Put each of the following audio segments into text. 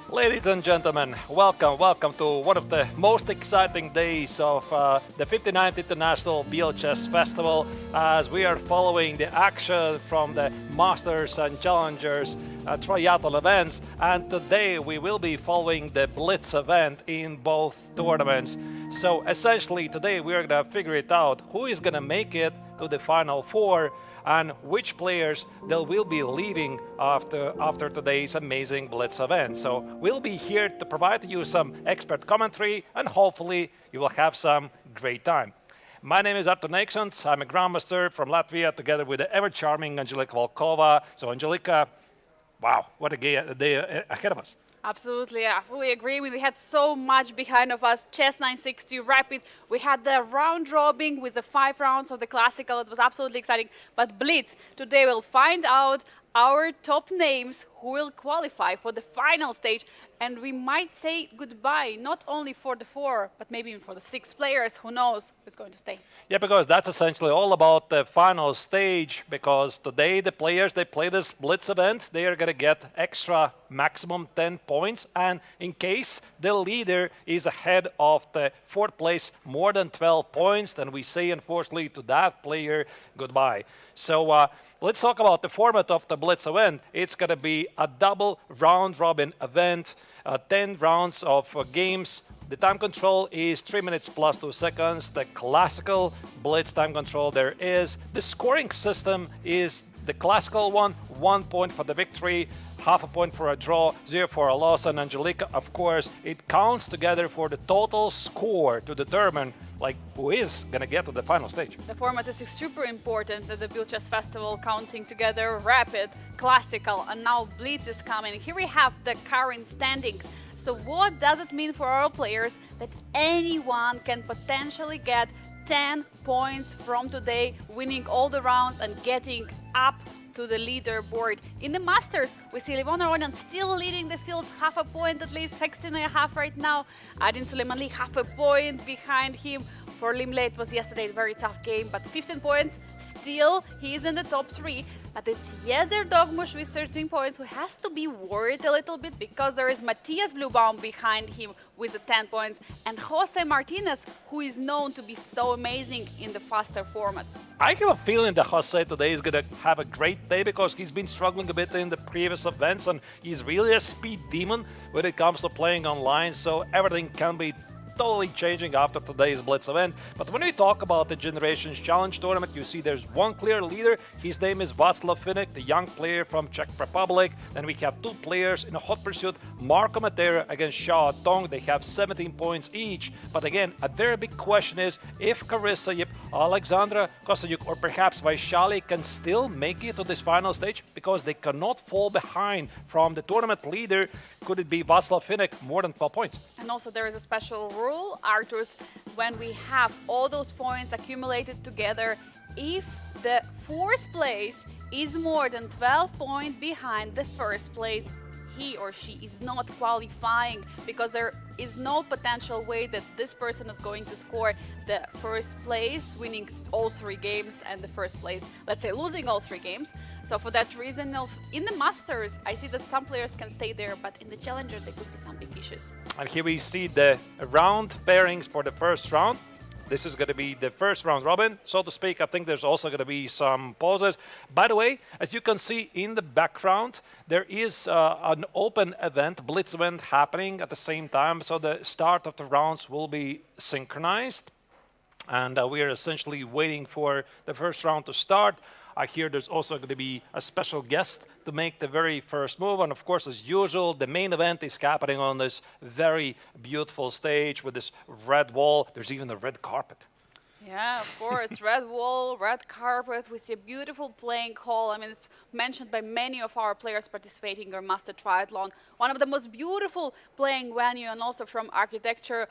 Ladies and gentlemen, welcome to one of the most exciting days of the 59th International Biel Chess Festival as we are following the action from the Masters and Challengers triathlon events, and today we will be following the Blitz event in both tournaments. So essentially today we are going to figure it out who is going to make it to the final four and which players they will be leaving after today's amazing Blitz event. So we'll be here to provide you some expert commentary and hopefully you will have some great time. My name is Artur Neiksons. I'm a Grandmaster from Latvia together with the ever-charming Angelika Volkova. So Angelika, wow, what a day ahead of us. Absolutely, I fully agree. We had so much behind of us. Chess 960 Rapid. We had the round robin with the 5 rounds of the classical. It was absolutely exciting. But Blitz, today we'll find out our top names who will qualify for the final stage. And we might say goodbye, not only for the 4, but maybe even for the 6 players. Who knows who's going to stay? Yeah, because that's essentially all about the final stage, because today the players, they play this Blitz event, they are going to get extra maximum 10 points. And in case the leader is ahead of the 4th place more than 12 points, then we say, unfortunately, to that player, goodbye. So let's talk about the format of the Blitz event. It's going to be a double round-robin event, 10 rounds of games. The time control is 3 minutes plus 2 seconds. The classical Blitz time control there is. The scoring system is the classical one, 1 point for the victory, half a point for a draw, 0 for a loss. And Angelika, of course, it counts together for the total score to determine who is going to get to the final stage. The format is super important at the Biel Chess Festival, counting together Rapid, Classical, and now Blitz is coming. Here we have the current standings. So what does it mean for our players that anyone can potentially get 10 points from today, winning all the rounds and getting up to the leaderboard? In the Masters, we see Levon still leading the field, half a point at least, 16.5 right now. Adin Suleimanli half a point behind him. For Limle, it was yesterday a very tough game, but 15 points, still he's in the top 3. But it's Yezer Dogmush with 13 points who has to be worried a little bit because there is Matthias Blubaum behind him with the 10 points and Jose Martinez, who is known to be so amazing in the faster formats. I have a feeling that Jose today is going to have a great day because he's been struggling a bit in the previous events and he's really a speed demon when it comes to playing online, so everything can be totally changing after today's Blitz event. But when we talk about the Generations Challenge tournament, you see there's one clear leader. His name is Václav Finek, the young player from Czech Republic. Then we have 2 players in a hot pursuit, Marco Matera against Xiao Tong. They have 17 points each. But again, a very big question is if Carissa Yip, Alexandra Kosanyuk, or perhaps Vaishali can still make it to this final stage because they cannot fall behind from the tournament leader. Could it be Václav Finek more than 12 points? And also there is a special rule, Arturs, when we have all those points accumulated together, if the 4th place is more than 12 points behind the 1st place, he or she is not qualifying because there is no potential way that this person is going to score the 1st place, winning all 3 games, and the 1st place, let's say, losing all 3 games. So for that reason, in the Masters, I see that some players can stay there, but in the Challenger, there could be some big issues. And here we see the round pairings for the first round. This is going to be the first round robin, so to speak. I think there's also going to be some pauses. By the way, as you can see in the background, there is an open event, Blitz event happening at the same time. So the start of the rounds will be synchronized. And we are essentially waiting for the first round to start. I hear there's also going to be a special guest to make the very first move. And of course, as usual, the main event is happening on this very beautiful stage with this red wall. There's even a red carpet. Yeah, of course. Red wall, red carpet. We see a beautiful playing hall. I mean, it's mentioned by many of our players participating in our Master Triathlon. One of the most beautiful playing venue, and also from architecture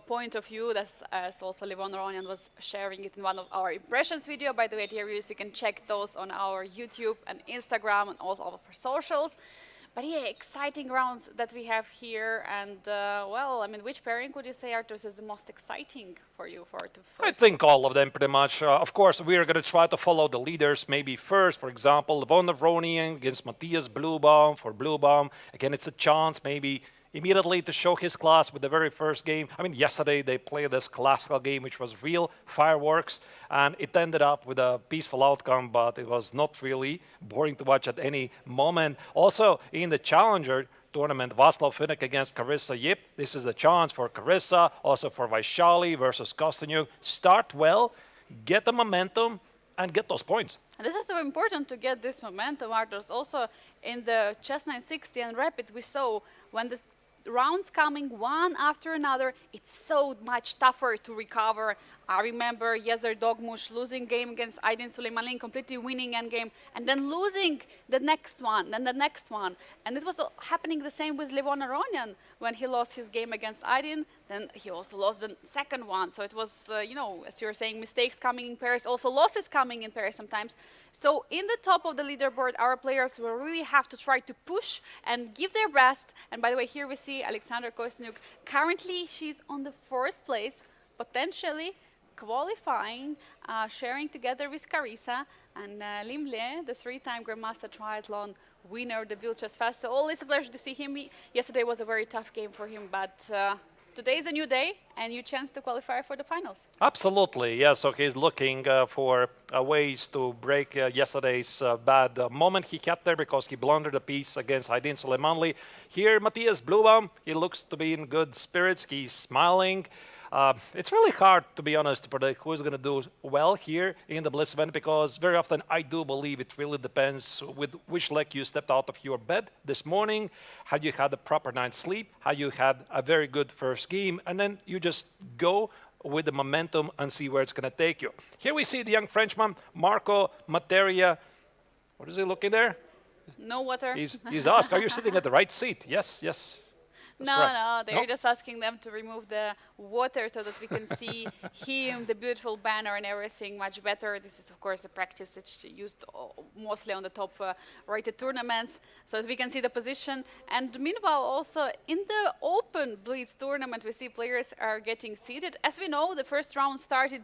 point of view, that's as also Levon Aronian was sharing it in one of our impressions video. By the way, dear viewers, you can check those on our YouTube and Instagram and all of our socials. But yeah, exciting rounds that we have here. And well, I mean, which pairing would you say, Artus, is the most exciting for you for the I first? think all of them pretty much. Of course, we are going to try to follow the leaders maybe first. For example, Levon against Matthias Bluebaum for Bluebaum. Again, it's a chance maybe immediately to show his class with the very first game. I mean, yesterday they played this classical game, which was real fireworks, and it ended up with a peaceful outcome, but it was not really boring to watch at any moment. Also, in the Challenger tournament, Václav Finnick against Carissa Yip. This is the chance for Carissa, also for Vaishali versus Kostyuk. Start well, get the momentum, and get those points. And this is so important to get this momentum, Artus. Also, in the chess 960 and rapid, we saw when the rounds coming one after another, it's so much tougher to recover. I remember Yezer Dogmush losing game against Aydin Suleymanli, completely winning endgame, and then losing the next one, then the next one. And it was happening the same with Levon Aronian when he lost his game against Aydin, then he also lost the second one. So it was, you know, as you were saying, mistakes coming in pairs, also losses coming in pairs sometimes. So in the top of the leaderboard, our players will really have to try to push and give their best. And by the way, here we see Alexandra Kostyuk. Currently, she's on the first place, potentially qualifying, sharing together with Carissa and Limle, the three-time Grandmaster Triathlon winner, the Biel Chess Festival. Always a pleasure to see him. Yesterday was a very tough game for him, but today is a new day and new chance to qualify for the finals. Absolutely, yeah. So he's looking for ways to break yesterday's bad moment he had there because he blundered a piece against Aydin Suleymanli. Here, Matthias Bluebaum, he looks to be in good spirits. He's smiling. It's really hard, to be honest, to predict who's going to do well here in the Blitz event because very often I do believe it really depends with which leg you stepped out of your bed this morning, how you had a proper night's sleep, how you had a very good first game, and then you just go with the momentum and see where it's going to take you. Here we see the young Frenchman, Marco Materia. What is he looking there? No water. He's asked, are you sitting at the right seat? Yes, yes. No, they're just asking them to remove the water so that we can see him, the beautiful banner and everything much better. This is, of course, a practice that's used mostly on the top rated tournaments so that we can see the position. And meanwhile, also in the open Blitz tournament, we see players are getting seated. As we know, the first round started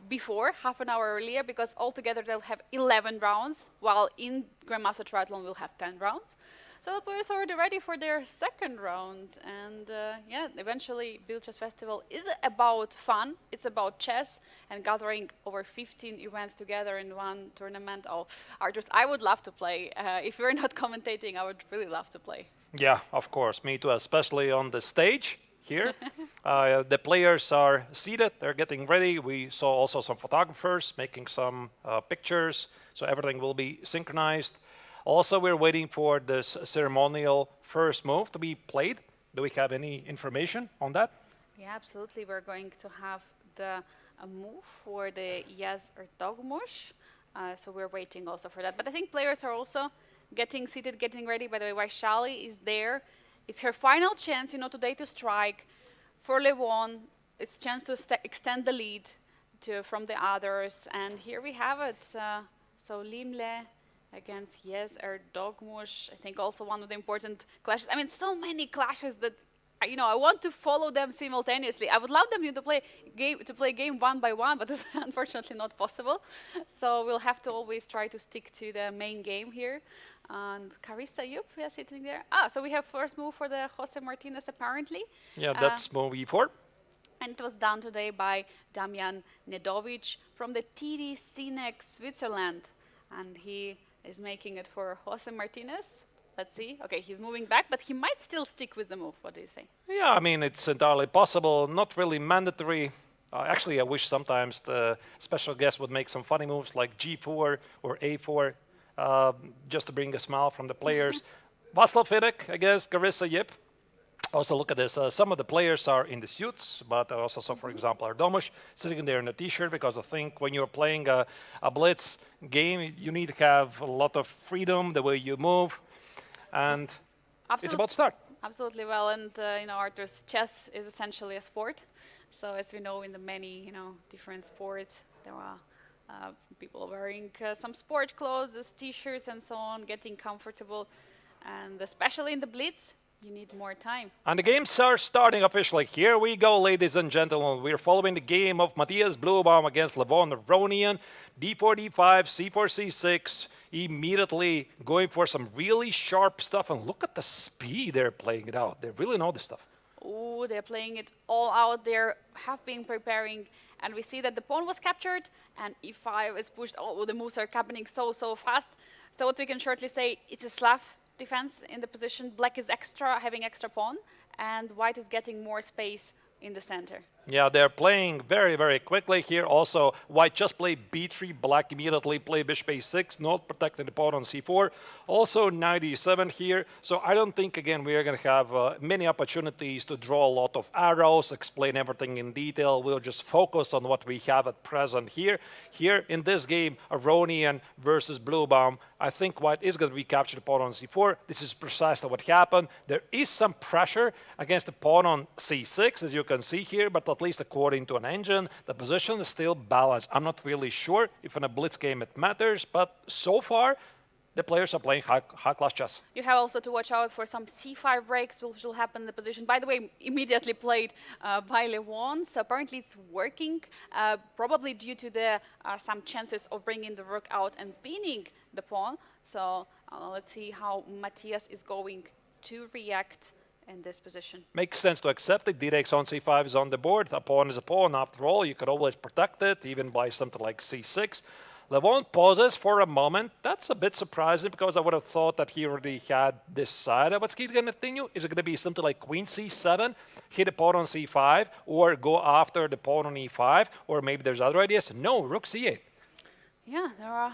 before, half an hour earlier, because altogether they'll have 11 rounds, while in Grandmaster Triathlon we'll have 10 rounds. So the players are already ready for their second round. And yeah, eventually Biel Chess Festival is about fun. It's about chess and gathering over 15 events together in one tournament. Oh, Artus, I would love to play. If you're not commentating, I would really love to play. Yeah, of course, me too, especially on the stage here. The players are seated, they're getting ready. We saw also some photographers making some pictures, so everything will be synchronized. Also, we're waiting for this ceremonial first move to be played. Do we have any information on that? Yeah, absolutely. We're going to have the move for the Yes or Dogmush. So we're waiting also for that. But I think players are also getting seated, getting ready. By the way, Vaishali is there. It's her final chance, you know, today to strike. For Levon, it's chance to extend the lead from the others. And here we have it. So Limle against Yes or Dogmush. I think also one of the important clashes. I mean, so many clashes that, you know, I want to follow them simultaneously. I would love them to play game one by one, but it's unfortunately not possible. So we'll have to always try to stick to the main game here. And Carissa Yup, we are sitting there. So we have first move for the Jose Martinez apparently. Yeah, that's move E4. And it was done today by Damian Nedovic from the TD Cinex Switzerland. And he is making it for Jose Martinez. Let's see. Okay, he's moving back, but he might still stick with the move. What do you say? Yeah, I mean, it's entirely possible, not really mandatory. Actually, I wish sometimes the special guest would make some funny moves like G4 or A4, just to bring a smile from the players. Václav Finnick against Carissa Yip. Also, look at this. Some of the players are in the suits, but I also saw, for example, Ardomush sitting there in a T-shirt because I think when you're playing a Blitz game, you need to have a lot of freedom, the way you move, and it's about start. Absolutely. Well, and you know, Arthur's chess is essentially a sport. So as we know, in the many, you know, different sports, there are people wearing some sport clothes, T-shirts, and so on, getting comfortable. And especially in the Blitz, you need more time. And the games are starting officially. Here we go, ladies and gentlemen. We're following the game of Matthias Bluebaum against Levon Ronian. D4, D5, C4, C6. Immediately going for some really sharp stuff. And look at the speed they're playing it out. They really know this stuff. Oh, they're playing it all out. They have been preparing. And we see that the pawn was captured and e5 is pushed. Oh, the moves are happening so fast. So what we can shortly say, it's a Slav defense in the position. Black is having extra pawn, and white is getting more space in the center. Yeah, they're playing very quickly here. Also, white just played b3, black immediately play bishop a6, not protecting the pawn on c4. Also, knight e7 here. So I don't think, again, we are going to have many opportunities to draw a lot of arrows, explain everything in detail. We'll just focus on what we have at present here. Here in this game, Aronian versus Bluebaum, I think white is going to recapture the pawn on c4. This is precisely what happened. There is some pressure against the pawn on c6, as you can see here, but at least according to an engine, the position is still balanced. I'm not really sure if in a blitz game it matters, but so far, the players are playing high-class chess. You have also to watch out for some c5 breaks, which will happen in the position. By the way, immediately played by Levon, so apparently it's working, probably due to the some chances of bringing the rook out and pinning the pawn. So let's see how Matthias is going to react in this position. Makes sense to accept it. D takes on c5 is on the board. A pawn is a pawn. After all, you could always protect it, even by something like c6. Levon pauses for a moment. That's a bit surprising because I would have thought that he already had this side. What's he going to continue? Is it going to be something like queen c7, hit a pawn on c5, or go after the pawn on e5, or maybe there's other ideas? No, rook c8. Yeah, there are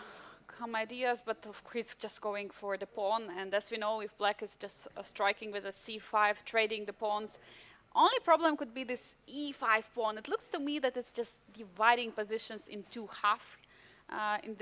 some ideas, but of course he's just going for the pawn. And as we know, if black is just striking with a c5, trading the pawns, only problem could be this e5 pawn. It looks to me that it's just dividing positions in two halves. In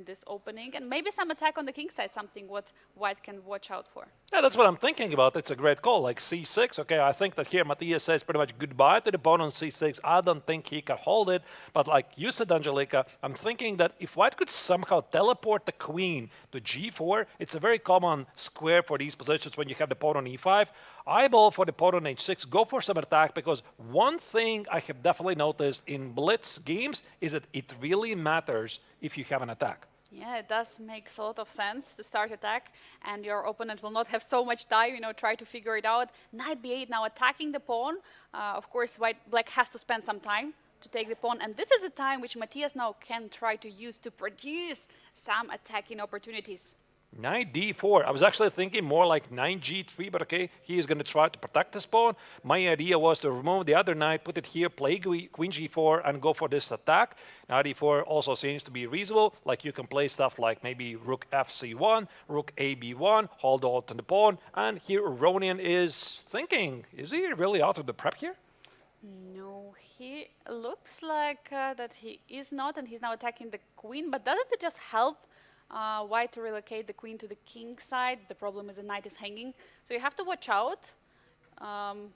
this opening, and maybe some attack on the king side, something what white can watch out for. Yeah, that's what I'm thinking about. It's a great call, like c6. Okay, I think that here Matthias says pretty much goodbye to the pawn on c6. I don't think he can hold it, but like you said, Angelika, I'm thinking that if white could somehow teleport the queen to g4, it's a very common square for these positions when you have the pawn on e5. Eyeball for the pawn on h6, go for some attack, because one thing I have definitely noticed in blitz games is that it really matters if you have an attack. Yeah, it does make a lot of sense to start attack, and your opponent will not have so much time, try to figure it out. Knight b8 now attacking the pawn. Of course, black has to spend some time to take the pawn, and this is a time which Matthias now can try to use to produce some attacking opportunities. Knight d4. I was actually thinking more like knight g3, but okay, he is going to try to protect his pawn. My idea was to remove the other knight, put it here, play queen g4, and go for this attack. Knight d4 also seems to be reasonable. Like you can play stuff like maybe rook fc1, rook ab1, hold on to the pawn. And here Ronian is thinking, is he really out of the prep here? No, he looks like that he is not, and he's now attacking the queen. But doesn't it just help white to relocate the queen to the king side? The problem is the knight is hanging, so you have to watch out, and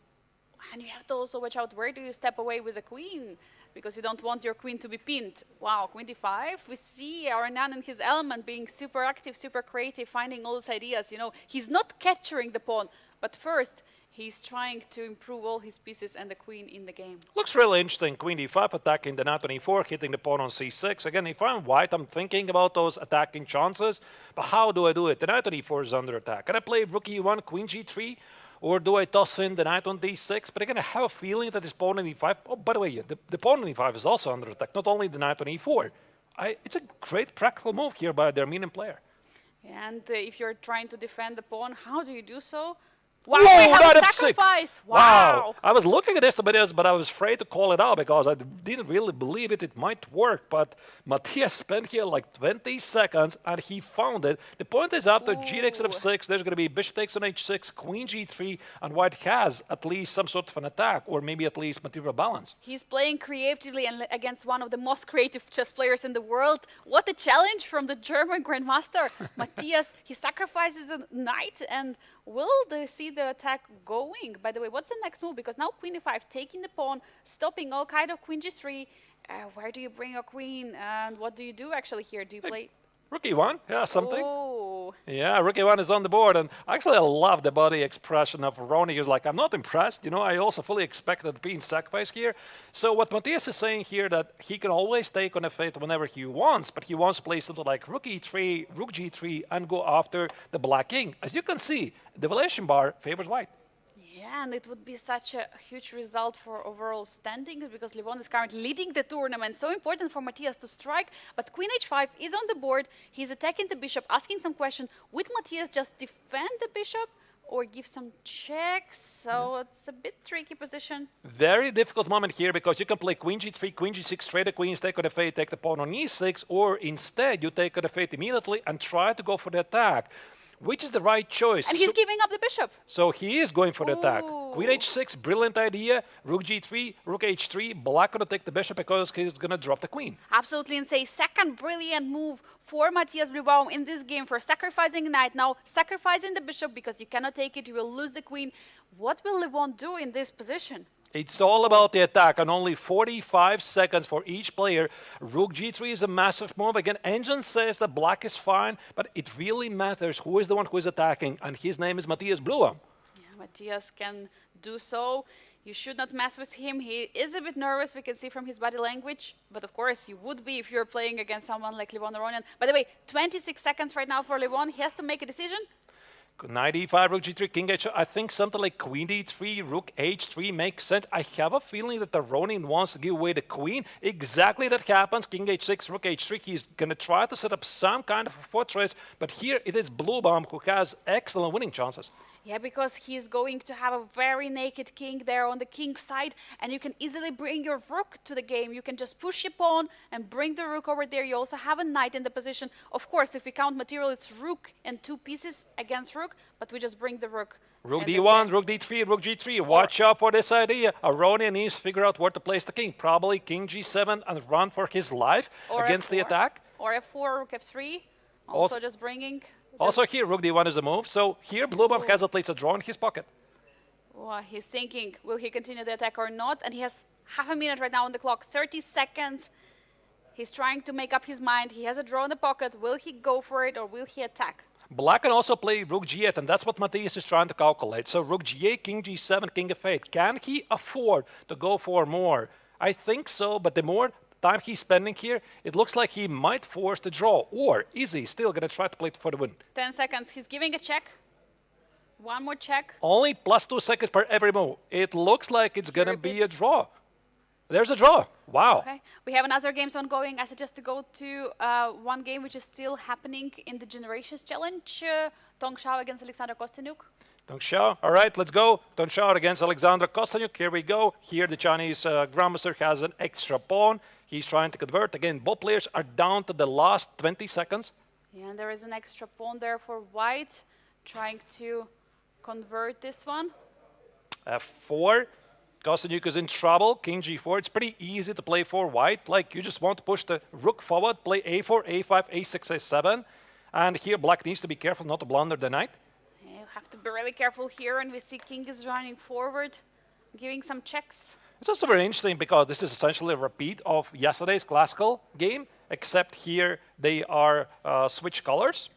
you have to also watch out where do you step away with the queen, because you don't want your queen to be pinned. Wow, queen d5. We see Aronian in his element being super active, super creative, finding all these ideas. He's not capturing the pawn, but first he's trying to improve all his pieces and the queen in the game. Looks really interesting. Queen d5 attacking the knight on e4, hitting the pawn on c6. Again, if I'm white, I'm thinking about those attacking chances. But how do I do it? The knight on e4 is under attack. Can I play rook e1, queen g3? Or do I toss in the knight on d6? But again, I have a feeling that this pawn on e5... Oh, by the way, the pawn on e5 is also under attack, not only the knight on e4. It's a great practical move here by the Armenian player. And if you're trying to defend the pawn, how do you do so? Wow, Whoa, knight f6. Wow. I was looking at this, but I was afraid to call it out because I didn't really believe it might work. But Matthias spent here like 20 seconds and he found it. The point is after g takes on f6, there's going to be bishop takes on h6, queen g3, and white has at least some sort of an attack or maybe at least material balance. He's playing creatively and against one of the most creative chess players in the world. What a challenge from the German grandmaster. Matthias, he sacrifices a knight, and will they see the attack going? By the way, what's the next move? Because now queen e5, taking the pawn, stopping all kind of queen g3. Where do you bring a queen? And what do you do actually here? Do you play... Rook e1, yeah, something. Oh, go. Yeah, Rookie 1 is on the board, and actually I love the body expression of Ronnie. He's like, I'm not impressed. I also fully expected being sacrificed here. So what Matthias is saying here, that he can always take on a fate whenever he wants, but he wants to play something like Rook E3, Rook G3, and go after the Black King. As you can see, the valuation bar favors white. Yeah, and it would be such a huge result for overall standings because Levon is currently leading the tournament. So important for Matthias to strike, but Queen H5 is on the board. He's attacking the bishop, asking some question. Would Matthias just defend the bishop or give some checks? So it's a bit tricky position. Very difficult moment here because you can play Queen G3, Queen G6, trade the queens, take on the fate, take the pawn on E6, or instead you take on the fate immediately and try to go for the attack. Which is the right choice? And he's giving up the bishop. So he is going for the attack. Queen Ooh. H6, brilliant idea. Rook G3, Rook H3. Black gonna take the bishop because he's gonna drop the queen. Absolutely insane. Second brilliant move for Matthias Blaubaum in this game for sacrificing knight. Now sacrificing the bishop because you cannot take it, you will lose the queen. What will Levon do in this position? It's all about the attack, and only 45 seconds for each player. Rook G3 is a massive move. Again, Engine says that black is fine, but it really matters who is the one who is attacking, and his name is Matthias Blaubaum. Yeah, Matthias can do so. You should not mess with him. He is a bit nervous, we can see from his body language. But of course, you would be if you're playing against someone like Levon Aronian. By the way, 26 seconds right now for Levon. He has to make a decision. Knight E5, Rook G3, King H. I think something like Queen D3, Rook H3 makes sense. I have a feeling that the Ronin wants to give away the queen. Exactly that happens. King H6, Rook H3. He's going to try to set up some kind of a fortress. But here it is Blaubaum who has excellent winning chances. Yeah, because he's going to have a very naked king there on the king's side, and you can easily bring your rook to the game. You can just push your pawn and bring the rook over there. You also have a knight in the position. Of course, if we count material, it's rook and 2 pieces against rook, but we just bring the rook. Rook D1, Rook D3, Rook G3. Watch out for this idea. Aronian needs to figure out where to place the king. Probably King G7 and run for his life Or against the F4. attack. Or F4, Rook F3. Also just bringing. Also here, Rook D1 is a move. So here, Blaubaum has at least a draw in his pocket. Well, he's thinking, will he continue the attack or not? And he has half a minute right now on the clock, 30 seconds. He's trying to make up his mind. He has a draw in the pocket. Will he go for it or will he attack? Black can also play Rook G8, and that's what Matthias is trying to calculate. So Rook G8, King G7, King F8. Can he afford to go for more? I think so, but the more time he's spending here, it looks like he might force the draw. Or is he still going to try to play for the win? 10 seconds. He's giving a check. One more check. Only plus 2 seconds per every move. It looks like it's going to be a draw. There's a draw. Wow. Okay. We have another games ongoing. I suggest to go to one game which is still happening in the Generations Challenge. Tong Shao against Alexander Kostyuk. Tong Shao. All right, let's go. Tong Shao against Alexander Kostyuk. Here we go. Here the Chinese Grandmaster has an extra pawn. He's trying to convert. Again, both players are down to the last 20 seconds. Yeah, and there is an extra pawn there for white, trying to convert this one. F4. Kostyuk is in trouble. King G4. It's pretty easy to play for white. Like, you just want to push the rook forward, play A4, A5, A6, A7. And here black needs to be careful not to blunder the knight. Yeah, you have to be really careful here, and we see king is running forward, giving some checks. It's also very interesting because this is essentially a repeat of yesterday's classical game, except here they are switched colors.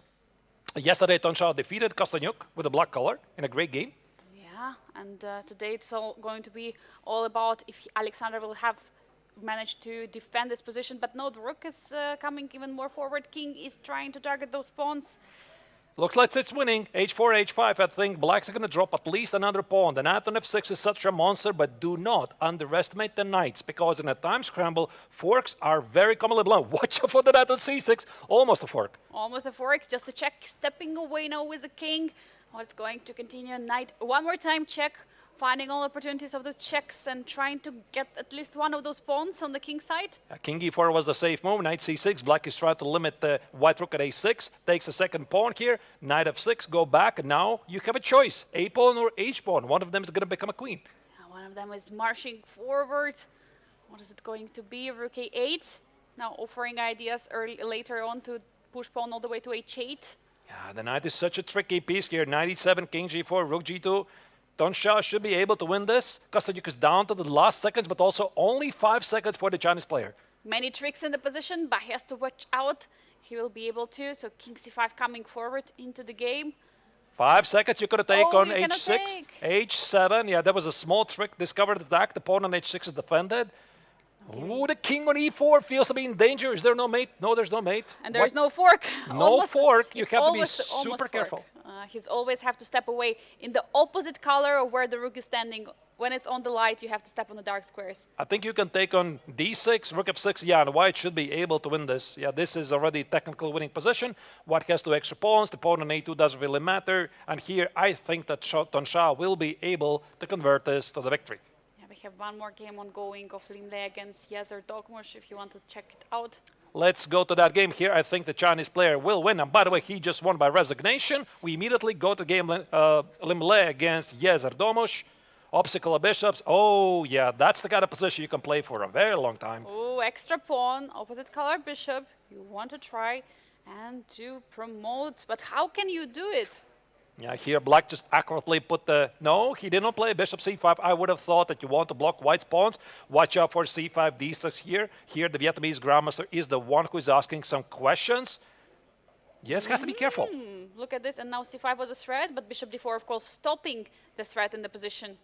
Yesterday, Tong Shao defeated Kostyuk with a black color in a great game. Yeah, and today it's all going to be all about if Alexander will have managed to defend this position, but no, the rook is coming even more forward. King is trying to target those pawns. Looks like it's winning. H4, H5. I think black's going to drop at least another pawn. The knight on F6 is such a monster, but do not underestimate the knights, because in a time scramble, forks are very commonly blown. Watch out for the knight on C6. Almost a fork. Almost a fork, just a check, stepping away now with the king. Oh, it's going to continue. Knight, one more time check, finding all opportunities of the checks and trying to get at least one of those pawns on the king side. King E4 was the safe move. Knight C6. Black is trying to limit the white rook at A6. Takes a second pawn here. Knight F6. Go back. And now you have a choice. A pawn or H pawn. One of them is going to become a queen. One of them is marching forward. What is it going to be? Rook A8. Now offering ideas later on to push pawn all the way to H8. Yeah, the knight is such a tricky piece here. Knight E7, King G4, Rook G2. Tong Shao should be able to win this. Kostyuk is down to the last seconds, but also only 5 seconds for the Chinese player. Many tricks in the position, but he has to watch out. he will be able to. So king c5 coming forward into the game. 5 seconds you could take on you cannot h6, take. h7. Yeah, that was a small trick. Discovered attack. The pawn on h6 is defended. Ooh, the king on e4 feels to be in danger. Is there no mate? No, there's no mate. And there is no fork. No fork. You It's have to be almost super fork. careful. He's always have to step away in the opposite color of where the rook is standing. When it's on the light, you have to step on the dark squares. I think you can take on d6, rook f6. Yeah, and white should be able to win this. Yeah, this is already technical winning position. White has 2 extra pawns. The pawn on a2 doesn't really matter. And here, I think that Tonsha will be able to convert this to the victory. Yeah, we have one more game ongoing of Limle against Yezer Dogmush, if you want to check it out. Let's go to that game here. I think the Chinese player will win. And by the way, he just won by resignation. We immediately go to game Limle against Yezer Domush. Obstacle of bishops. Oh, yeah, that's the kind of position you can play for a very long time. Oh, extra pawn, opposite color bishop. You want to try and to promote, but how can you do it? Yeah, here black just accurately put the... No, he did not play bishop c5. I would have thought that you want to block white's pawns. Watch out for c5, d6 here. Here, the Vietnamese grandmaster is the one who is asking some questions. Yes, has to be careful. Look at this, and now c5 was a threat, but bishop d4, of course, stopping the threat in the position.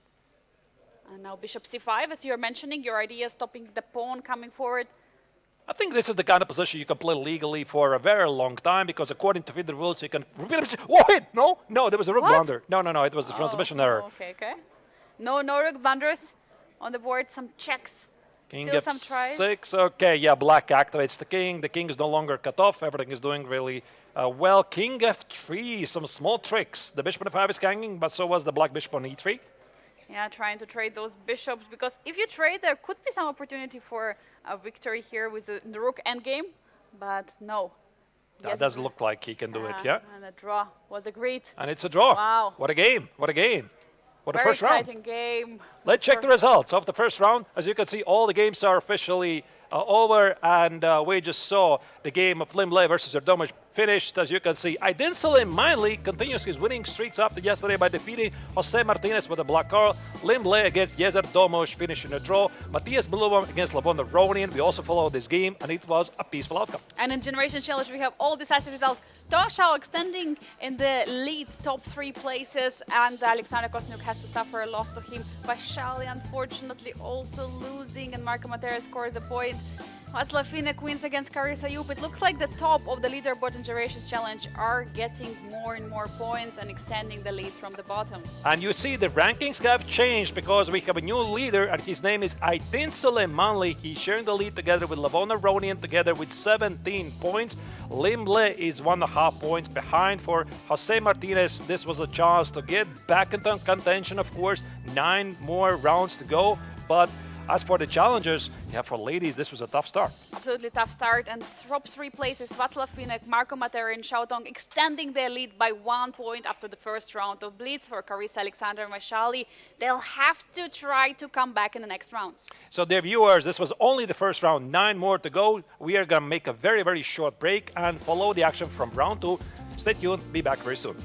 And now bishop c5, as you're mentioning, your idea is stopping the pawn coming forward. I think this is the kind of position you can play legally for a very long time, because according to FIDE rules, you can... Oh, wait! No, there was a rook blunder. No, it was the transmission error. Okay. No rook blunders on the board, some checks. King Still some tries. f6, okay, yeah, black activates the king. The king is no longer cut off. Everything is doing really well. King f3, some small tricks. The bishop on f5 is hanging, but so was the black bishop on e3. Yeah, trying to trade those bishops, because if you trade, there could be some opportunity for a victory here with the rook endgame, but no. That does look like he can do it, yeah. And a draw was agreed. And it's a draw. Wow. What a game. What a Very first round. exciting game. Let's check the results of the first round. As you can see, all the games are officially over, and we just saw the game of Limle versus Erdomic finished. As you can see, Aydin Manley continues his winning streaks after yesterday by defeating Jose Martinez with a black card. Limle against Yezer Domush finishing a draw. Matthias Blum against Levon Ronian. We also followed this game, and it was a peaceful outcome. And in Generation Challenge, we have all decisive results. Tongshao extending in the lead, top 3 places, and Alexander Kosniuk has to suffer a loss to him. Vaishali, unfortunately, also losing, and Marco Matera scores a point. Vachier-Lagrave wins against Carissa Yup. It looks like the top of the leaderboard in Generations Challenge are getting more and more points and extending the lead from the bottom. And you see the rankings have changed because we have a new leader, and his name is Aydin Manley. He's sharing the lead together with Levon Ronian together with 17 points. Limle is 1.5 points behind for Jose Martinez. This was a chance to get back into contention, of course. 9 more rounds to go, but as for the challengers, yeah, for ladies, this was a tough start. Absolutely tough start, and top 3 places, Vachier-Lagrave, Marco Matera, and Xiaotong extending their lead by 1 point after the first round of Blitz for Carissa, Alexander, and Vaishali. They'll have to try to come back in the next rounds. So, dear viewers, this was only the first round, 9 more to go. We are going to make a very, very short break and follow the action from round 2. Stay tuned, be back very soon.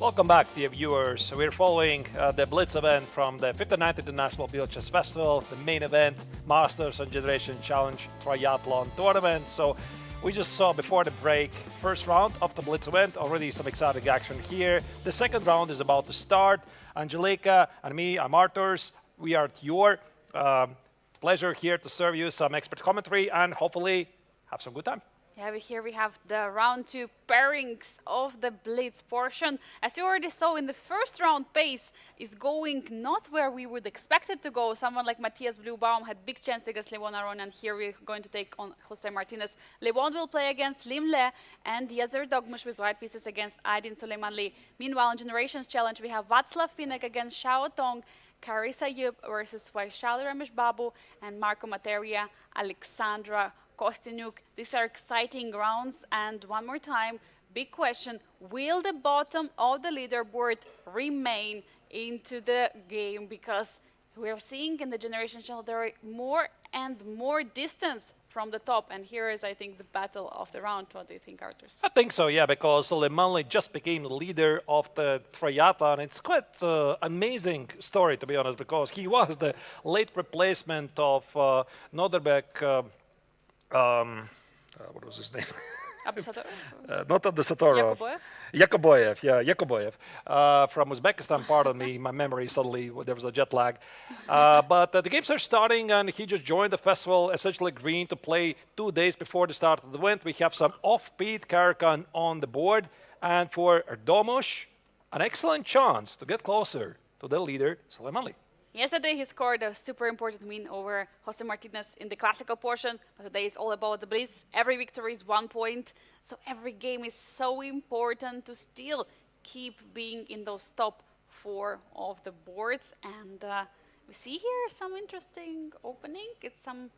Welcome back, dear viewers. We're following the Blitz event from the 59th International Biel Chess Festival, the main event, Masters and Generation Challenge Triathlon Tournament. So we just saw before the break, first round of the Blitz event, already some exciting action here. The second round is about to start. Angelika and me, I'm Arturs. We are at your pleasure here to serve you some expert commentary and hopefully have some good time. Yeah, here we have the round 2 pairings of the Blitz portion. As you already saw in the first round, pace is going not where we would expect it to go. Someone like Matthias Bluebaum had big chance against Levon Aron, and here we're going to take on Jose Martinez. Levon will play against Limle and Yezer Dogmush with white pieces against Aydin Suleimanli. Meanwhile, in Generations Challenge, we have Václav Finek against Xiao Tong, Carissa Yub versus Vaishali Ramesh Babu, and Marco Materia, Alexandra Kostyniuk. These are exciting rounds, and one more time, big question, will the bottom of the leaderboard remain into the game? Because we're seeing in the Generation Challenge there are more and more distance from the top, and here is, I think, the battle of the round. What do you think, Arturs? I think so, yeah, because Suleimanli just became the leader of the triathlon. It's quite an amazing story, to be honest, because he was the late replacement of Noderbeck. What was his name? Not Abdusatorov. Yakoboyev, from Uzbekistan, pardon me, my memory suddenly, there was a jet lag. But the games are starting, and he just joined the festival, essentially agreeing to play 2 days before the start of the event. We have some off-beat Karakan on the board, and for Domush, an excellent chance to get closer to the leader, Suleimanli. Yesterday he scored a super important win over Jose Martinez in the classical portion, but today is all about the Blitz. Every victory is 1 point, so every game is so important to still keep being in those top 4 of the boards. And we see here some interesting opening. It's some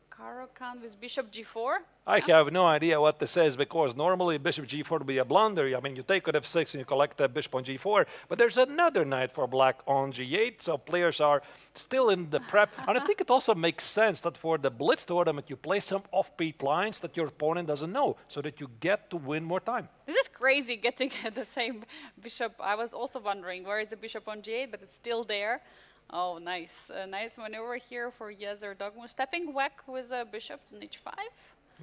Caro-Kann with Bishop G4. I have no idea what this is, because normally Bishop G4 would be a blunder. I mean, you take on F6 and you collect the Bishop on G4, but there's another knight for black on G8, so players are still in the prep. And I think it also makes sense that for the Blitz tournament, you play some offbeat lines that your opponent doesn't know, so that you get to win more time. This is crazy, getting the same bishop. I was also wondering, where is the bishop on G8, but it's still there. Oh, nice. Nice maneuver here for Yezer Dogmush. Stepping back with a bishop on H5.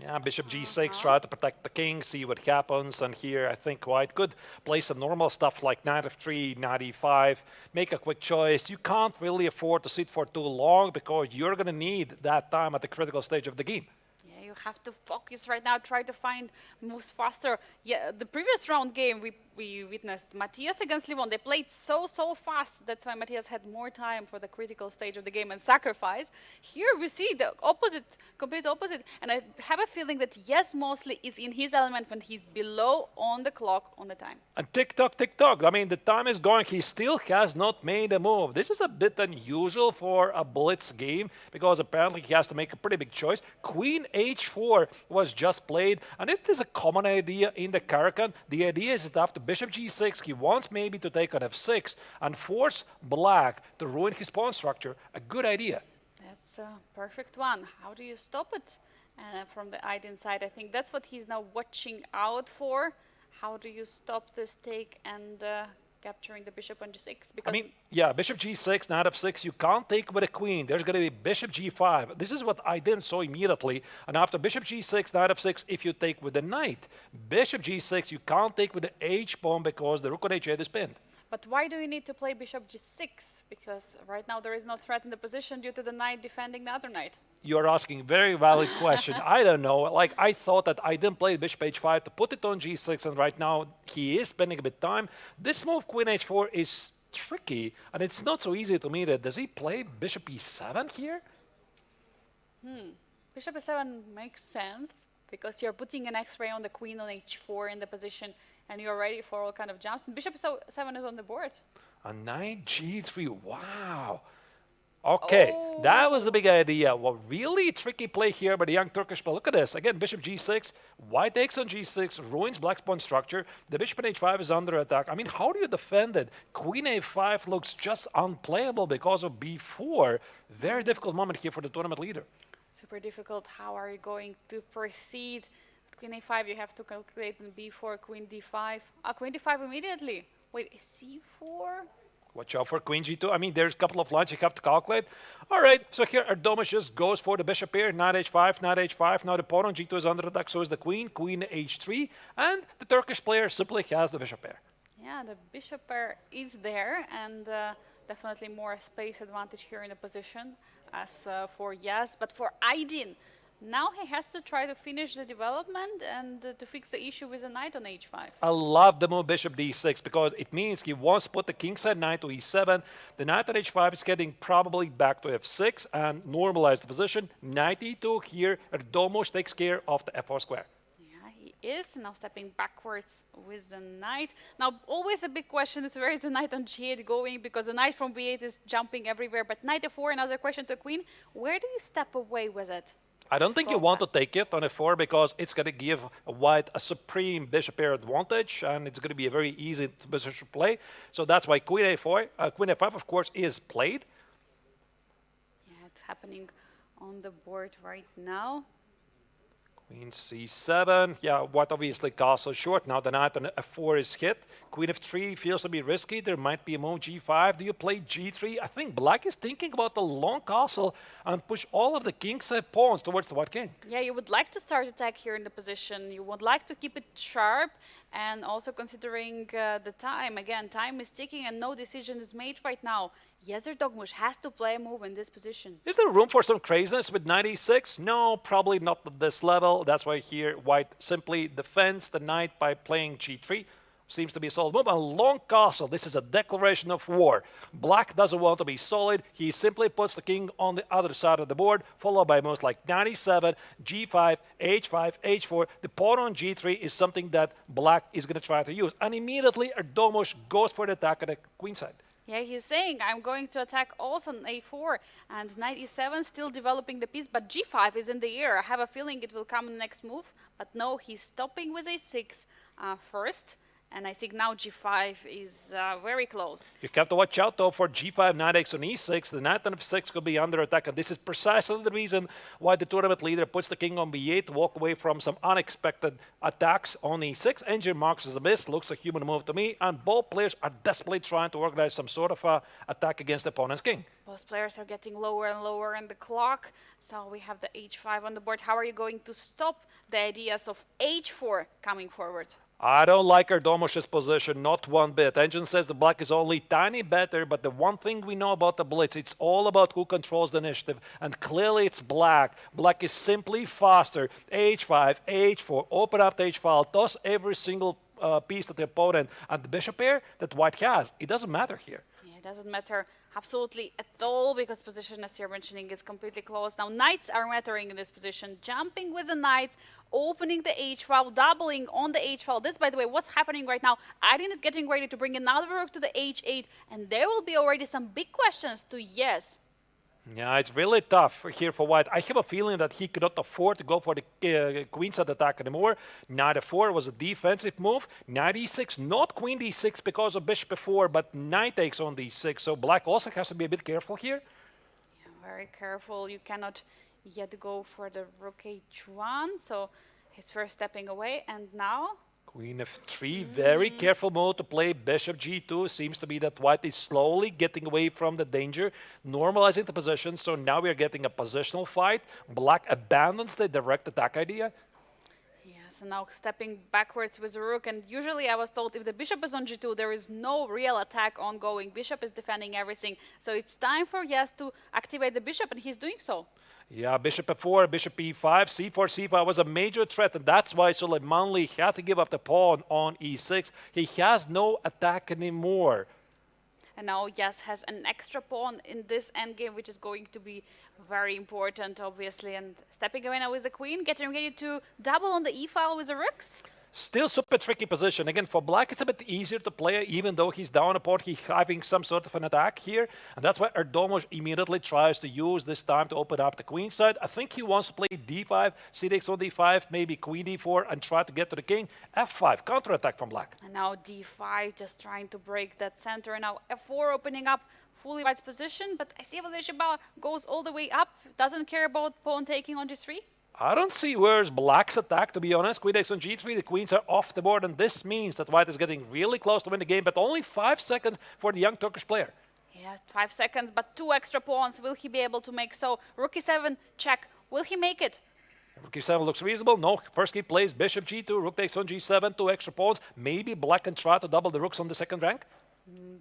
Yeah, Bishop G6, try to protect the king, see what happens. And here, I think White could play some normal stuff like knight f3, knight e5, make a quick choice. You can't really afford to sit for too long, because you're going to need that time at the critical stage of the game. Yeah, you have to focus right now, try to find moves faster. Yeah, the previous round game, we witnessed Matthias against Levon. They played so fast. That's why Matthias had more time for the critical stage of the game and sacrifice. Here we see the opposite, complete opposite. And I have a feeling that Yes mostly is in his element when he's below on the clock on the time. And tick-tock, tick-tock. I mean, the time is going. He still has not made a move. This is a bit unusual for a Blitz game, because apparently he has to make a pretty big choice. Queen H4 was just played, and it is a common idea in the Caro-Kann. The idea is that after Bishop G6, he wants maybe to take on F6 and force black to ruin his pawn structure. A good idea. That's a perfect one. How do you stop it? From the Aydin side, I think that's what he's now watching out for. How do you stop this take and capturing the bishop on G6? Because I mean, yeah, Bishop G6, knight F6, you can't take with a queen. There's going to be Bishop G5. This is what I didn't saw immediately. And after Bishop G6, knight F6, if you take with the knight, Bishop G6, you can't take with the H pawn, because the rook on H8 is pinned. But why do you need to play Bishop G6? Because right now there is no threat in the position due to the knight defending the other knight. You're asking a very valid question. I don't know. Like, I thought that I didn't play Bishop H5 to put it on G6, and right now he is spending a bit of time. This move, Queen H4, is tricky, and it's not so easy to me. That does he play Bishop E7 here? Bishop E7 makes sense, because you're putting an X-ray on the queen on H4 in the position, and you're ready for all kind of jumps. And Bishop E7 is on the board. A knight G3, wow. Okay, that was the big idea. Well, really tricky play here by the young Turkish player. Look at this. Again, Bishop G6, white takes on G6, ruins black's pawn structure. The bishop on H5 is under attack. I mean, how do you defend it? Queen A5 looks just unplayable because of B4. Very difficult moment here for the tournament leader. Super difficult. How are you going to proceed? Queen A5, you have to calculate in B4, Queen D5. Queen D5 immediately. Wait, c4? Watch out for queen g2. I mean, there's a couple of lines you have to calculate. All right, so here Ardomas just goes for the bishop here. Knight h5, knight h5. Now the pawn on g2 is under attack, so is the queen. Queen h3. And the Turkish player simply has the bishop pair. Yeah, the bishop pair is there, and definitely more space advantage here in the position as for Yes. But for Aydin, now he has to try to finish the development and to fix the issue with the knight on h5. I love the move bishop d6 because it means he wants to put the kingside knight to e7. The knight at h5 is getting probably back to f6 and normalize the position. Knight e2 here, Ardomas takes care of the f4 square. Yeah, he is now stepping backwards with the knight. Now, always a big question is where is the knight on g8 going, because the knight from b8 is jumping everywhere. But knight f4, another question to the queen. Where do you step away with it? I don't think you want to take it on f4 because it's going to give white a supreme bishop pair advantage, and it's going to be a very easy position to play. So that's why queen a4, queen f5, of course, is played. Yeah, it's happening on the board right now. Queen c7, yeah, white obviously castle short. Now the knight on f4 is hit. Queen f3 feels to be risky. There might be a move g5. Do you play g3? I think black is thinking about the long castle and push all of the kingside pawns towards the white king. Yeah, you would like to start attack here in the position. You would like to keep it sharp, and also considering the time. Again, time is ticking and no decision is made right now. Yezer Dogmush has to play a move in this position. Is there room for some craziness with knight e6? No, probably not at this level. That's why here white simply defends the knight by playing g3. Seems to be a solid move. A long castle. This is a declaration of war. Black doesn't want to be solid. He simply puts the king on the other side of the board, followed by moves like knight e7, g5, h5, h4. The pawn on g3 is something that black is going to try to use. And immediately Ardomas goes for the attack at the queen side. Yeah, he's saying, I'm going to attack also on a4, and knight e7 still developing the piece, but g5 is in the air. I have a feeling it will come in the next move, but no, he's stopping with a6 first. And I think now g5 is very close. You have to watch out, though, for g5, knight x on e6. The knight on f6 could be under attack, and this is precisely the reason why the tournament leader puts the king on b8 to walk away from some unexpected attacks on e6. Engine marks as a miss, looks a human move to me, and both players are desperately trying to organize some sort of attack against the opponent's king. Both players are getting lower and lower in the clock, so we have the h5 on the board. How are you going to stop the ideas of h4 coming forward? I don't like Ardomas' position, not one bit. Engine says the black is only tiny better, but the one thing we know about the Blitz, it's all about who controls the initiative, and clearly it's black. Black is simply faster. h5, h4, open up the h-file, toss every single piece to the opponent, and the bishop pair that white has. It doesn't matter here. Yeah, it doesn't matter absolutely at all, because position, as you're mentioning, is completely closed. Now, knights are mattering in this position. Jumping with the knight, opening the h-file, doubling on the h-file. This, by the way, what's happening right now? Aydin is getting ready to bring another rook to the h8, and there will be already some big questions to Yes. Yeah, it's really tough here for white. I have a feeling that he could not afford to go for the queenside attack anymore. Knight f4 was a defensive move. Knight e6, not queen d6 because of bishop f4, but knight takes on d6. So black also has to be a bit careful here. Yeah, very careful. You cannot yet go for the rook h1. So he's first stepping away, and now Queen f3, very careful move to play bishop g2. Seems to be that white is slowly getting away from the danger, normalizing the position. So now we are getting a positional fight. Black abandons the direct attack idea. Yes, and now stepping backwards with the rook. And usually I was told if the bishop is on g2, there is no real attack ongoing. Bishop is defending everything. So it's time for Yes to activate the bishop, and he's doing so. Yeah, bishop f4, bishop e5, c4, c5 was a major threat, and that's why Suleimanli had to give up the pawn on e6. He has no attack anymore. And now Yes has an extra pawn in this endgame, which is going to be very important, obviously. And stepping away now with the queen, getting ready to double on the e-file with the rooks. Still super tricky position. Again, for black, it's a bit easier to play, even though he's down a pawn. He's having some sort of an attack here. And that's why Ardomas immediately tries to use this time to open up the queen side. I think he wants to play d5, c takes on d5, maybe queen d4, and try to get to the king. f5, counterattack from black. And now d5, just trying to break that center. And now f4 opening up fully white's position. But I see Vachier-Lagrave goes all the way up, doesn't care about pawn taking on g3. I don't see where's Black's attack, to be honest. Queen takes on G3, the queens are off the board, and this means that White is getting really close to win the game, but only 5 seconds for the young Turkish player. Yeah, 5 seconds, but 2 extra pawns. Will he be able to make so? Rook e7, check. Will he make it? Rook e7 looks reasonable. No, first he plays bishop g2, rook takes on g7, 2 extra pawns. Maybe Black can try to double the rooks on the second rank.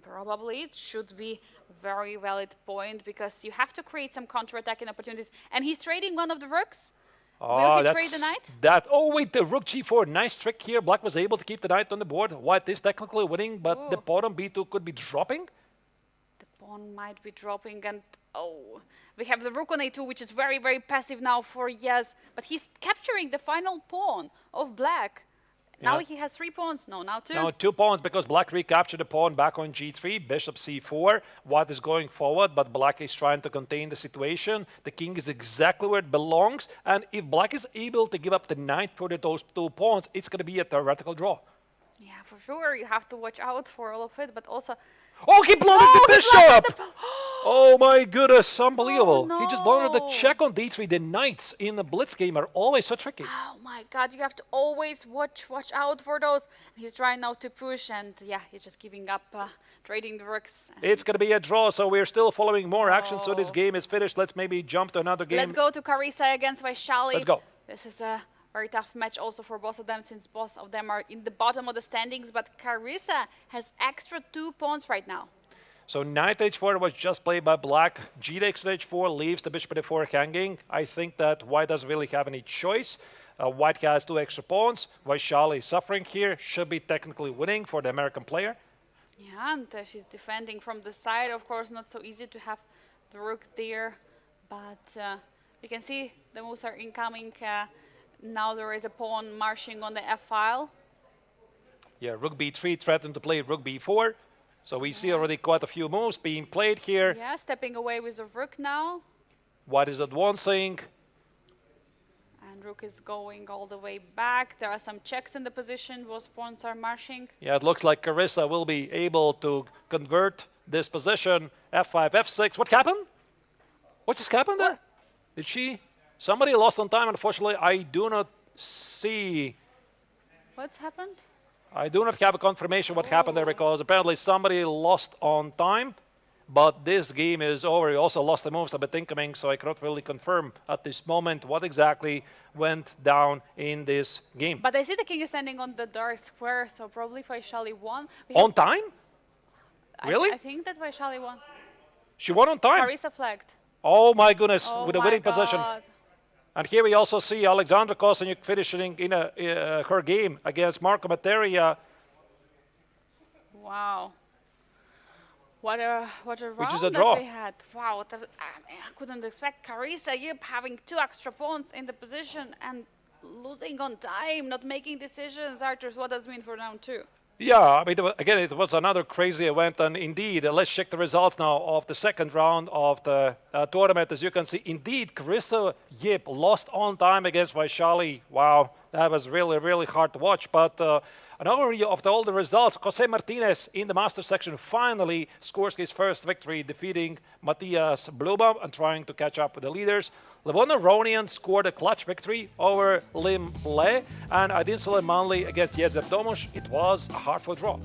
Probably it should be very valid point because you have to create some counter-attacking opportunities. And he's trading one of the rooks. Will he trade the knight? Oh, wait, the rook g4. Nice trick here. Black was able to keep the knight on the board. White is technically winning, but the pawn on b2 could be dropping. The pawn might be dropping, and oh, we have the rook on a2, which is very, very passive now for Yes. But he's capturing the final pawn of Black. Now he has 3 pawns. No, now 2. No, 2 pawns because Black recaptured the pawn back on g3, bishop c4. White is going forward, but Black is trying to contain the situation. The king is exactly where it belongs, and if Black is able to give up the knight for those 2 pawns, it's going to be a theoretical draw. Yeah, for sure. You have to watch out for all of it, but also... Oh, he blundered the bishop! Oh my goodness, unbelievable. Oh, He just blundered the no. check on d3. The knights in the Blitz game are always so tricky. Oh my god, you have to always watch out for those. He's trying now to push, and yeah, he's just giving up, trading the rooks. It's going to be a draw, so we're still following more action, so this game is finished. Let's maybe jump to another game. Let's go to Carissa against Vaishali. Let's go. This is a very tough match also for both of them, since both of them are in the bottom of the standings, but Carissa has extra 2 pawns right now. So knight h4 was just played by Black. G takes to h4, leaves the bishop at f4 hanging. I think that White doesn't really have any choice. White has 2 extra pawns. Vaishali suffering here, should be technically winning for the American player. Yeah, and she's defending from the side. Of course, not so easy to have the rook there, but you can see the moves are incoming. Now there is a pawn marching on the f file. Yeah, rook b3 threatened to play rook b4. So we see already quite a few moves being played here. Yeah, stepping away with the rook now. White is advancing. And rook is going all the way back. There are some checks in the position. Both pawns are marching. Yeah, it looks like Carissa will be able to convert this position. f5, f6. What happened? What just happened there? Did she? Somebody lost on time, unfortunately. I do not see. What's happened? I do not have a confirmation what happened there because apparently somebody lost on time. But this game is over. He also lost the moves a bit incoming, so I cannot really confirm at this moment what exactly went down in this game. But I see the king is standing on the dark square, so probably Vaishali won. On time? Really? I think that Vaishali won. She won on time? Carissa flagged. Oh my goodness, Oh with a my winning position. God. And here we also see Alexandra Kosanyuk finishing in her game against Marco Materia. Wow. What a round is a draw. that we had. Wow, I couldn't expect Carissa Yip having 2 extra pawns in the position and losing on time, not making decisions. Arthur, what does it mean for round 2? Yeah, I mean, again, it was another crazy event, and indeed, let's check the results now of the second round of the tournament. As you can see, indeed, Carissa Yip lost on time against Vaishali. Wow, that was really, really hard to watch, but an overview of all the results. Jose Martinez in the master section finally scores his first victory, defeating Matthias Blubam and trying to catch up with the leaders. Levon Aronian scored a clutch victory over Lim Le, and Adin Suleimanli against Jezef Domush. It was a hard-fought draw.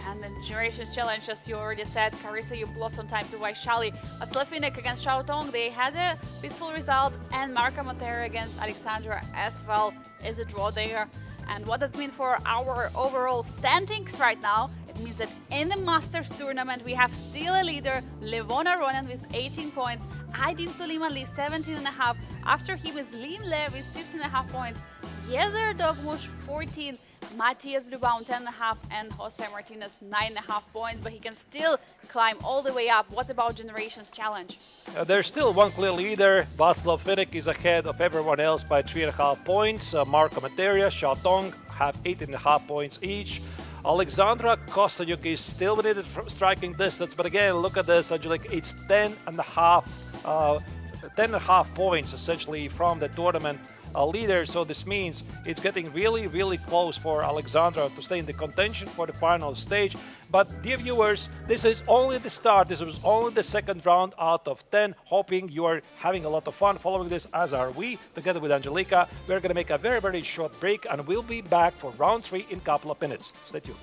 And the Generations Challenge, as you already said, Carissa Yip lost on time to Vaishali. But Slefinik against Xiaotong, they had a peaceful result, and Marka Matera against Alexandra as well is a draw there. And what does it mean for our overall standings right now? It means that in the Masters tournament, we have still a leader, Levon Aronian with 18 points, Aydin Suleimanli 17.5. After he was Lim Le with 15.5 points, Yezer Dogmush 14, Matthias Blubbaum 10.5, and Jose Martinez 9.5 points, but he can still climb all the way up. What about Generations Challenge? There's still one clear leader. Václav Finnick is ahead of everyone else by 3.5 points. Marco Materia, Xiaotong have 8.5 points each. Alexandra Kostanyuk is still within the striking distance, but again, look at this, Angelique, it's 10.5 points essentially from the tournament leader. So this means it's getting really, really close for Alexandra to stay in the contention for the final stage. But dear viewers, this is only the start. This was only the second round out of 10. Hoping you are having a lot of fun following this, as are we, together with Angelika. We're going to make a very, very short break, and we'll be back for round 3 in a couple of minutes. Stay tuned.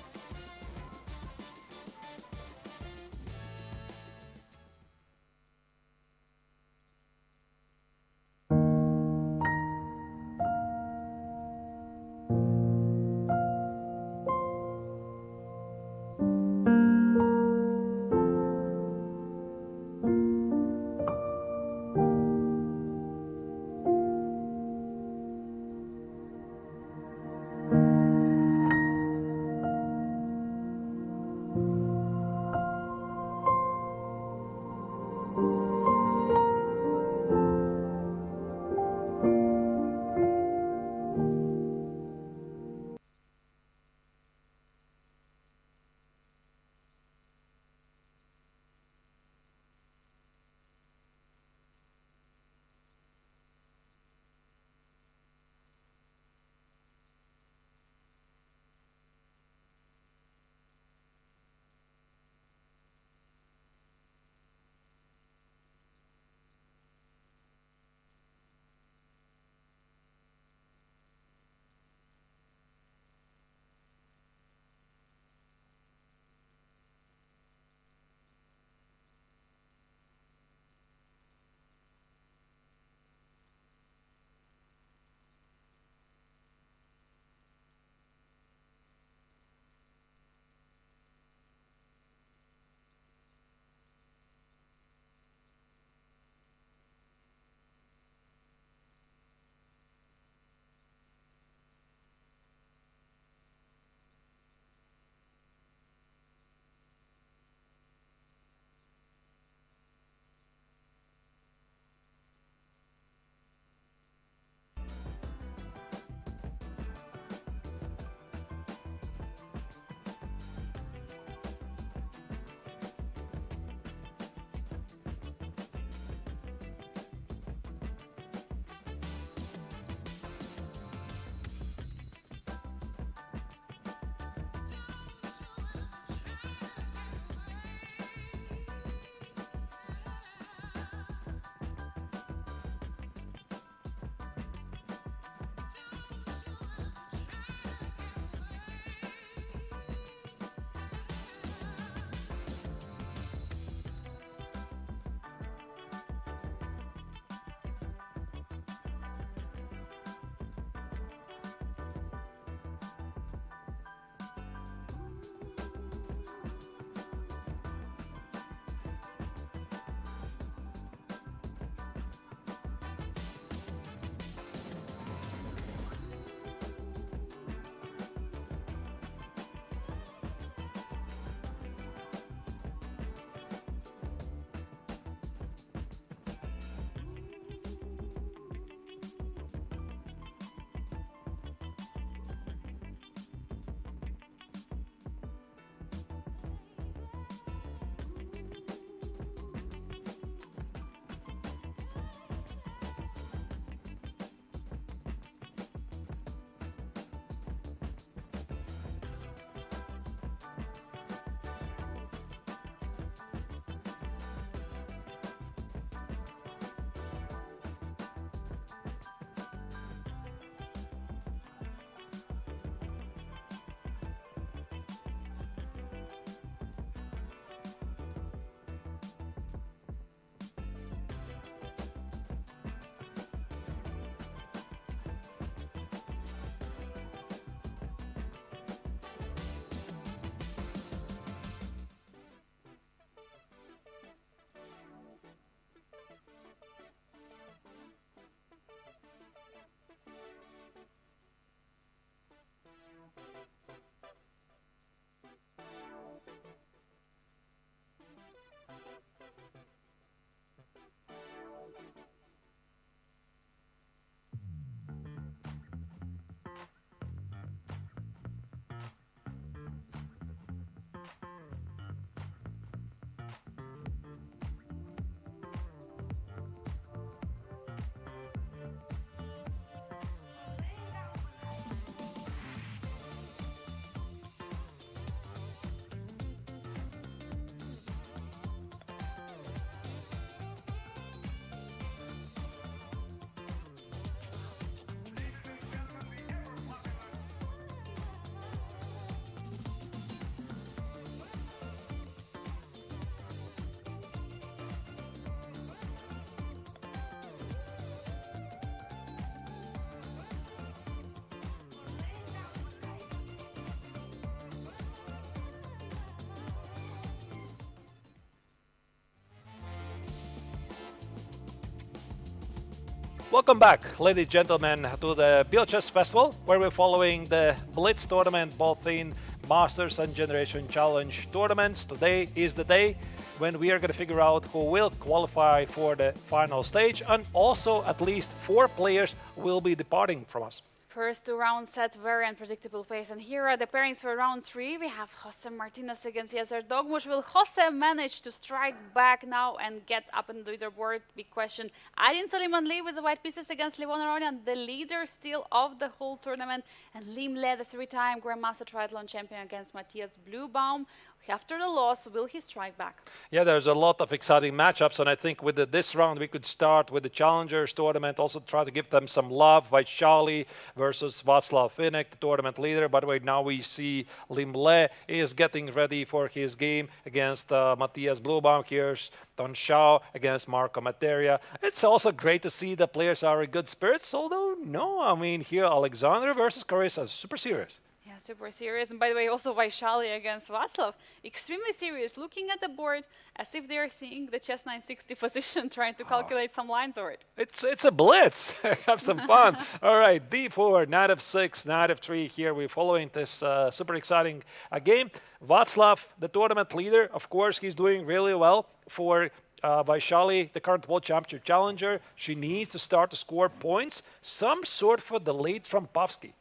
Welcome back, ladies and gentlemen, to the Biel Chess Festival, where we're following the Blitz tournament, both in Masters and Generation Challenge tournaments. Today is the day when we are going to figure out who will qualify for the final stage, and also at least 4 players will be departing from us. First 2 rounds set very unpredictable pace, and here are the pairings for round 3. We have Jose Martinez against Jezer Dogmush. Will Jose manage to strike back now and get up in the leaderboard? Big question. Adin Suleiman Lee with the white pieces against Levon Aronian, the leader still of the whole tournament, and Lim led the 3-time Grandmaster Triathlon champion against Matthias Bluebaum. After the loss, will he strike back? Yeah, there's a lot of exciting matchups, and I think with this round we could start with the Challengers tournament, also try to give them some love. Vaishali versus Václav Finek, the tournament leader. By the way, now we see Lim Le is getting ready for his game against Matthias Bluebaum. Here's Don Shao against Marco Materia. It's also great to see the players are in good spirits, although no, I mean here Alexander versus Carissa, super serious. Yeah, super serious. And by the way, also Vaishali against Václav. Extremely serious, looking at the board as if they're seeing the chess 960 position, trying to calculate some lines over it. It's a blitz. Have some fun. All right, D4, knight f6, knight f3. Here we're following this super exciting game. Václav, the tournament leader, of course, he's doing really well for Vaishali, the current World Championship challenger. She needs to start to score points. Some sort for the late Trumpovsky.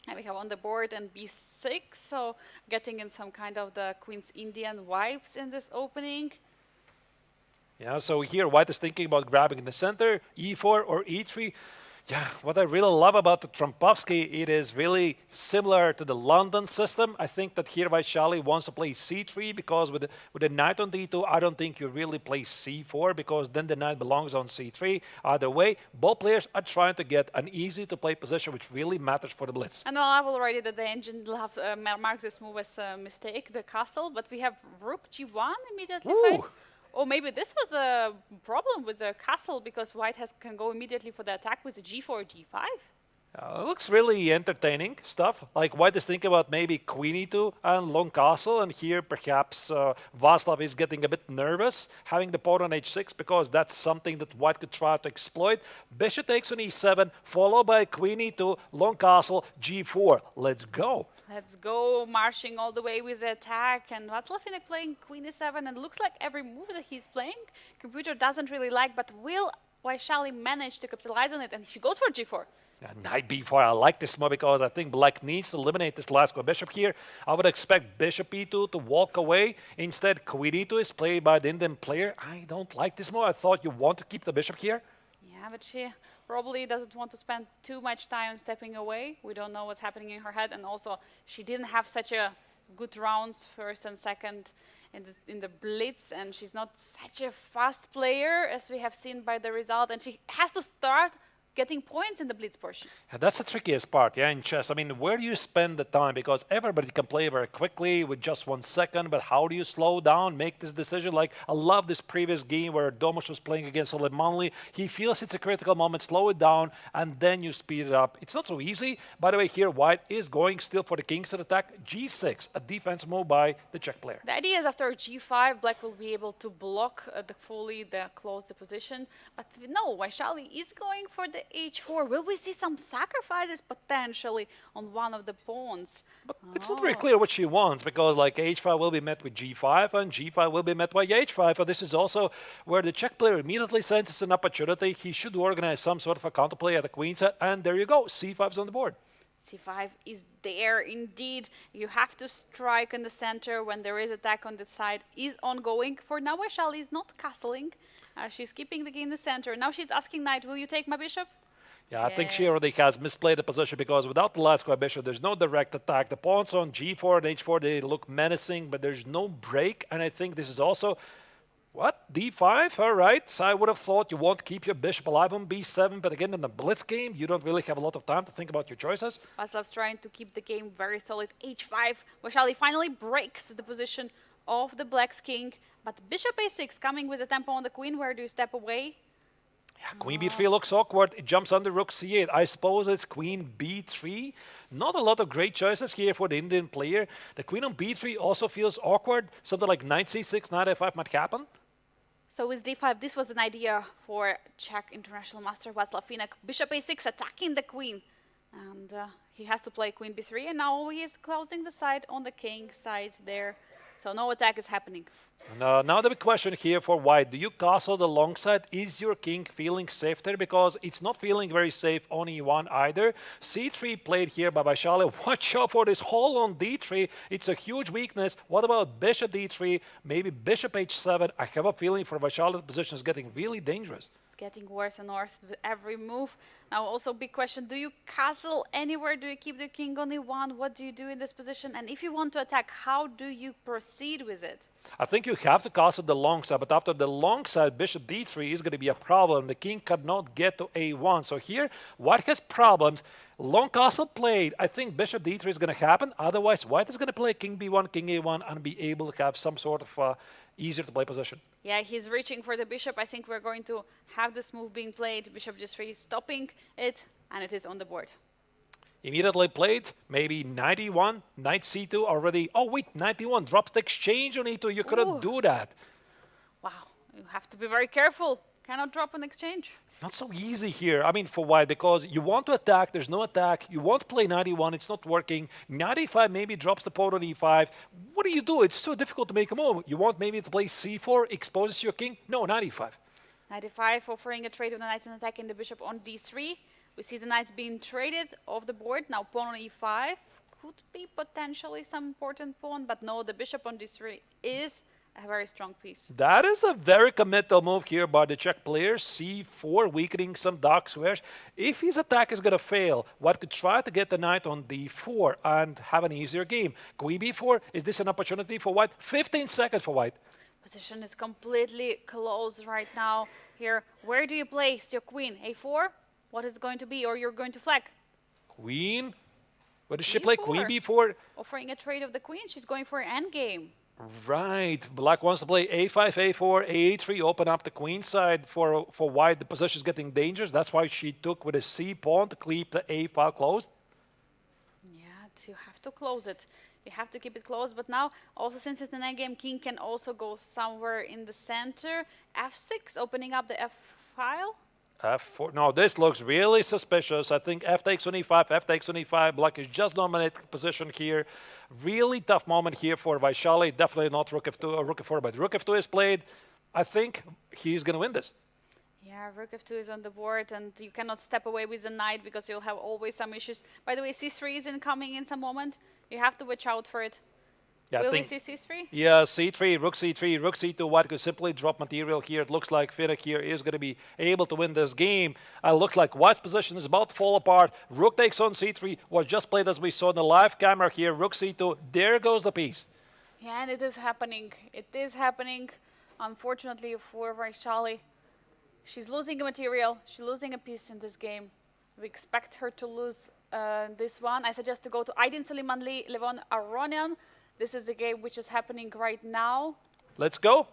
And we have on the board and b6, so getting in some kind of the Queen's Indian vibes in this opening. Yeah, so here White is thinking about grabbing in the center, e4 or e3. Yeah, what I really love about the Trumpovsky, it is really similar to the London system. I think that here Vaishali wants to play c3 because with the knight on d2, I don't think you really play c4 because then the knight belongs on c3. Either way, both players are trying to get an easy-to-play position, which really matters for the Blitz. And I have already that the engine will have marks this move as a mistake, the castle, but we have rook g1 immediately faced. Or maybe this was a problem with the castle because White can go immediately for the attack with a g4, g5. It looks really entertaining stuff. Like White is thinking about maybe queen e2 and long castle, and here perhaps Václav is getting a bit nervous having the pawn on h6 because that's something that White could try to exploit. Bishop takes on e7, followed by queen e2, long castle, g4. Let's go. Let's go, marching all the way with the attack, and Václav Finek playing queen e7, and looks like every move that he's playing, computer doesn't really like, but will Vaishali manage to capitalize on it, and he goes for g4. Knight b4, I like this move because I think Black needs to eliminate this last bishop here. I would expect bishop e2 to walk away. Instead, queen e2 is played by the Indian player. I don't like this move. I thought you want to keep the bishop here. Yeah, but she probably doesn't want to spend too much time stepping away. We don't know what's happening in her head, and also she didn't have such a good rounds, first and second, in the Blitz, and she's not such a fast player as we have seen by the result, and she has to start getting points in the Blitz portion. Yeah, that's the trickiest part, yeah, in chess. I mean, where do you spend the time? Because everybody can play very quickly with just 1 second, but how do you slow down, make this decision? Like, I love this previous game where Domush was playing against Suleimanli. He feels it's a critical moment, slow it down, and then you speed it up. It's not so easy. By the way, here, White is going still for the Kingston attack. G6, a defense move by the Czech player. The idea is after G5, Black will be able to block close the position. But no, Vaishali is going for the h4. Will we see some sacrifices potentially on one of the pawns? But it's not very clear what she wants because like h5 will be met with g5 and g5 will be met by h5. And this is also where the Czech player immediately senses an opportunity. He should organize some sort of a counterplay at the queen set, and there you go, c5's on the board. c5 is there indeed. You have to strike in the center when there is attack on the side is ongoing. For now, Vaishali is not castling. She's keeping the key in the center. Now she's asking knight, will you take my bishop? Yeah, I think she already has misplayed the position because without the last square bishop, there's no direct attack. The pawns on g4 and h4, they look menacing, but there's no break. And I think this is also, what, d5? All right. So I would have thought you want to keep your bishop alive on b7, but again, in the Blitz game, you don't really have a lot of time to think about your choices. Václav's trying to keep the game very solid. h5. Vaishali finally breaks the position of the Black's king, but bishop a6 coming with a tempo on the queen. Where do you step away? Yeah, queen b3 looks awkward. It jumps under rook c8. I suppose it's queen b3. Not a lot of great choices here for the Indian player. The queen on b3 also feels awkward. Something like knight c6, knight f5 might happen. So with d5, this was an idea for Czech international master Václav Finek. Bishop a6 attacking the queen. And he has to play queen b3, and now he is closing the side on the king side there. So no attack is happening. Now the big question here for white, do you castle the long side? Is your king feeling safe there? Because it's not feeling very safe on e1 either. c3 played here by Vaishali. Watch out for this hole on d3. It's a huge weakness. What about bishop d3? Maybe bishop h7. I have a feeling for Vaishali the position is getting really dangerous. It's getting worse and worse with every move. Now also big question, do you castle anywhere? Do you keep the king on e1? What do you do in this position? And if you want to attack, how do you proceed with it? I think you have to castle the long side, but after the long side, bishop d3 is going to be a problem. The king cannot get to a1. So here, white has problems. Long castle played. I think bishop d3 is going to happen. Otherwise, white is going to play king b1, king a1, and be able to have some sort of easier to play position. Yeah, he's reaching for the bishop. I think we're going to have this move being played. Bishop g3, stopping it, and it is on the board. Immediately played, maybe knight e1, knight c2 already. Oh wait, knight e1 drops the exchange on e2. You couldn't do that. Wow, you have to be very careful. Cannot drop an exchange. Not so easy here. I mean, for white, because you want to attack, there's no attack. You want to play knight e1, it's not working. Knight e5 maybe drops the pawn on e5. What do you do? It's so difficult to make a move. You want maybe to play c4, exposes your king? No, knight e5. Knight e5 offering a trade of the knights and attacking the bishop on d3. We see the knights being traded off the board. Now pawn on e5 could be potentially some important pawn, but no, the bishop on d3 is a very strong piece. That is a very committal move here by the Czech players. c4, weakening some dark squares. If his attack is going to fail, white could try to get the knight on d4 and have an easier game. Queen b4, is this an opportunity for white? 15 seconds for white. Position is completely closed right now. Here, where do you place your queen? a4? What is it going to be? Or you're going to flag? Queen. What does she play? Queen b4. Offering a trade of the queen. She's going for an endgame. Right. Black wants to play a5, a4, a3, open up the queen side for white. The position is getting dangerous. That's why she took with a c pawn to keep the a file closed. Yeah, you have to close it. You have to keep it closed. But now, also since it's an endgame, king can also go somewhere in the center. f6, opening up the f file. f4. No, this looks really suspicious. I think f takes on e5, f takes on e5. Black is just dominating position here. Really tough moment here for Vaishali. Definitely not rook f2 or rook f4, but rook f2 is played. I think he's going to win this. Yeah, rook f2 is on the board, and you cannot step away with the knight because you'll have always some issues. By the way, c3 is incoming in some moment. You have to watch out for it. Yeah, Will we see c3? Yeah, c3, rook c2. White could simply drop material here. It looks like Finek here is going to be able to win this game. Looks like white's position is about to fall apart. Rook takes on c3. Was just played as we saw in the live camera here. Rook c2. There goes the piece. Yeah, and it is happening. It is happening, unfortunately, for Vaishali. She's losing a material. She's losing a piece in this game. We expect her to lose this one. I suggest to go to Aydin Suleimanli, Levon Aronian. This is the game which is happening right now. Let's go.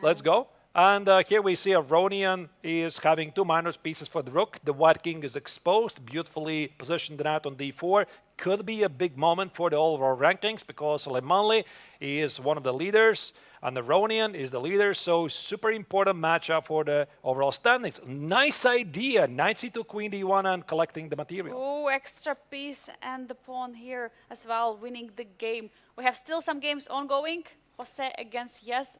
Let's go. And here we see Aronian is having two minor pieces for the rook. The white king is exposed, beautifully positioned out on d4. Could be a big moment for the overall rankings because Suleimanli is one of the leaders and Aronian is the leader. So super important matchup for the overall standings. Nice idea. Knight c2, queen d1 and collecting the material. Oh, extra piece and the pawn here as well, winning the game. We have still some games ongoing. Jose against Yes.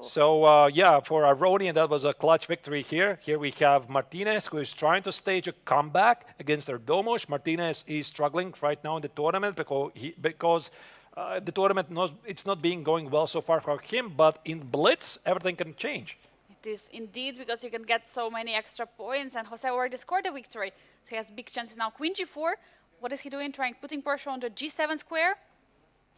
So, yeah, for Aronian, that was a clutch victory here. Here we have Martinez, who is trying to stage a comeback against Erdomos. Martinez is struggling right now in the tournament because the tournament, it's not being going well so far for him. But in Blitz, everything can change. It is indeed, because you can get so many extra points. And Jose already scored a victory. So he has big chances now. Queen g4. What is he doing? Putting pressure on the g7 square.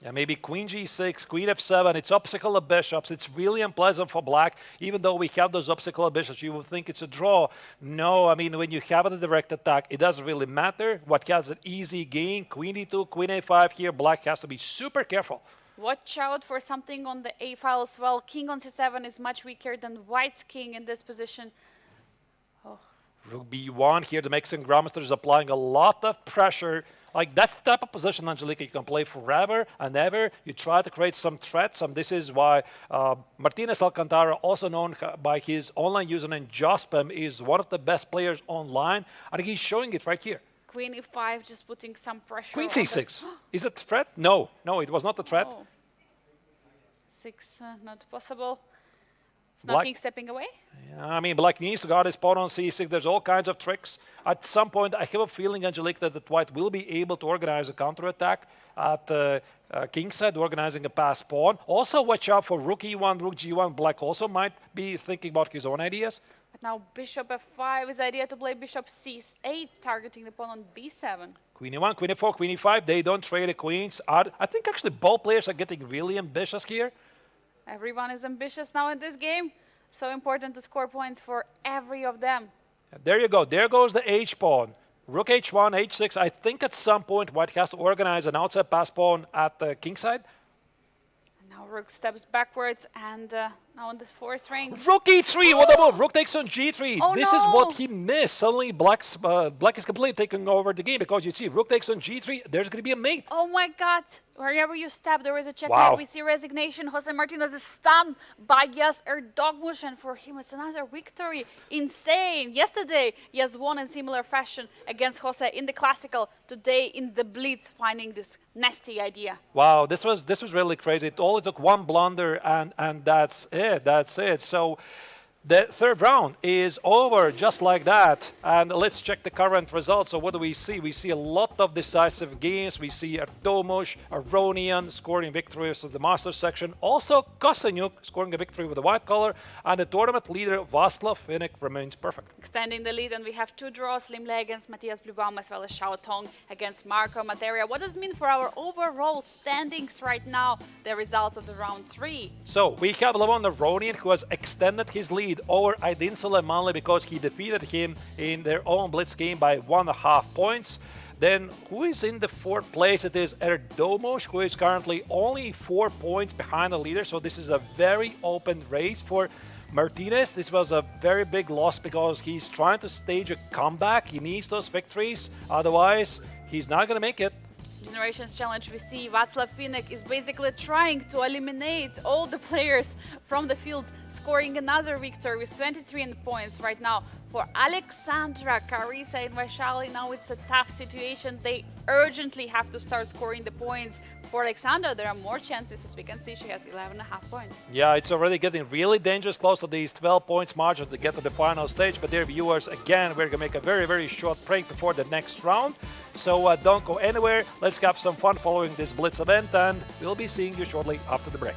Yeah, maybe queen g6, queen f7. It's obstacle of bishops. It's really unpleasant for black. Even though we have those obstacle of bishops, you would think it's a draw. No, I mean, when you have a direct attack, it doesn't really matter. What has an easy game, queen e2, queen a5 here. Black has to be super careful. Watch out for something on the a file as well. King on c7 is much weaker than white's king in this position. Rook b1 here. The Mexican grandmaster is applying a lot of pressure Like that's the type of position, Angelica, you can play forever and ever. You try to create some threats, and this is why Martinez Alcantara, also known by his online username Jospem, is one of the best players online, and he's showing it right here. Queen e5, just putting some pressure. Queen on c6. Is it a threat? No, no, it was not a threat. Oh. 6, not possible. Is Black- nothing stepping away? Yeah, I mean, Black needs to guard his pawn on c6. There's all kinds of tricks. At some point, I have a feeling, Angelique, that the White will be able to organize a counterattack at kingside, organizing a pass pawn. Also, watch out for rook e1, rook g1. Black also might be thinking about his own ideas. But now bishop f5 is idea to play bishop c8, targeting the pawn on b7. Queen e1, queen e4, queen e5. They don't trade the queens. I think actually both players are getting really ambitious here. Everyone is ambitious now in this game. So important to score points for every of them. There you go. There goes the h-pawn. Rook h1, h6. I think at some point White has to organize an outside pass pawn at the kingside. Now rook steps backwards and now on this fourth rank. Rook e3. What about rook takes on g3? Oh, This no. is what he missed. Suddenly Black is completely taking over the game because you see rook takes on g3. There's going to be a mate. Oh my god. Wherever you step, there is a checkmate. Wow. We see resignation. Jose Martinez is stunned by Yas Erdogmush, and for him it's another victory. Insane. Yesterday, Yas won in similar fashion against Jose in the classical. Today in the Blitz, finding this nasty idea. Wow, this was really crazy. It only took one blunder and that's it. That's it. So the third round is over just like that. And let's check the current results. So what do we see? We see a lot of decisive games. We see Artomush, Aronian scoring victories in the Masters section. Also, Kostenyuk scoring a victory with the white color. And the tournament leader, Václav Finik, remains perfect. Extending the lead, and we have 2 draws, Limle against Matthias Blübaum as well as Xiao Tong against Marco Materia. What does it mean for our overall standings right now, the results of the round 3? So we have Levon Aronian, who has extended his lead over Aydin Soleimani because he defeated him in their own Blitz game by 1.5 points. Then who is in the 4th place? It is Erdomosh, who is currently only 4 points behind the leader. So this is a very open race for Martinez. This was a very big loss because he's trying to stage a comeback. He needs those victories. Otherwise, he's not going to make it. Generations Challenge, we see Václav Finik is basically trying to eliminate all the players from the field, scoring another victory with 23 points right now. For Alexandra, Carissa and Vaishali, now it's a tough situation. They urgently have to start scoring the points. For Alexandra, there are more chances. As we can see, she has 11.5 points. Yeah, it's already getting really dangerous, close to these 12 points margin to get to the final stage. But dear viewers, again, we're going to make a very, very short break before the next round. So don't go anywhere. Let's have some fun following this Blitz event, and we'll be seeing you shortly after the break.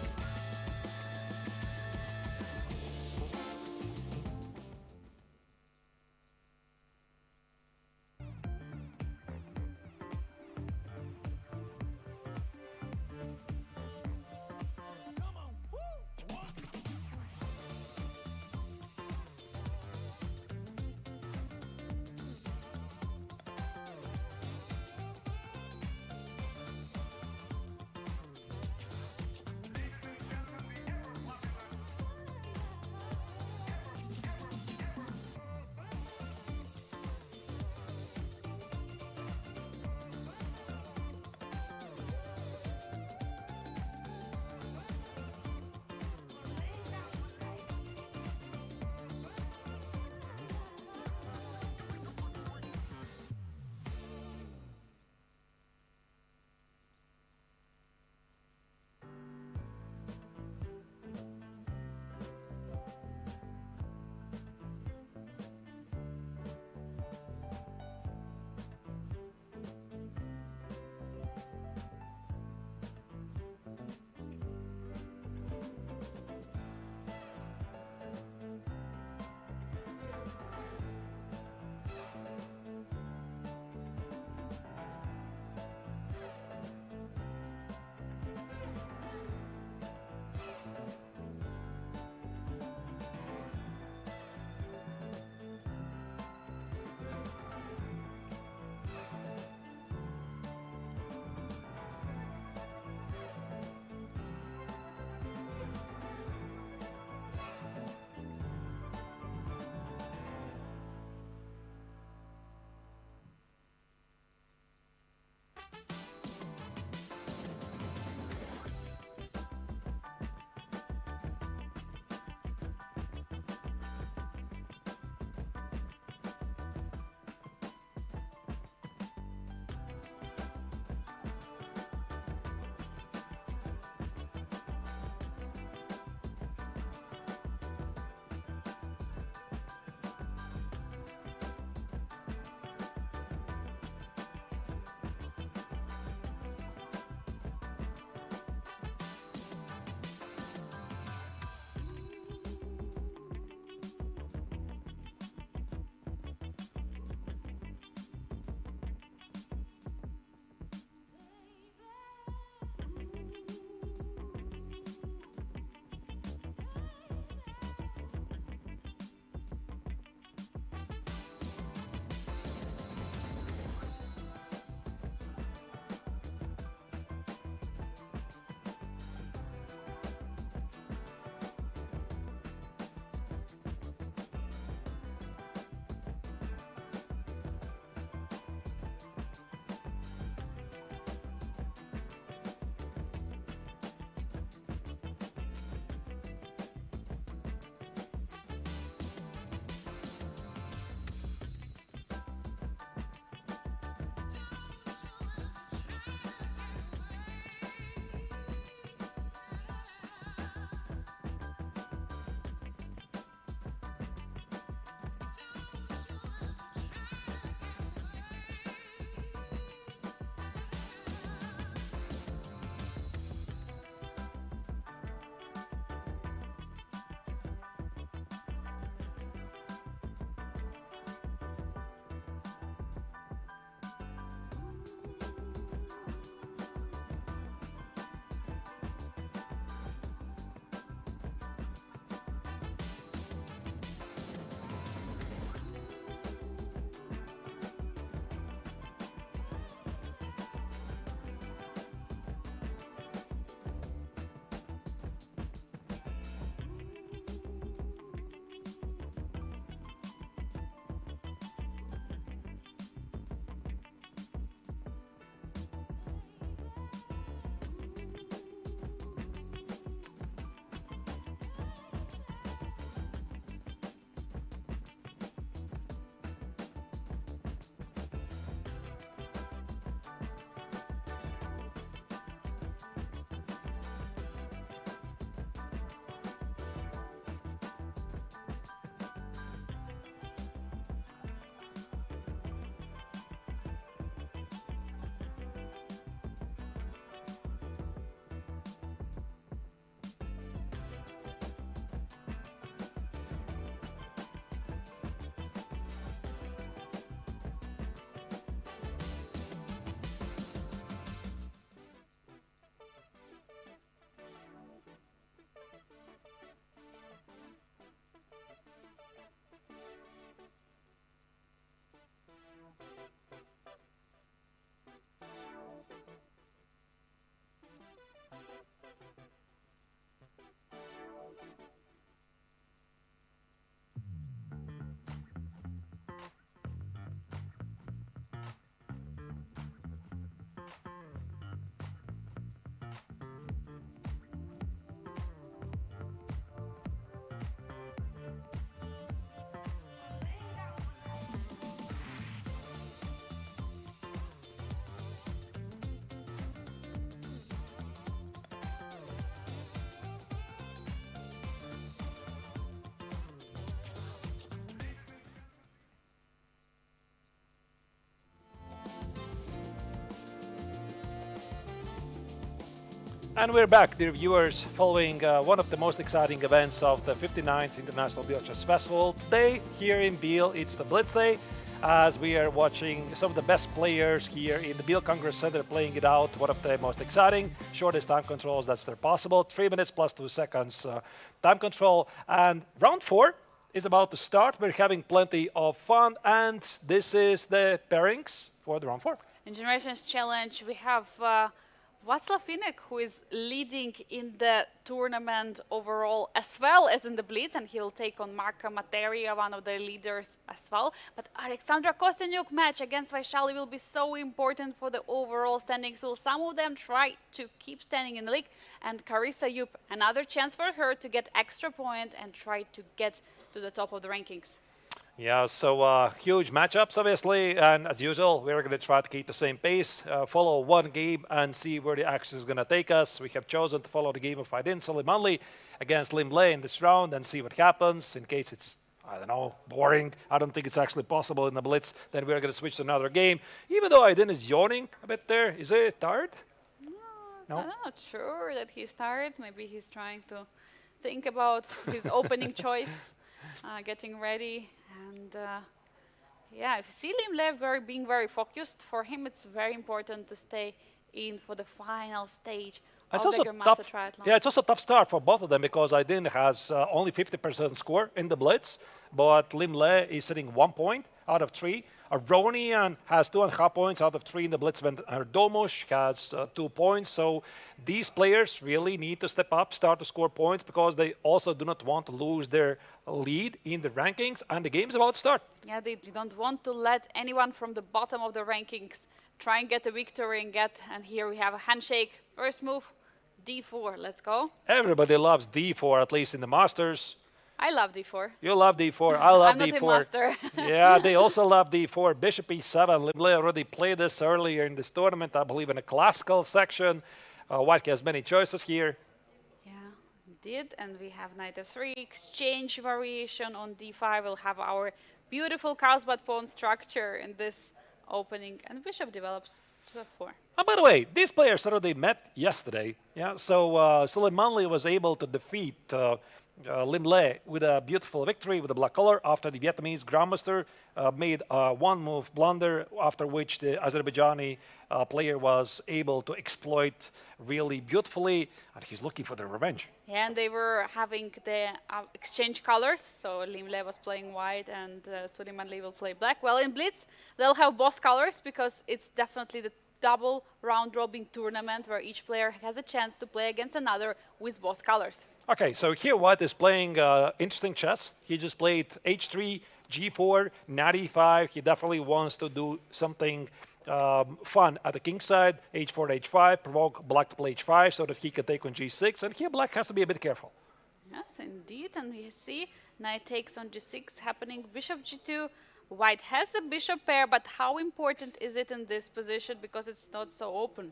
And we're back, dear viewers, following one of the most exciting events of the 59th International Biel Chess Festival. Today, here in Biel, it's the Blitz Day, as we are watching some of the best players here in the Biel Congress Center playing it out. One of the most exciting, shortest time controls that's there possible. 3 minutes plus 2 seconds time control. And round 4 is about to start. We're having plenty of fun, and this is the pairings for the round 4. In Generations Challenge, we have Václav Inek, who is leading in the tournament overall as well as in the Blitz, and he'll take on Marka Materia, one of the leaders as well. But Alexandra Kostyniuk match against Vaishali will be so important for the overall standings. Will some of them try to keep standing in the league? And Carissa Yup, another chance for her to get extra point and try to get to the top of the rankings. Yeah, so huge matchups, obviously, and as usual, we're going to try to keep the same pace, follow one game, and see where the action is going to take us. We have chosen to follow the game of Aydin Solimanli against Lim Le in this round and see what happens. In case it's, I don't know, boring, I don't think it's actually possible in the Blitz, then we're going to switch to another game. Even though Aydin is yawning a bit there, is he tired? No? I'm not sure that he's tired. Maybe he's trying to think about his opening choice, getting ready. And yeah, if you see Lim Le being very focused, for him it's very important to stay in for the final stage of the Grandmaster Triathlon. Yeah, it's also a tough start for both of them because Aydin has only 50% score in the Blitz, but Lim Le is sitting 1 point out of 3. Aronian has 2.5 points out of 3 in the Blitz event. Domush has 2 points. So these players really need to step up, start to score points, because they also do not want to lose their lead in the rankings, and the game is about to start. Yeah, they don't want to let anyone from the bottom of the rankings try and get a victory and here we have a handshake. First move, D4. Let's go. Everybody loves D4, at least in the Masters. I love D4. You love D4. I love I'm D4. not a master. Yeah, they also love D4. Bishop E7. Lim Le already played this earlier in this tournament, I believe, in a classical section. White has many choices here. Yeah, did, and we have Knight F3, exchange variation on D5. We'll have our beautiful Carlsbad pawn structure in this opening, and Bishop develops to F4. Oh, by the way, these players already met yesterday. Yeah, so Solimanli was able to defeat Lim Le with a beautiful victory with the black color after the Vietnamese Grandmaster made a one-move blunder, after which the Azerbaijani player was able to exploit really beautifully, and he's looking for the revenge. Yeah, and they were having the exchange colors, so Lim Le was playing white and Solimanli will play black. Well, in Blitz, they'll have both colors because it's definitely the double round-robin tournament where each player has a chance to play against another with both colors. Okay, so here White is playing interesting chess. He just played H3, G4, Knight E5. He definitely wants to do something fun at the king side. H4, H5, provoke Black to play H5 so that he can take on G6. And here Black has to be a bit careful. Yes, indeed. And we see Knight takes on G6 happening. Bishop G2. White has a bishop pair, but how important is it in this position because it's not so open?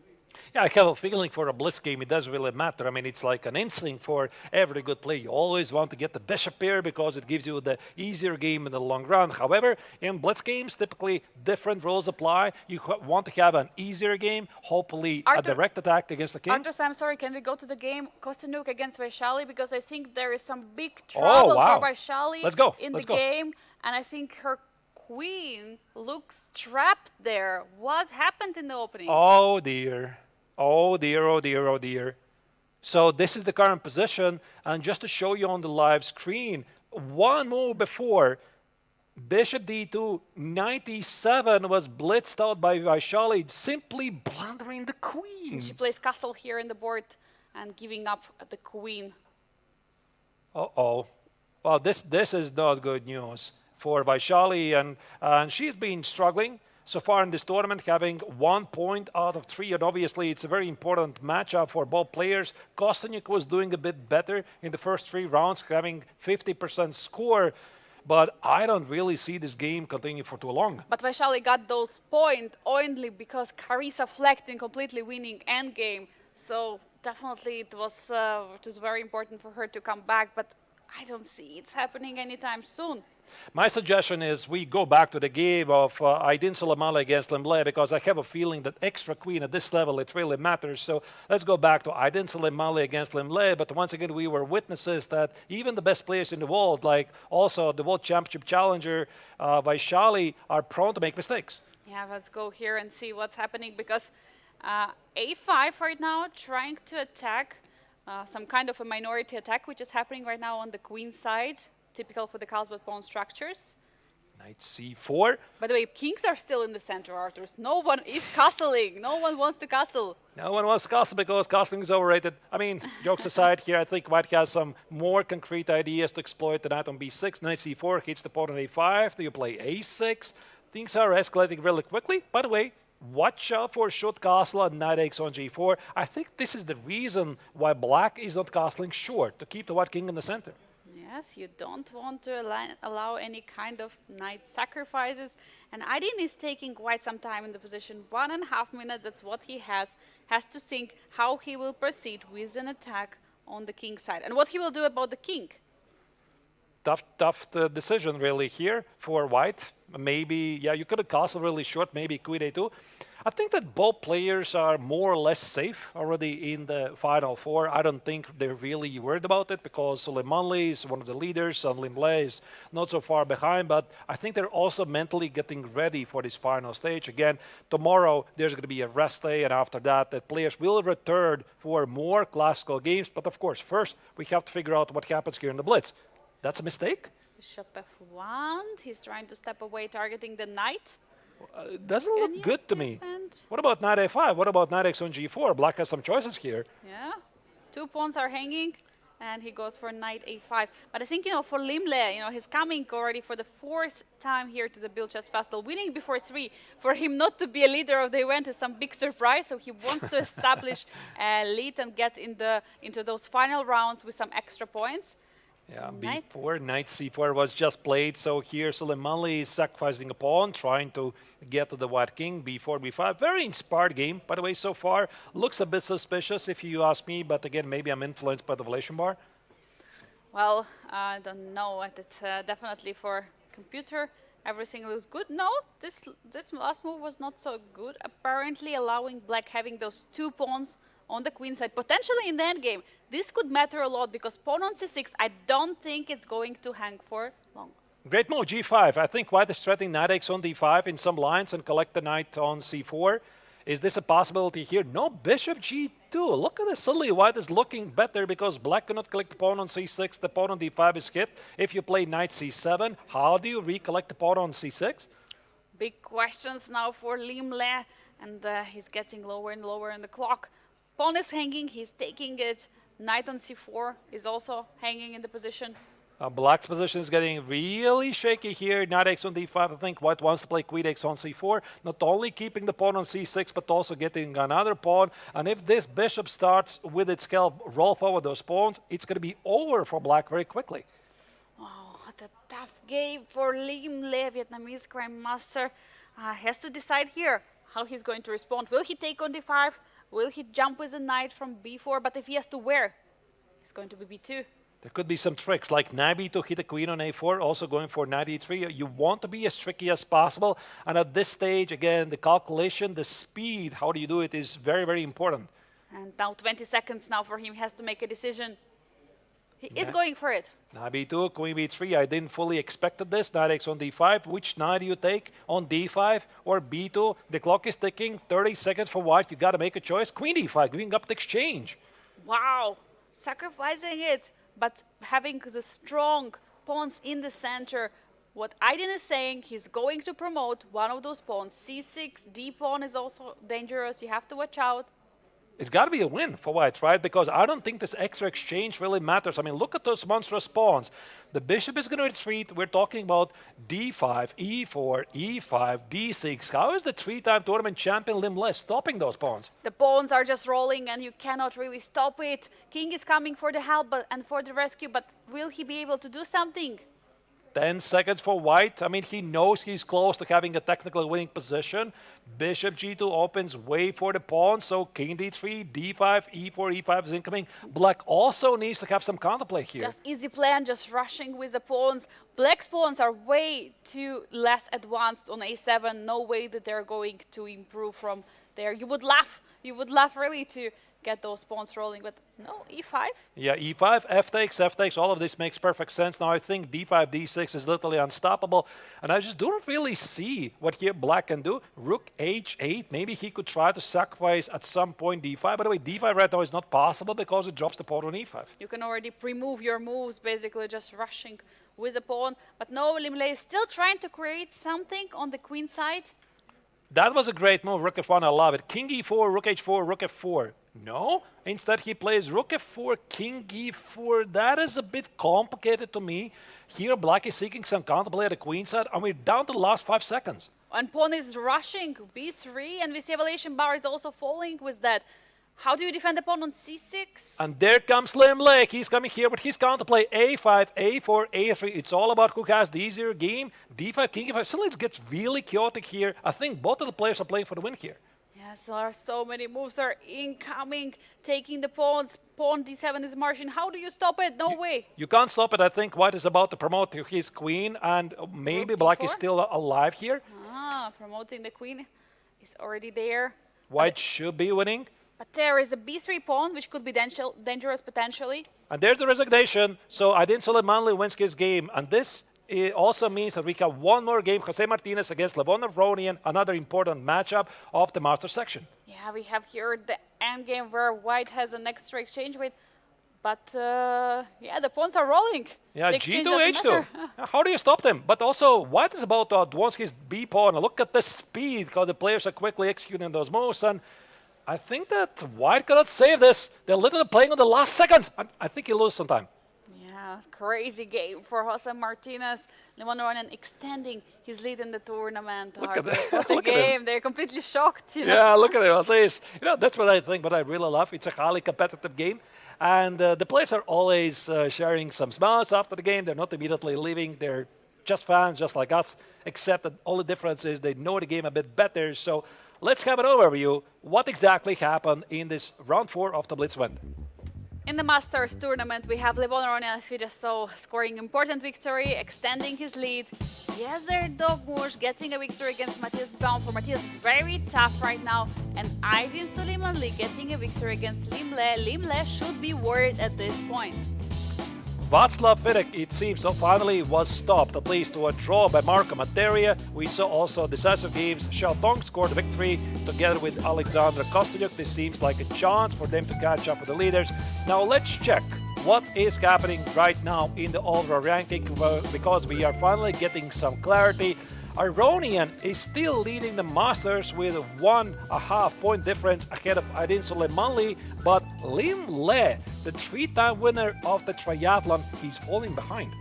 Yeah, I have a feeling for a Blitz game, it doesn't really matter. I mean, it's like an instinct for every good player. You always want to get the bishop pair because it gives you the easier game in the long run. However, in Blitz games, typically different rules apply. You want to have an easier game, hopefully a direct attack against the king. Arthur, I'm sorry, can we go to the game Kostyniuk against Vaishali? Because I think there is some big trouble for Vaishali in the game. And I think her queen looks trapped there. What happened in the opening? Oh dear. Oh dear, oh dear, oh dear. So this is the current position, and just to show you on the live screen, one move before, Bishop D2, Knight E7 was blitzed out by Vaishali, simply blundering the queen. She plays castle here in the board and giving up the queen. Uh-oh. Well, this is not good news for Vaishali, and she's been struggling so far in this tournament, having 1 point out of 3, and obviously it's a very important matchup for both players. Kostyniuk was doing a bit better in the first 3 rounds, having 50% score, but I don't really see this game continue for too long. But Vaishali got those points only because Carissa flagged in completely winning endgame, so definitely it was very important for her to come back, but I don't see it's happening anytime soon. My suggestion is we go back to the game of Aydin Sulemali against Lemble, because I have a feeling that extra queen at this level, it really matters. So let's go back to Aydin Sulemali against Lemble. But once again, we were witnesses that even the best players in the world, like also the World Championship challenger Vaishali, are prone to make mistakes. Yeah, let's go here and see what's happening, because A5 right now trying to attack some kind of a minority attack, which is happening right now on the queen side, typical for the Carlsbad pawn structures. Knight c4. By the way, kings are still in the center, Arthurs. No one is castling. No one wants to castle. No one wants to castle because castling is overrated. I mean, jokes aside here, I think White has some more concrete ideas to exploit the knight on b6. Knight c4 hits the pawn on a5. Do you play a6? Things are escalating really quickly. By the way, watch out for short castle and knight takes on g4. I think this is the reason why black is not castling short, to keep the white king in the center. Yes, you don't want to allow any kind of knight sacrifices. And Aydin is taking quite some time in the position. 1.5 minutes, that's what he has to think how he will proceed with an attack on the king side. And what he will do about the king. Tough decision really here for white. Maybe, yeah, you could have castled really short, maybe queen a2. I think that both players are more or less safe already in the final four. I don't think they're really worried about it, because Sulemali is one of the leaders and Lemble is not so far behind, but I think they're also mentally getting ready for this final stage. Again, tomorrow there's going to be a rest day, and after that the players will return for more classical games. But of course, first we have to figure out what happens here in the Blitz. That's a mistake? Bishop f1, he's trying to step away, targeting the knight. Doesn't look good to me. What about knight a5? What about knight x on g4? Black has some choices here. Yeah, 2 pawns are hanging, and he goes for knight a5. But I think, for Lemble, he's coming already for the 4th time here to the Biel Chess Festival, winning before 3. For him not to be a leader of the event is some big surprise, so he wants to establish a lead and get into those final rounds with some extra points. Yeah, b4, knight c4 was just played, so here Sulemali is sacrificing a pawn, trying to get to the white king, b4, b5. Very inspired game, by the way, so far. Looks a bit suspicious if you ask me, but again, maybe I'm influenced by the Vaishali bar. Well, I don't know. It's definitely for computer, everything looks good. No, this last move was not so good, apparently allowing black having those 2 pawns on the queen side, potentially in the endgame. This could matter a lot, because pawn on c6, I don't think it's going to hang for long. Great move, g5. I think white is threatening knight x on d5 in some lines and collect the knight on c4. Is this a possibility here? No, bishop g2. Look at this. Suddenly white is looking better because black cannot collect the pawn on c6. The pawn on d5 is hit. If you play knight c7, how do you recollect the pawn on c6? Big questions now for Lemble, and he's getting lower and lower in the clock. Pawn is hanging, he's taking it. Knight on c4 is also hanging in the position. Black's position is getting really shaky here. Knight x on d5. I think white wants to play queen x on c4. Not only keeping the pawn on c6, but also getting another pawn. And if this bishop starts with its scalp roll forward those pawns, it's going to be over for black very quickly. Oh, what a tough game for Lemble, Vietnamese Grandmaster. Has to decide here how he's going to respond. Will he take on d5? Will he jump with a knight from b4? But if he has to wear, it's going to be b2. There could be some tricks, like knight b2 hit a queen on a4, also going for knight e3. You want to be as tricky as possible. And at this stage, again, the calculation, the speed, how do you do it, is very, very important. And now 20 seconds now for him. He has to make a decision. He is going for it. Knight b2, queen b3. I didn't fully expect this. Knight x on d5. Which knight do you take? On d5 or b2? The clock is ticking. 30 seconds for white. You got to make a choice. Queen d5, giving up the exchange. Wow. Sacrificing it, but having the strong pawns in the center. What Aydin is saying, he's going to promote one of those pawns. c6, d pawn is also dangerous. You have to watch out. It's got to be a win for white, right? Because I don't think this extra exchange really matters. I mean, look at those monstrous pawns. The bishop is going to retreat. We're talking about d5, e4, e5, d6. How is the 3-time tournament champion Lemble stopping those pawns? The pawns are just rolling, and you cannot really stop it. King is coming for the help and for the rescue, but will he be able to do something? 10 seconds for white. I mean, he knows he's close to having a technical winning position. Bishop G2 opens way for the pawn, so king D3, D5, E4, E5 is incoming. Black also needs to have some counterplay here. Just easy plan, just rushing with the pawns. Black's pawns are way too less advanced on A7. No way that they're going to improve from there. You would laugh really to get those pawns rolling, but no, E5. Yeah, E5, F takes, all of this makes perfect sense. Now I think D5, D6 is literally unstoppable, and I just don't really see what here Black can do. Rook H8, maybe he could try to sacrifice at some point D5. By the way, D5 right now is not possible because it drops the pawn on E5. You can already pre-move your moves, basically just rushing with a pawn, but no, Limle is still trying to create something on the queen side. That was a great move, Rook F1, I love it. King E4, Rook H4, Rook F4. No, instead he plays Rook F4, King E4. That is a bit complicated to me. Here Black is seeking some counterplay at the queen side, and we're down to the last 5 seconds. And pawn is rushing B3, and we see evaluation bar is also falling with that. How do you defend the pawn on C6? And there comes Limle. He's coming here with his counterplay. A5, A4, A3. It's all about who has the easier game. D5, King E5. Suddenly it gets really chaotic here. I think both of the players are playing for the win here. Yes, there are so many moves are incoming, taking the pawns. Pawn D7 is marching. How do you stop it? No way. You can't stop it. I think White is about to promote to his queen, and maybe Black is still alive here. Ah, promoting the queen is already there. White should be winning. But there is a B3 pawn, which could be dangerous potentially. And there's the resignation. So Aydin Suleimanli wins his game. And this also means that we have one more game, Jose Martinez against Levon Avronian, another important matchup of the master section. Yeah, we have here the end game where White has an extra exchange with. But yeah, the pawns are rolling. Yeah, G2, H2. How do you stop them? But also, White is about to advance his B pawn. Look at the speed, because the players are quickly executing those moves. And I think that White cannot save this. They're literally playing on the last seconds. I think he'll lose some time. Yeah, crazy game for Jose Martinez. Levon Avronian extending his lead in the tournament. Look at that. What a Look at game. him. They're completely shocked. You know? Yeah, look at it. At least, that's what I think, what I really love. It's a highly competitive game. And the players are always sharing some smiles after the game. They're not immediately leaving. They're just fans, just like us, except that all the difference is they know the game a bit better. So let's have an overview. What exactly happened in this round 4 of the Blitz event? In the Masters tournament, we have Levon Avronian, as we just saw, scoring important victory, extending his lead. Jezer Dogmush getting a victory against Matthias Baum. For Matthias, it's very tough right now. And Aydin Suleimanli getting a victory against Limle. Limle should be worried at this point. Václav Videk, it seems, finally was stopped, at least to a draw by Marco Materia. We saw also decisive games. Xiaotong scored a victory together with Alexander Kostyuk. This seems like a chance for them to catch up with the leaders. Now let's check what is happening right now in the overall ranking, because we are finally getting some clarity. Avronian is still leading the Masters with a 1.5 point difference ahead of Aydin Suleimanli, but Limle, the 3-time winner of the triathlon, he's falling behind.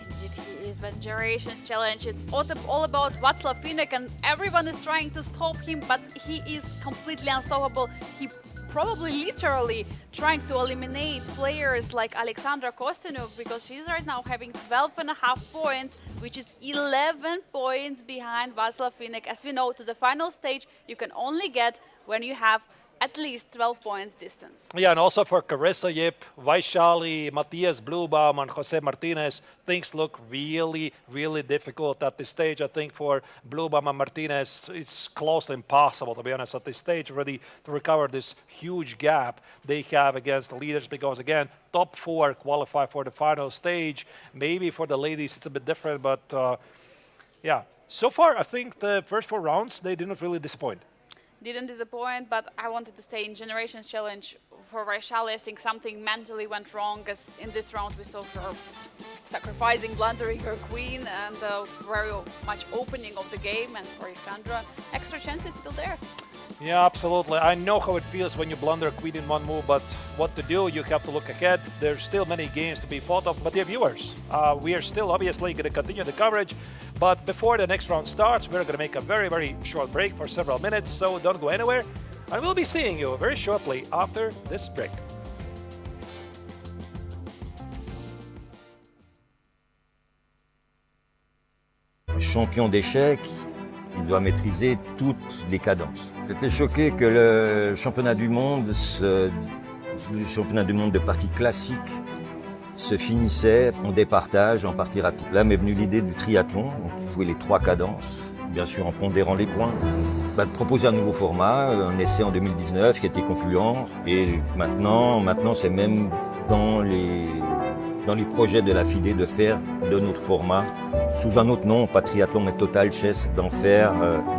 Indeed, he is. The Generations Challenge, it's all about Václav Videk, and everyone is trying to stop him, but he is completely unstoppable. He probably literally trying to eliminate players like Alexandra Kostyuk, because she's right now having 12.5 points, which is 11 points behind Václav Videk. As we know, to the final stage, you can only get when you have at least 12 points distance. Yeah, and also for Carissa Yip, Vaishali, Matthias Bluebaum, and Jose Martinez, things look really, really difficult at this stage. I think for Bluebaum and Martinez, it's close to impossible, to be honest, at this stage already to recover this huge gap they have against the leaders, because, again, top 4 qualify for the final stage. Maybe for the ladies it's a bit different, but yeah. So far, I think the first 4 rounds, they didn't really disappoint. Didn't disappoint, but I wanted to say in Generations Challenge for Vaishali, I think something mentally went wrong, as in this round we saw her sacrificing, blundering her queen, and very much opening of the game. And for Alexandra, extra chance is still there. Yeah, absolutely. I know how it feels when you blunder a queen in one move, but what to do? You have to look ahead. There's still many games to be fought of. But dear viewers, we are still obviously going to continue the coverage. But before the next round starts, we're going to make a very, very short break for several minutes. So don't go anywhere. I will be seeing you very shortly after this break. champion d'échecs, il doit maîtriser toutes les cadences. J'étais choqué que le championnat du monde de partie classique se finissait en départage, en partie rapide. Là m'est venue l'idée du triathlon, donc jouer les 3 cadences, bien sûr en pondérant les points. De proposer un nouveau format, un essai en 2019 qui était concluant, et maintenant c'est même dans les projets de la FIDE de faire de notre format, sous un autre nom, pas triathlon mais total chess, d'en faire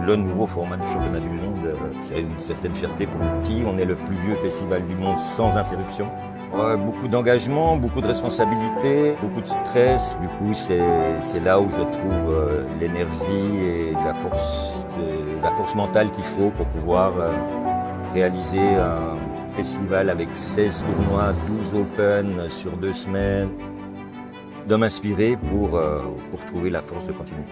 le nouveau format du championnat du monde. C'est une certaine fierté pour nous. On est le plus vieux festival du monde sans interruption. Beaucoup d'engagement, beaucoup de responsabilités, beaucoup de stress. Du coup, c'est là où je trouve l'énergie et la force mentale qu'il faut pour pouvoir réaliser un festival avec 16 tournois, 12 Open sur 2 semaines, de m'inspirer pour trouver la force de continuer.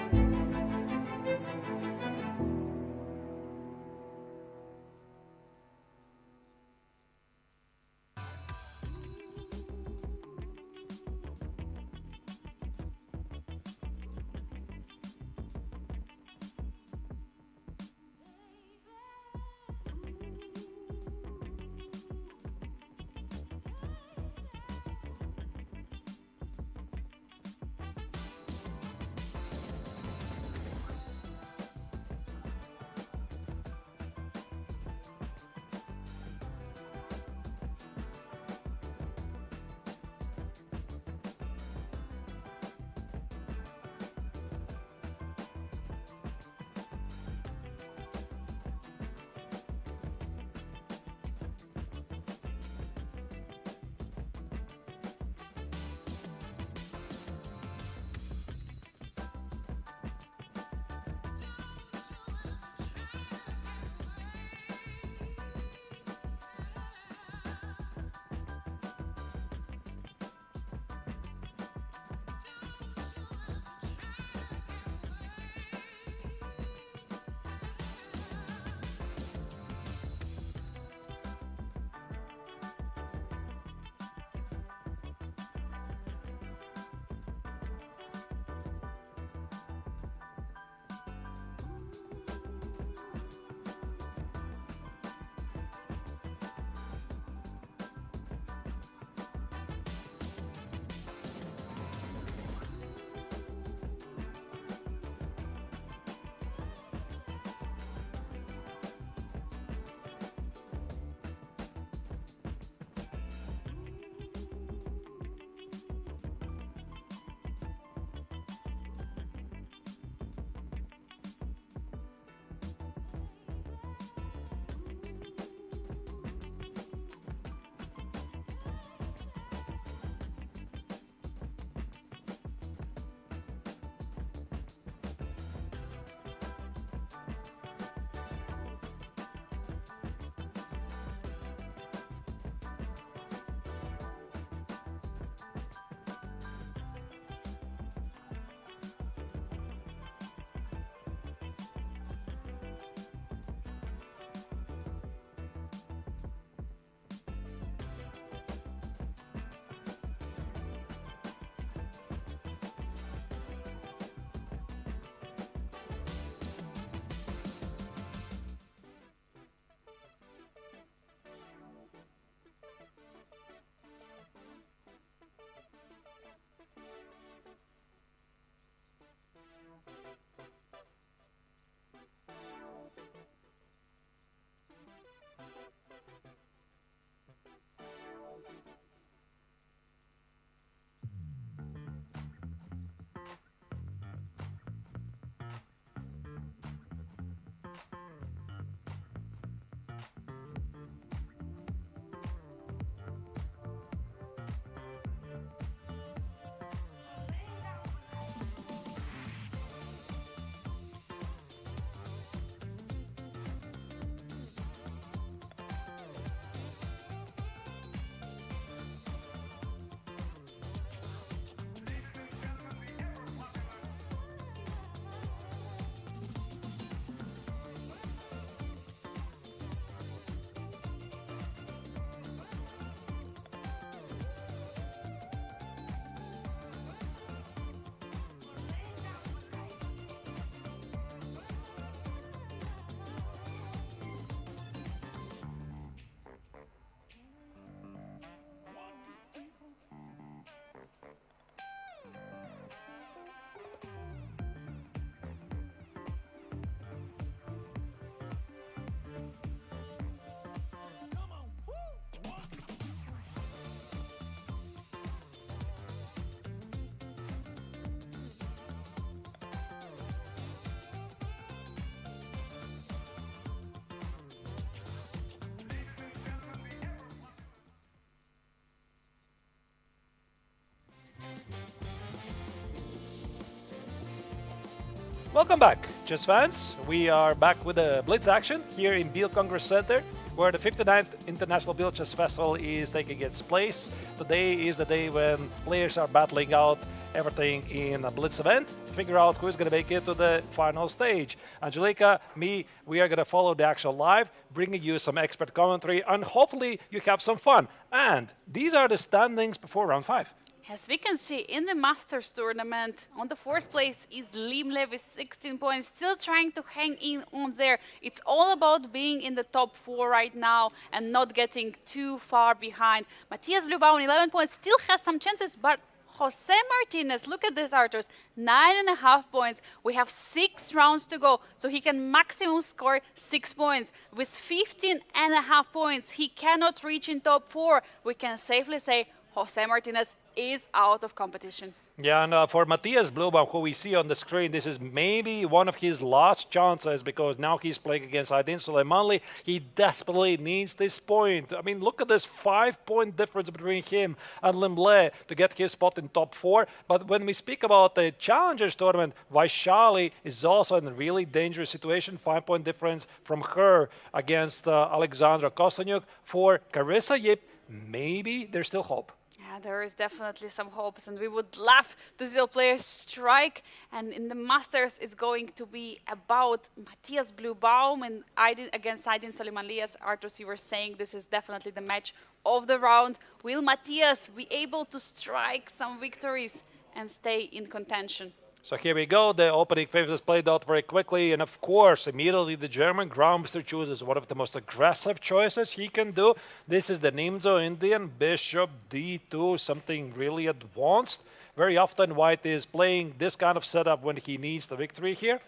Welcome back, chess fans. We are back with a Blitz action here in Biel Congress Center, where the 59th International Biel Chess Festival is taking its place. Today is the day when players are battling out everything in a Blitz event to figure out who's going to make it to the final stage. Angelika, me, we are going to follow the action live, bringing you some expert commentary, and hopefully you have some fun. And these are the standings before round 5. As we can see in the Masters tournament, on the fourth place is Limle with 16 points, still trying to hang in on there. It's all about being in the top 4 right now and not getting too far behind. Matthias Blubau, 11 points, still has some chances, but Jose Martinez, look at this, Arturs, 9.5 points. We have 6 rounds to go, so he can maximum score 6 points. With 15.5 points, he cannot reach in top 4. We can safely say Jose Martinez is out of competition. Yeah, and for Matthias Blubau, who we see on the screen, this is maybe one of his last chances because now he's playing against Aydin Suleimanli. He desperately needs this point. I mean, look at this 5-point difference between him and Limle to get his spot in top 4. But when we speak about the Challengers tournament, Vaishali is also in a really dangerous situation. 5-point difference from her against Alexandra Kostanyuk. For Carissa Yip, maybe there's still hope. Yeah, there is definitely some hopes, and we would love to see our players strike. And in the Masters, it's going to be about Matthias Blubau and against Aydin Suleimanli. As Arturs, you were saying, this is definitely the match of the round. Will Matthias be able to strike some victories and stay in contention? So here we go. The opening phase was played out very quickly. And of course, immediately the German Grandmaster chooses one of the most aggressive choices he can do. This is the Nimzo Indian, Bishop D2, something really advanced. Very often White is playing this kind of setup when he needs the victory here.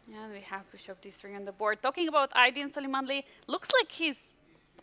Yeah, we have Bishop D3 on the board. Talking about Aydin Suleimanli, looks like he's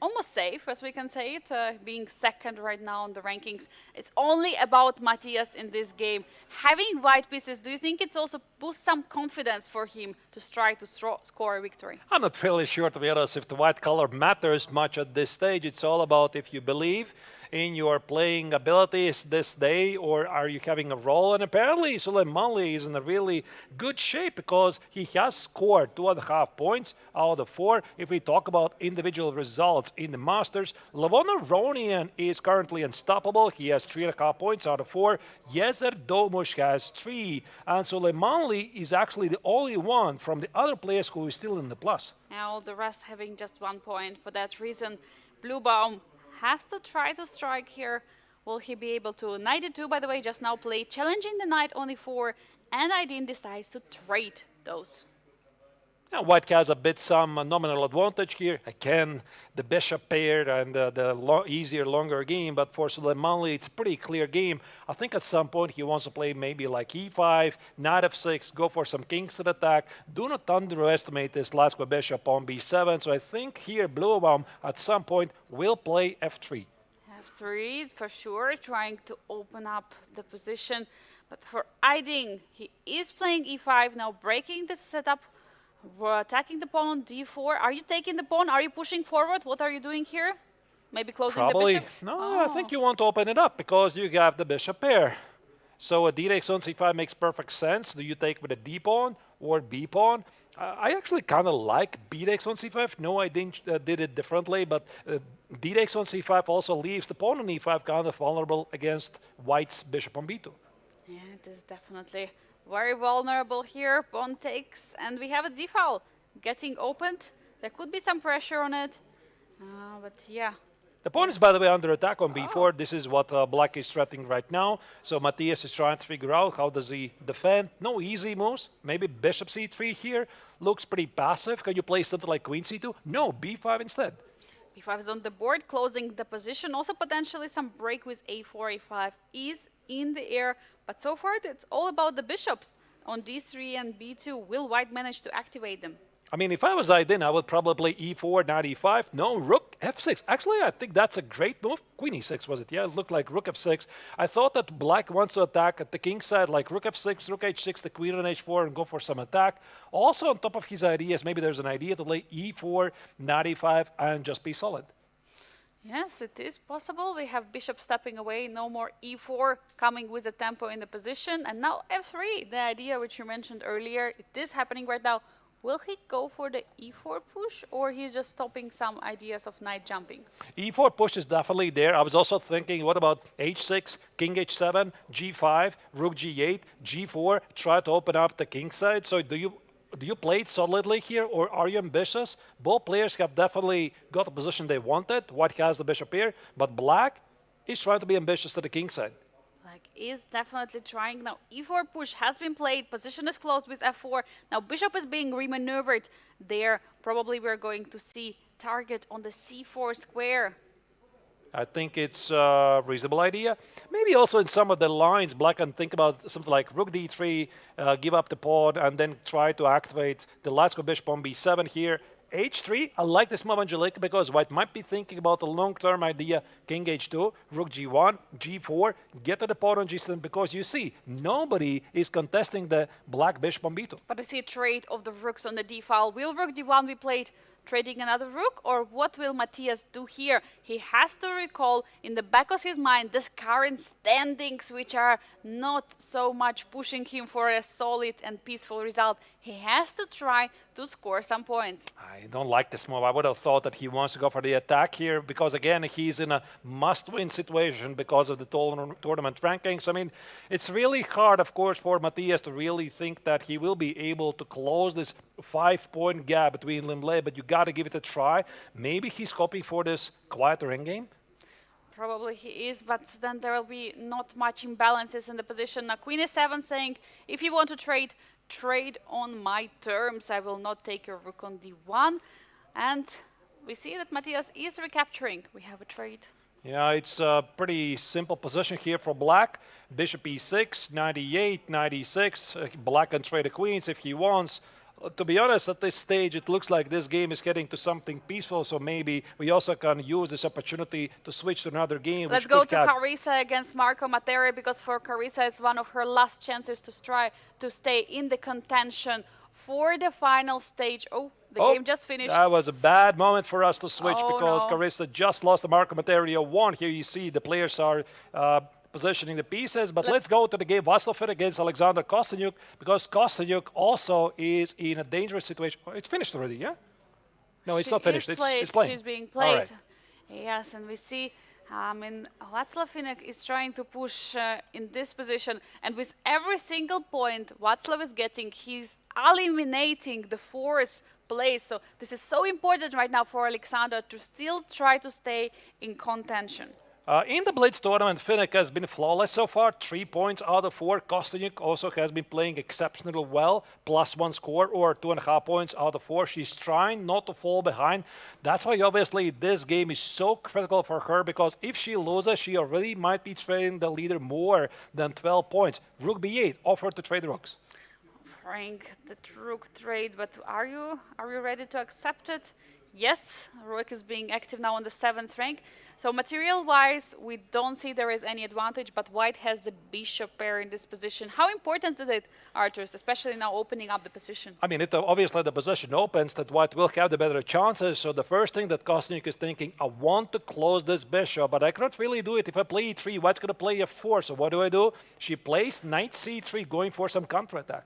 almost safe, as we can say it, being second right now on the rankings. It's only about Matthias in this game. Having white pieces, do you think it's also boosts some confidence for him to try to score a victory? I'm not really sure, to be honest, if the white color matters much at this stage. It's all about if you believe in your playing abilities this day, or are you having a role? And apparently Suleimanli is in a really good shape because he has scored 2.5 points out of 4. If we talk about individual results in the Masters, Levon is currently unstoppable. He has 3.5 points out of 4. Yezer Domush has 3. And Suleimanli is actually the only one from the other players who is still in the plus. Now the rest having just 1 point. For that reason, Blubau has to try to strike here. Will he be able to? 92, by the way, just now played, challenging the knight only 4, and Aydin decides to trade those. Now White has a bit some nominal advantage here. Again, the bishop pair and the easier, longer game. But for Suleimanli, it's a pretty clear game. I think at some point he wants to play maybe like e5, knight f6, go for some Kingston attack. Do not underestimate this Lasco bishop on b7. So I think here Blubau at some point will play f3. F3 for sure, trying to open up the position. But for Aydin, he is playing e5 now, breaking the setup. We're attacking the pawn on d4. Are you taking the pawn? Are you pushing forward? What are you doing here? Maybe closing the bishop? No, I think you want to open it up because you have the bishop pair. So a d takes on c5 makes perfect sense. Do you take with a d pawn or b pawn? I actually kind of like b takes on c5. No, I did it differently, but d takes on c5 also leaves the pawn on e5 kind of vulnerable against White's bishop on b2. Yeah, it is definitely very vulnerable here. Pawn takes, and we have a d-file getting opened. There could be some pressure on it, but yeah. The pawn is, by the way, under attack on b4. This is what Black is threatening right now. So Matthias is trying to figure out how does he defend. No easy moves. Maybe bishop c3 here looks pretty passive. Can you play something like queen c2? No, b5 instead. b5 is on the board, closing the position. Also potentially some break with a4, a5 is in the air. But so far, it's all about the bishops on d3 and b2. Will White manage to activate them? I mean, if I was Aydin, I would probably play e4, knight e5. No, rook f6. Actually, I think that's a great move. Queen e6, was it? Yeah, it looked like rook f6. I thought that Black wants to attack at the king side, like rook f6, rook h6, the queen on h4, and go for some attack. Also, on top of his ideas, maybe there's an idea to play e4, knight e5, and just be solid. Yes, it is possible. We have bishop stepping away, no more e4, coming with the tempo in the position. And now f3, the idea which you mentioned earlier, it is happening right now. Will he go for the e4 push, or he's just stopping some ideas of knight jumping? E4 push is definitely there. I was also thinking, what about h6, king h7, g5, rook g8, g4, try to open up the king side. So do you play it solidly here, or are you ambitious? Both players have definitely got the position they wanted. White has the bishop here, but black is trying to be ambitious to the king side. Black is definitely trying. Now e4 push has been played, position is closed with f4. Now bishop is being remaneuvered there. Probably we're going to see target on the c4 square. I think it's a reasonable idea. Maybe also in some of the lines, black can think about something like rook d3, give up the pawn, and then try to activate the Lagrave bishop on b7 here. h3, I like this move, Angelica, because white might be thinking about a long-term idea, king h2, rook g1, g4, get to the pawn on g7, because you see, nobody is contesting the black bishop on b2. But I see a trade of the rooks on the d file. Will rook d1 be played? Trading another rook, or what will Matthias do here? He has to recall in the back of his mind this current standings, which are not so much pushing him for a solid and peaceful result. He has to try to score some points. I don't like this move. I would have thought that he wants to go for the attack here because, again, he's in a must-win situation because of the tournament rankings. I mean, it's really hard, of course, for Matthias to really think that he will be able to close this 5-point gap between Limley, but you got to give it a try. Maybe he's hoping for this quieter endgame. Probably he is, but then there will be not much imbalances in the position. Now queen e7 saying, if you want to trade on my terms. I will not take your rook on d1. And we see that Matthias is recapturing. We have a trade. Yeah, it's a pretty simple position here for black. Bishop e6, 98, 96. Black can trade the queens if he wants. To be honest, at this stage, it looks like this game is getting to something peaceful, so maybe we also can use this opportunity to switch to another game. Let's go to Carissa against Marco Matera, because for Carissa, it's one of her last chances to try to stay in the contention for the final stage. Oh, the game just finished. That was a bad moment for us to switch because no. Carissa just lost to Marco Matera 1. Here you see the players are positioning the pieces, but let's go to the game. Vachier-Lagrave against Alexander Kosteniuk, because Kosteniuk also is in a dangerous situation. Oh, it's finished already, yeah? No, it's not finished. It's playing. She's being played. Right. Yes, and we see, Vachier-Lagrave is trying to push in this position, and with every single point Václav is getting, he's eliminating the fourth place. So this is so important right now for Alexander to still try to stay in contention. In the Blitz tournament, Finnick has been flawless so far, 3 points out of 4. Kosteniuk also has been playing exceptionally well, +1 score or 2.5 points out of 4. She's trying not to fall behind. That's why obviously this game is so critical for her, because if she loses, she already might be trading the leader more than 12 points. Rook b8, offer to trade rooks. Frank, the rook trade, but are you ready to accept it? Yes, rook is being active now on the 7th rank. So material-wise, we don't see there is any advantage, but white has the bishop pair in this position. How important is it, Arturs, especially now opening up the position? I mean, obviously the position opens that white will have the better chances. So the first thing that Kosteniuk is thinking, I want to close this bishop, but I cannot really do it. If I play e3, white's going to play f4. So what do? She plays knight c3, going for some counterattack.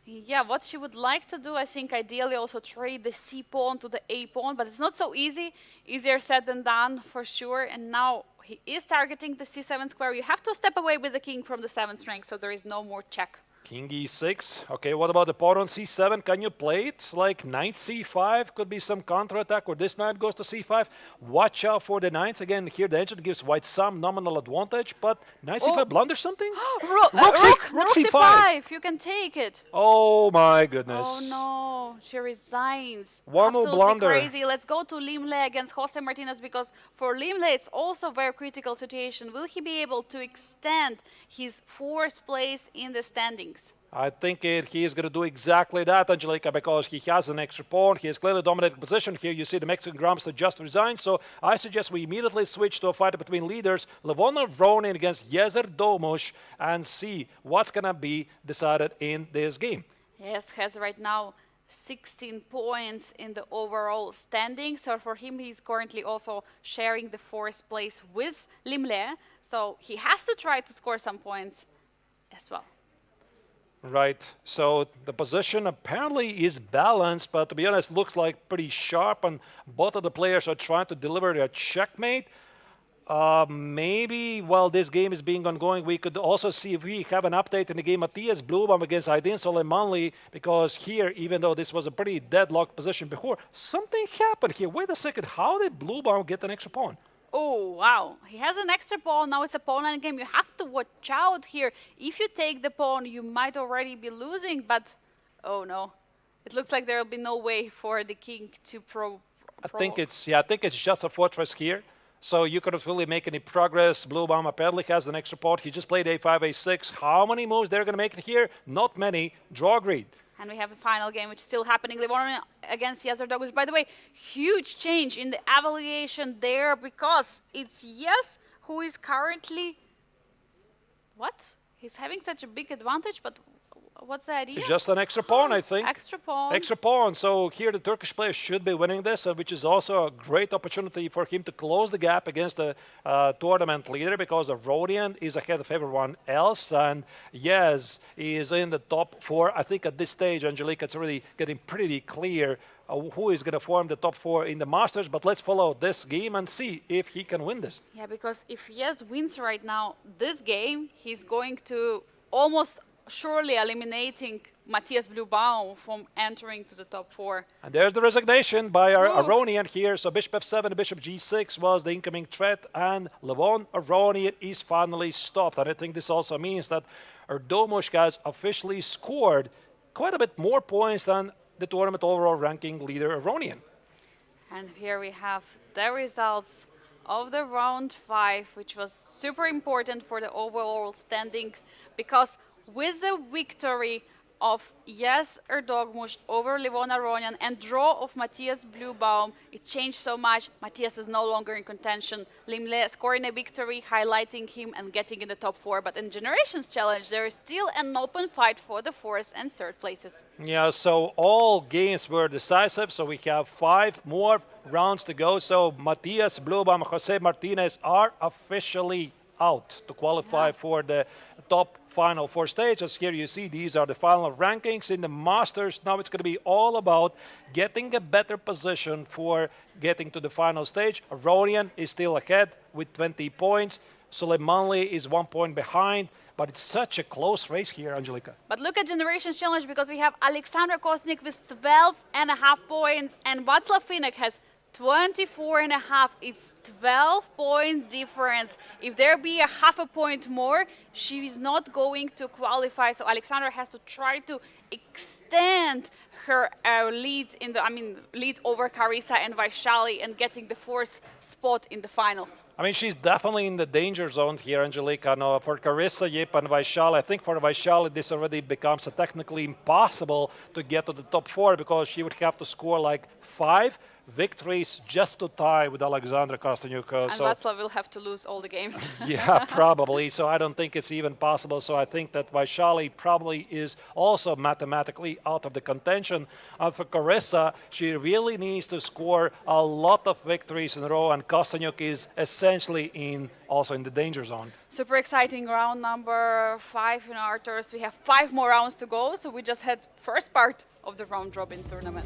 Yeah, what she would like to do, I think, ideally also trade the c-pawn to the a-pawn, but it's not so easy. Easier said than done, for sure. And now he is targeting the c7 square. You have to step away with the king from the 7th rank, so there is no more check. King e6. Okay, what about the pawn on c7? Can you play it? Like knight c5 could be some counterattack, or this knight goes to c5. Watch out for the knights. Again, here the ancient gives white some nominal advantage, but knight c5 blunders something? Rook c5. You can take it. Oh my goodness. Oh no, she resigns. One more blunder. Crazy. Let's go to Limley against Jose Martinez, because for Limley it's also a very critical situation. Will he be able to extend his 4th place in the standings? I think he is going to do exactly that, Angelica, because he has an extra pawn. He has clearly dominated position. Here you see the Mexican Grandmaster just resigned. So I suggest we immediately switch to a fight between leaders. Levon Ronin against Jezer Domush, and see what's going to be decided in this game. Yes, has right now 16 points in the overall standing. So for him, he's currently also sharing the 4th place with Limle. So he has to try to score some points as well. Right. So the position apparently is balanced, but to be honest, looks like pretty sharp, and both of the players are trying to deliver a checkmate. Maybe while this game is being ongoing, we could also see if we have an update in the game Matthias Blubam against Aydin Soleimanli, because here, even though this was a pretty deadlocked position before, something happened here. Wait a second, how did Blubam get an extra pawn? Oh, wow. He has an extra pawn. Now it's a pawn line game. You have to watch out here. If you take the pawn, you might already be losing, but oh no. It looks like there will be no way for the king to I think it's just a fortress here. So you couldn't really make any progress. Blubam apparently has an extra pawn. He just played a5, a6. How many moves they're going to make it here? Not many. Draw grid. And we have a final game, which is still happening. Levon against Yezerdog, which, by the way, huge change in the evaluation there, because it's Yes who is currently... What? He's having such a big advantage, but what's the idea? It's just an extra pawn, I think. Extra pawn. Extra pawn. So here the Turkish player should be winning this, which is also a great opportunity for him to close the gap against the tournament leader, because Rodian is ahead of everyone else, and Yes is in the top 4. I think at this stage, Angelica, it's already getting pretty clear who is going to form the top 4 in the Masters, but let's follow this game and see if he can win this. Yeah, because if Yes wins right now this game, he's going to almost surely eliminating Matthias Blubam from entering to the top 4. And there's the resignation by our Aronian here. So bishop f7, bishop g6 was the incoming threat, and Levon Aronian is finally stopped. And I think this also means that Erdomush has officially scored quite a bit more points than the tournament overall ranking leader Aronian. And here we have the results of the round 5, which was super important for the overall standings, because with the victory of Yes Erdoğmuş over Levon Aronian and draw of Matthias Blubam, it changed so much. Matthias is no longer in contention. Limle scoring a victory, highlighting him and getting in the top 4. But in Generations Challenge, there is still an open fight for the 4th and 3rd places. Yeah, so all games were decisive. So we have 5 more rounds to go. So Matthias Blubam and Jose Martinez are officially out to qualify for the top final 4 stages. Here you see these are the final rankings in the Masters. Now it's going to be all about getting a better position for getting to the final stage. Aronian is still ahead with 20 points. Soleimanli is 1 point behind, but it's such a close race here, Angelica. But look at Generations Challenge, because we have Alexandra Kosnik with 12.5 points, and Václav Finek has 24.5. It's 12-point difference. If there be a half a point more, she is not going to qualify. So Alexandra has to try to extend her lead in the, lead over Carissa and Vaishali, and getting the 4th spot in the finals. I mean, she's definitely in the danger zone here, Angelica. No, for Carissa, Yip, and Vaishali, I think for Vaishali, this already becomes technically impossible to get to the top 4, because she would have to score like 5 victories just to tie with Alexandra Kosteniuk. And Václav will have to lose all the games. Yeah, probably. So I don't think it's even possible. So I think that Vaishali probably is also mathematically out of the contention. And for Carissa, she really needs to score a lot of victories in a row, and Kosteniuk is essentially also in the danger zone. Super exciting round number 5 in our tours. We have 5 more rounds to go, so we just had first part of the round robin tournament.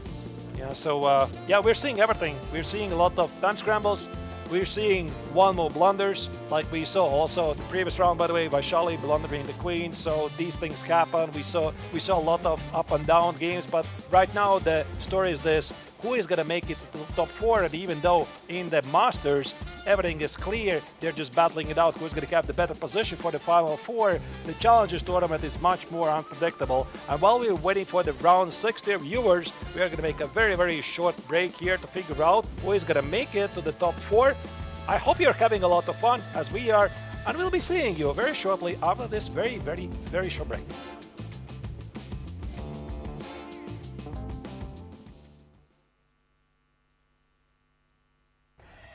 Yeah, so we're seeing everything. We're seeing a lot of time scrambles. We're seeing one more blunders, like we saw also the previous round, by the way, Vaishali blundering the queen. So these things happen. We saw a lot of up and down games, but right now the story is this: who is going to make it to the top 4? And even though in the Masters everything is clear, they're just battling it out. Who's going to have the better position for the final 4? The Challengers tournament is much more unpredictable. And while we're waiting for the round 6, dear viewers, we are going to make a very, very short break here to figure out who is going to make it to the top 4. I hope you're having a lot of fun, as we are, and we'll be seeing you very shortly after this very, very, very short break.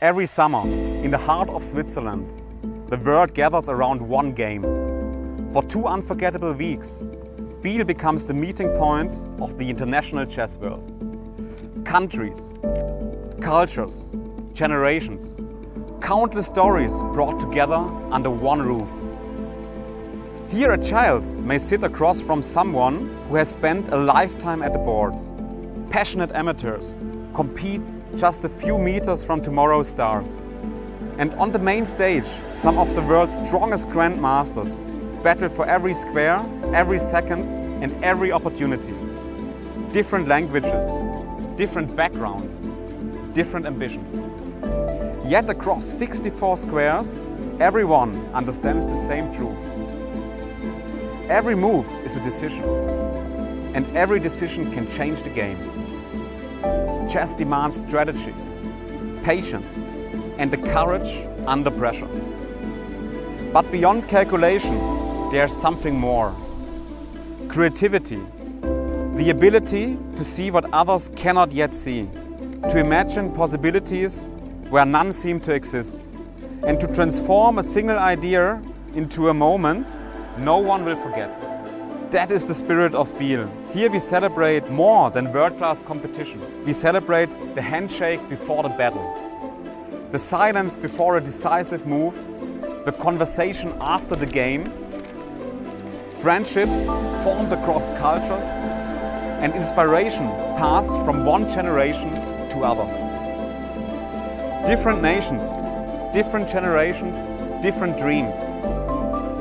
Every summer, in the heart of Switzerland, the world gathers around one game. For 2 unforgettable weeks, Biel becomes the meeting point of the international chess world. Countries, cultures, generations, countless stories brought together under one roof. Here a child may sit across from someone who has spent a lifetime at the board. Passionate amateurs compete just a few meters from tomorrow's stars. And on the main stage, some of the world's strongest grandmasters battle for every square, every second, and every opportunity. Different languages, different backgrounds, different ambitions. Yet across 64 squares, everyone understands the same truth. Every move is a decision, and every decision can change the game. Chess demands strategy, patience, and the courage under pressure. But beyond calculation, there's something more. Creativity, the ability to see what others cannot yet see, to imagine possibilities where none seem to exist, and to transform a single idea into a moment no one will forget. That is the spirit of Biel. Here we celebrate more than world-class competition. We celebrate the handshake before the battle, the silence before a decisive move, the conversation after the game, friendships formed across cultures, and inspiration passed from one generation to other. Different nations, different generations, different dreams,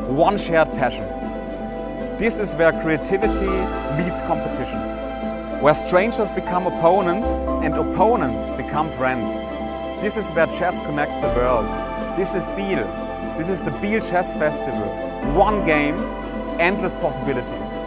one shared passion. This is where creativity meets competition, where strangers become opponents and opponents become friends. This is where chess connects the world. This is Biel. This is the Biel Chess Festival. One game, endless possibilities.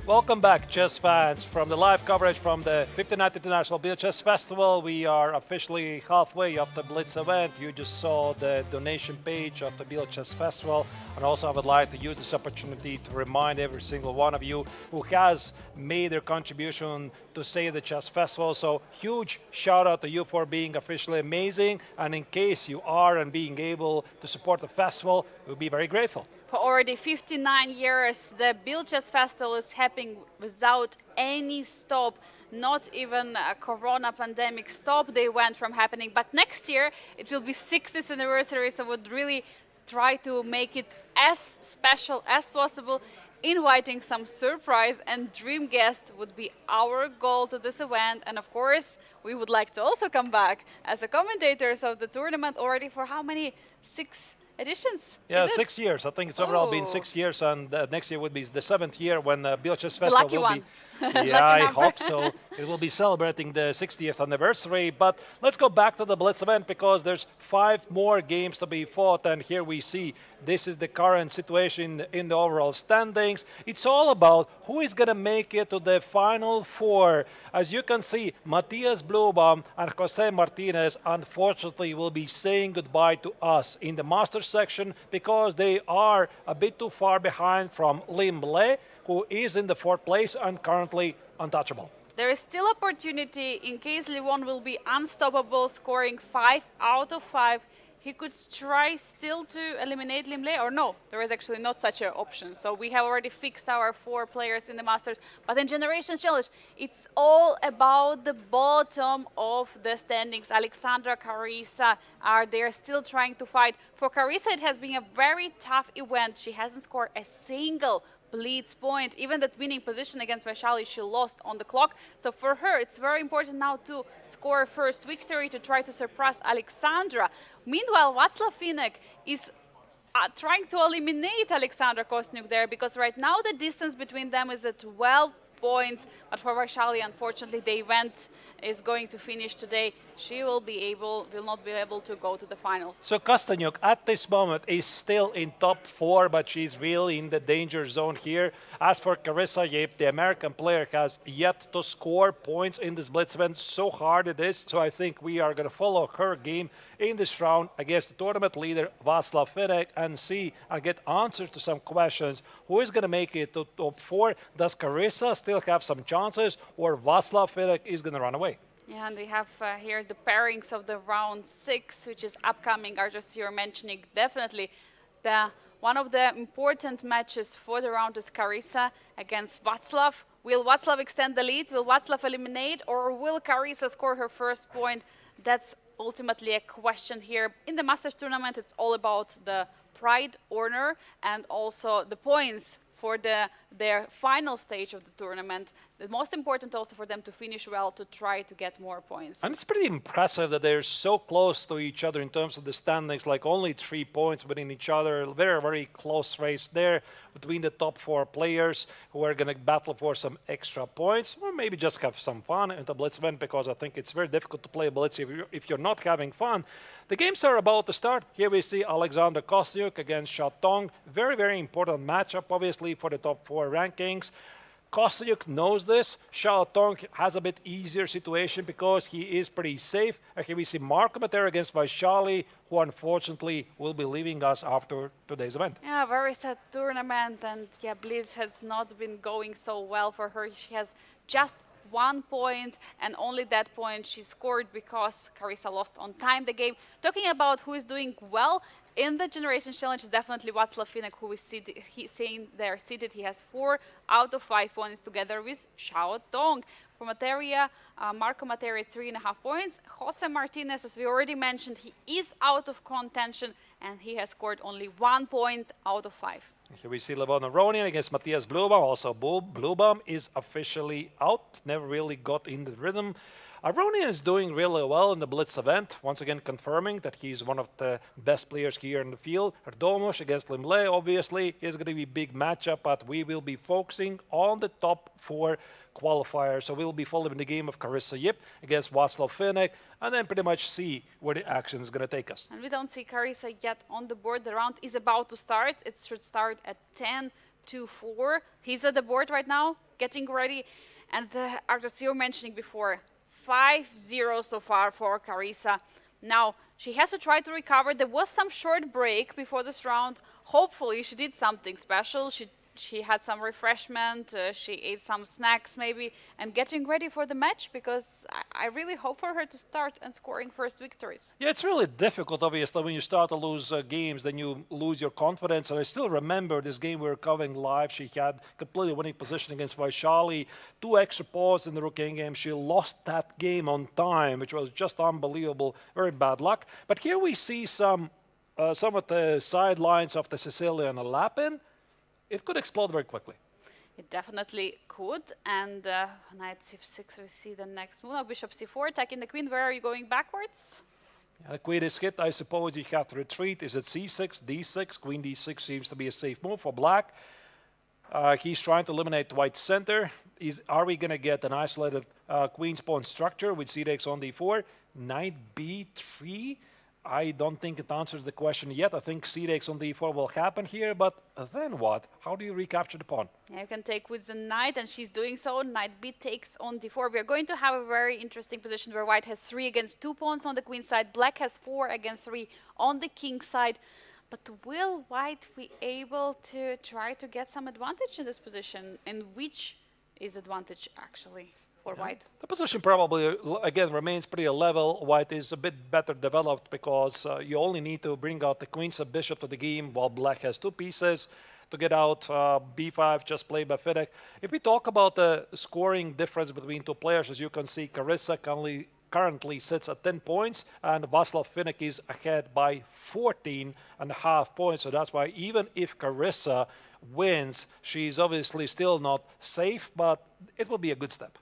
Welcome back, chess fans, from the live coverage from the 59th International Biel Chess Festival. We are officially halfway of the Blitz event. You just saw the donation page of the Biel Chess Festival. And also I would like to use this opportunity to remind every single one of you who has made their contribution to Save the Chess Festival. So huge shout out to you for being officially amazing. And in case you are and being able to support the festival, we'll be very grateful. For already 59 years, the Biel Chess Festival is happening without any stop, not even a corona pandemic stop they went from happening. But next year, it will be 60th anniversary, so would really try to make it as special as possible. Inviting some surprise and dream guests would be our goal to this event. And of course, we would like to also come back as a commentators of the tournament already for how many? 6 editions? Yeah, 6 years. I think it's overall been 6 years, and next year would be the 7th year when the Biel Chess Festival will be. Yeah, I hope so. It will be celebrating the 60th anniversary. But let's go back to the Blitz event because there's 5 more games to be fought, and here we see this is the current situation in the overall standings. It's all about who is going to make it to the final 4. As you can see, Matthias Blubam and Jose Martinez unfortunately will be saying goodbye to us in the Masters section because they are a bit too far behind from Limble, who is in the 4th place and currently untouchable. There is still opportunity in case Levon will be unstoppable, scoring 5 out of 5. He could try still to eliminate Limble, or no, there is actually not such an option. So we have already fixed our 4 players in the Masters. But in Generations Challenge, it's all about the bottom of the standings. Alexandra, Carissa are there still trying to fight. For Carissa, it has been a very tough event. She hasn't scored a single Blitz point. Even that winning position against Vaishali, she lost on the clock. So for her, it's very important now to score first victory to try to surpass Alexandra. Meanwhile, Václav Finek is trying to eliminate Alexandra Kosniuk there because right now the distance between them is at 12 points. But for Vaishali, unfortunately, the event is going to finish today. She will not be able to go to the finals. So Kosteniuk at this moment is still in top 4, but she's really in the danger zone here. As for Carissa Yip, the American player has yet to score points in this Blitz event. So hard it is. So I think we are going to follow her game in this round against the tournament leader Václav Finek and see and get answers to some questions. Who is going to make it to top 4? Does Carissa still have some chances, or Václav Finek is going to run away? Yeah, and they have here the pairings of the round 6, which is upcoming. Arjus, you're mentioning definitely one of the important matches for the round is Carissa against Václav. Will Václav extend the lead? Will Václav eliminate? Or will Carissa score her first point? That's ultimately a question here. In the Masters tournament, it's all about the pride, honor, and also the points for their final stage of the tournament. The most important also for them to finish well, to try to get more points. And it's pretty impressive that they're so close to each other in terms of the standings, like only 3 points between each other. Very, very close race there between the top 4 players who are going to battle for some extra points, or maybe just have some fun in the Blitz event, because I think it's very difficult to play Blitz if you're not having fun. The games are about to start. Here we see Alexander Kosteniuk against Shatong. Very, very important matchup, obviously, for the top 4 rankings. Kosteniuk knows this. Shatong has a bit easier situation because he is pretty safe. And here we see Marco Matera against Vaishali, who unfortunately will be leaving us after today's event. Yeah, very sad tournament, and yeah, Blitz has not been going so well for her. She has just 1 point, and only that point she scored because Carissa lost on time the game. Talking about who is doing well in the Generations Challenge is definitely Václav Finek, who is seeing there seated. He has 4 out of 5 points together with Xiao Dong. For Materia, Marco Materia 3.5 points. Jose Martinez, as we already mentioned, he is out of contention and he has scored only 1 point out of 5. Here we see Levon Aronian against Matthias Blubam. Also, Blubam is officially out, never really got in the rhythm. Aronian is doing really well in the Blitz event, once again confirming that he's one of the best players here in the field. Erdomosh against Limble, obviously, is going to be a big matchup, but we will be focusing on the top 4 qualifiers. So we'll be following the game of Carissa Yip against Václav Finek, and then pretty much see where the action is going to take us. And we don't see Carissa yet on the board. The round is about to start. It should start at 10 2-4. He's at the board right now, getting ready. And as you were mentioning before, 5-0 so far for Carissa. Now, she has to try to recover. There was some short break before this round. Hopefully, she did something special. She had some refreshment, she ate some snacks maybe, and getting ready for the match, because I really hope for her to start and scoring first victories. Yeah, it's really difficult, obviously, when you start to lose games, then you lose your confidence. And I still remember this game we were covering live. She had completely winning position against Vaishali, 2 extra points in the rookie game. She lost that game on time, which was just unbelievable. Very bad luck. But here we see some of the sidelines of the Sicilian Lapin. It could explode very quickly. It definitely could. And knight c6, we see the next move. Now bishop c4, attacking the queen. Where are you going backwards? Yeah, the queen is hit. I suppose you have to retreat. Is it c6, d6? Queen d6 seems to be a safe move for black. He's trying to eliminate white center. Are we going to get an isolated queen's pawn structure with c takes on d4? Knight b3? I don't think it answers the question yet. I think c takes on d4 will happen here, but then what? How do you recapture the pawn? Yeah, you can take with the knight, and she's doing so. Knight b takes on d4. We are going to have a very interesting position where white has 3 against 2 pawns on the queen side. Black has 4 against 3 on the king side. But will white be able to try to get some advantage in this position? And which is advantage, actually, for white? The position probably, again, remains pretty level. White is a bit better developed because you only need to bring out the queen sub bishop to the game, while black has 2 pieces to get out. b5 just played by Finnick. If we talk about the scoring difference between 2 players, as you can see, Carissa currently sits at 10 points, and Václav Finnick is ahead by 14.5 points. So that's why even if Carissa wins, she's obviously still not safe, but it will be a good step.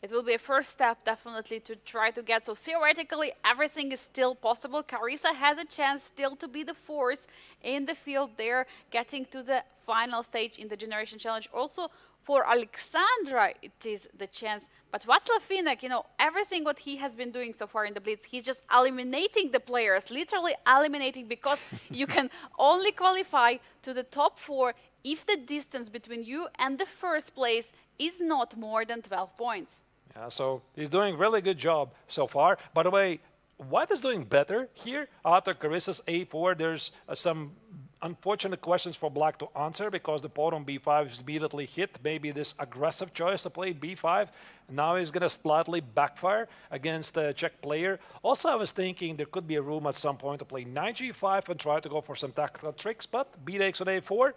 It will be a first step, definitely, to try to get. So theoretically, everything is still possible. Carissa has a chance still to be the force in the field there, getting to the final stage in the Generation Challenge. Also, for Alexandra, it is the chance. But Václav Finnick, everything what he has been doing so far in the Blitz, he's just eliminating the players, literally eliminating, because you can only qualify to the top 4 if the distance between you and the first place is not more than 12 points. Yeah, so he's doing a really good job so far. By the way, white is doing better here. After Carissa's a4, there's some unfortunate questions for black to answer because the pawn on b5 is immediately hit. Maybe this aggressive choice to play b5. Now he's going to slightly backfire against the Czech player. Also, I was thinking there could be a room at some point to play knight g5 and try to go for some tactical tricks, but b takes on a4.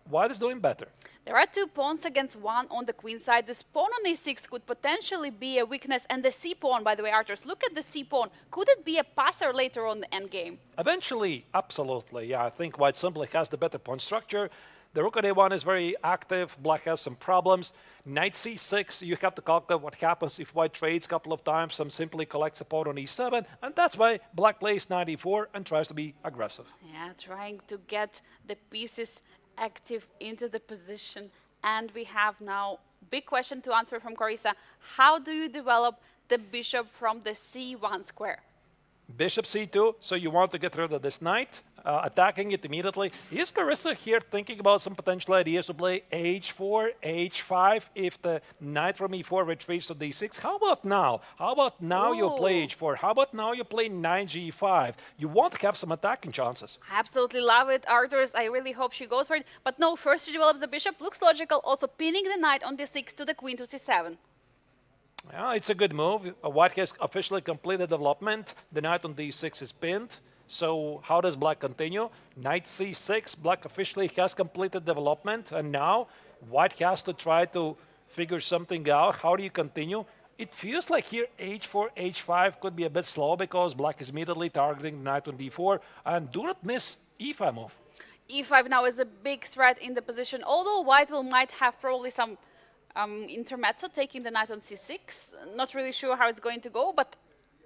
White is doing better. There are 2 pawns against 1 on the queen side. This pawn on a6 could potentially be a weakness. And the c pawn, by the way, Arturs, look at the c pawn. Could it be a passer later on the endgame? Eventually, absolutely. Yeah, I think white simply has the better pawn structure. The rook on a1 is very active. Black has some problems. Knight c6, you have to calculate what happens if white trades a couple of times. Some simply collects a pawn on e7. And that's why black plays knight e4 and tries to be aggressive. Yeah, trying to get the pieces active into the position. And we have now big question to answer from Carissa. How do you develop the bishop from the c1 square? Bishop c2, so you want to get rid of this knight, attacking it immediately. Is Carissa here thinking about some potential ideas to play h4, h5 if the knight from e4 retreats to d6? How about now? How about now you play h4? How about now you play knight g5? You want to have some attacking chances. I absolutely love it, Arturs. I really hope she goes for it. But no, first she develops the bishop. Looks logical. Also pinning the knight on d6 to the queen to c7. Yeah, it's a good move. White has officially completed development. The knight on d6 is pinned. So how does black continue? Knight c6, black officially has completed development. And now white has to try to figure something out. How do you continue? It feels like here h4, h5 could be a bit slow because black is immediately targeting the knight on d4. And do not miss e5 move. e5 now is a big threat in the position, although white might have probably some intermezzo, taking the knight on c6. Not really sure how it's going to go, but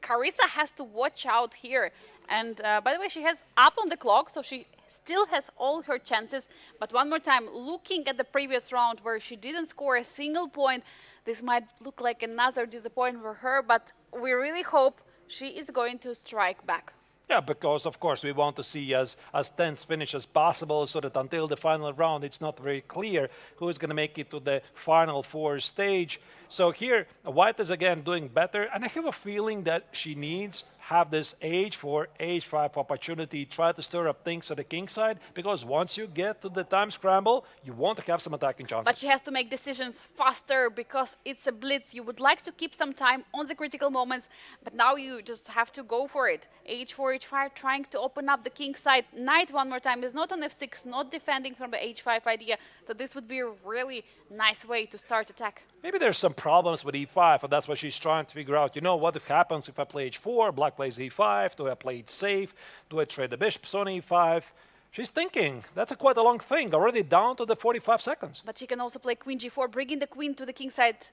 Carissa has to watch out here. And by the way, she has up on the clock, so she still has all her chances. But one more time, looking at the previous round where she didn't score a single point, this might look like another disappointment for her, but we really hope she is going to strike back. Yeah, because of course we want to see as tense finish as possible, so that until the final round, it's not very clear who is going to make it to the final four stage. So here, White is again doing better, and I have a feeling that she needs have this H4, H5 opportunity, try to stir up things at the king side, because once you get to the time scramble, you want to have some attacking chances. But she has to make decisions faster because it's a blitz. You would like to keep some time on the critical moments, but now you just have to go for it. H4, H5, trying to open up the king side. Knight one more time is not on F6, not defending from the H5 idea. So this would be a really nice way to start attack. Maybe there's some problems with E5, and that's what she's trying to figure out. You know, what if happens if I play H4, Black plays E5, do I play it safe, do I trade the bishops on E5? She's thinking. That's quite a long thing, already down to the 45 seconds. But she can also play Queen G4, bringing the queen to the king side.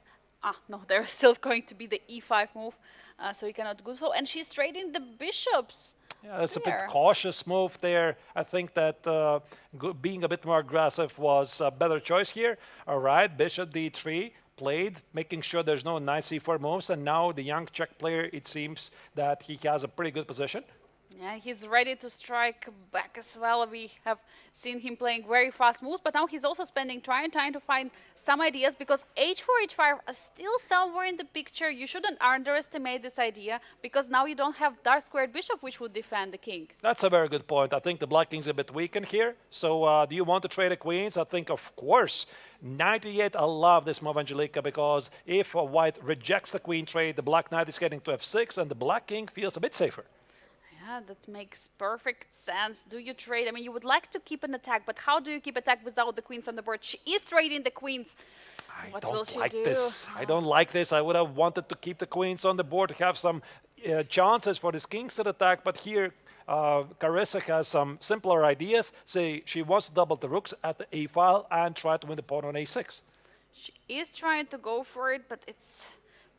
No, there's still going to be the E5 move, so he cannot do so. And she's trading the bishops. Yeah, it's a bit cautious move there. I think that being a bit more aggressive was a better choice here. All right, bishop D3. Played, making sure there's no knight c4 moves, and now the young Czech player, it seems that he has a pretty good position. Yeah, he's ready to strike back as well. We have seen him playing very fast moves, but now he's also trying to find some ideas, because H4, H5 are still somewhere in the picture. You shouldn't underestimate this idea, because now you don't have dark squared bishop, which would defend the king. That's a very good point. I think the black king's a bit weakened here. So do you want to trade the queens? I think, of course, 98, I love this move, Angelika, because if White rejects the queen trade, the black knight is getting to F6, and the black king feels a bit safer. Yeah, that makes perfect sense. Do you trade? I mean, you would like to keep an attack, but how do you keep attack without the queens on the board? She is trading the queens. What will she do? I don't like this. I would have wanted to keep the queens on the board, to have some chances for this kingston attack, but here Carissa has some simpler ideas. Say she wants to double the rooks at the A file and try to win the pawn on A6. She is trying to go for it, but it's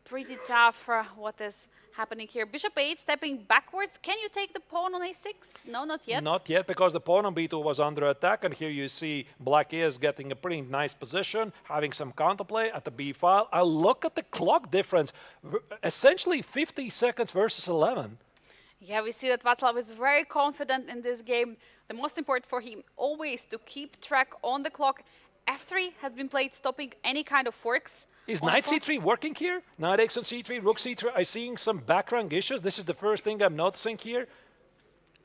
pretty tough for what is happening here. Bishop 8 stepping backwards. Can you take the pawn on A6? No, not yet. Not yet, because the pawn on B2 was under attack, and here you see black is getting a pretty nice position, having some counterplay at the B file. I look at the clock difference, essentially 50 seconds versus 11. Yeah, we see that Václav is very confident in this game. The most important for him always to keep track on the clock. F3 has been played, stopping any kind of forks. Is knight c3 working here? Knight x on c3, rook c3. I'm seeing some background issues. This is the first thing I'm noticing here.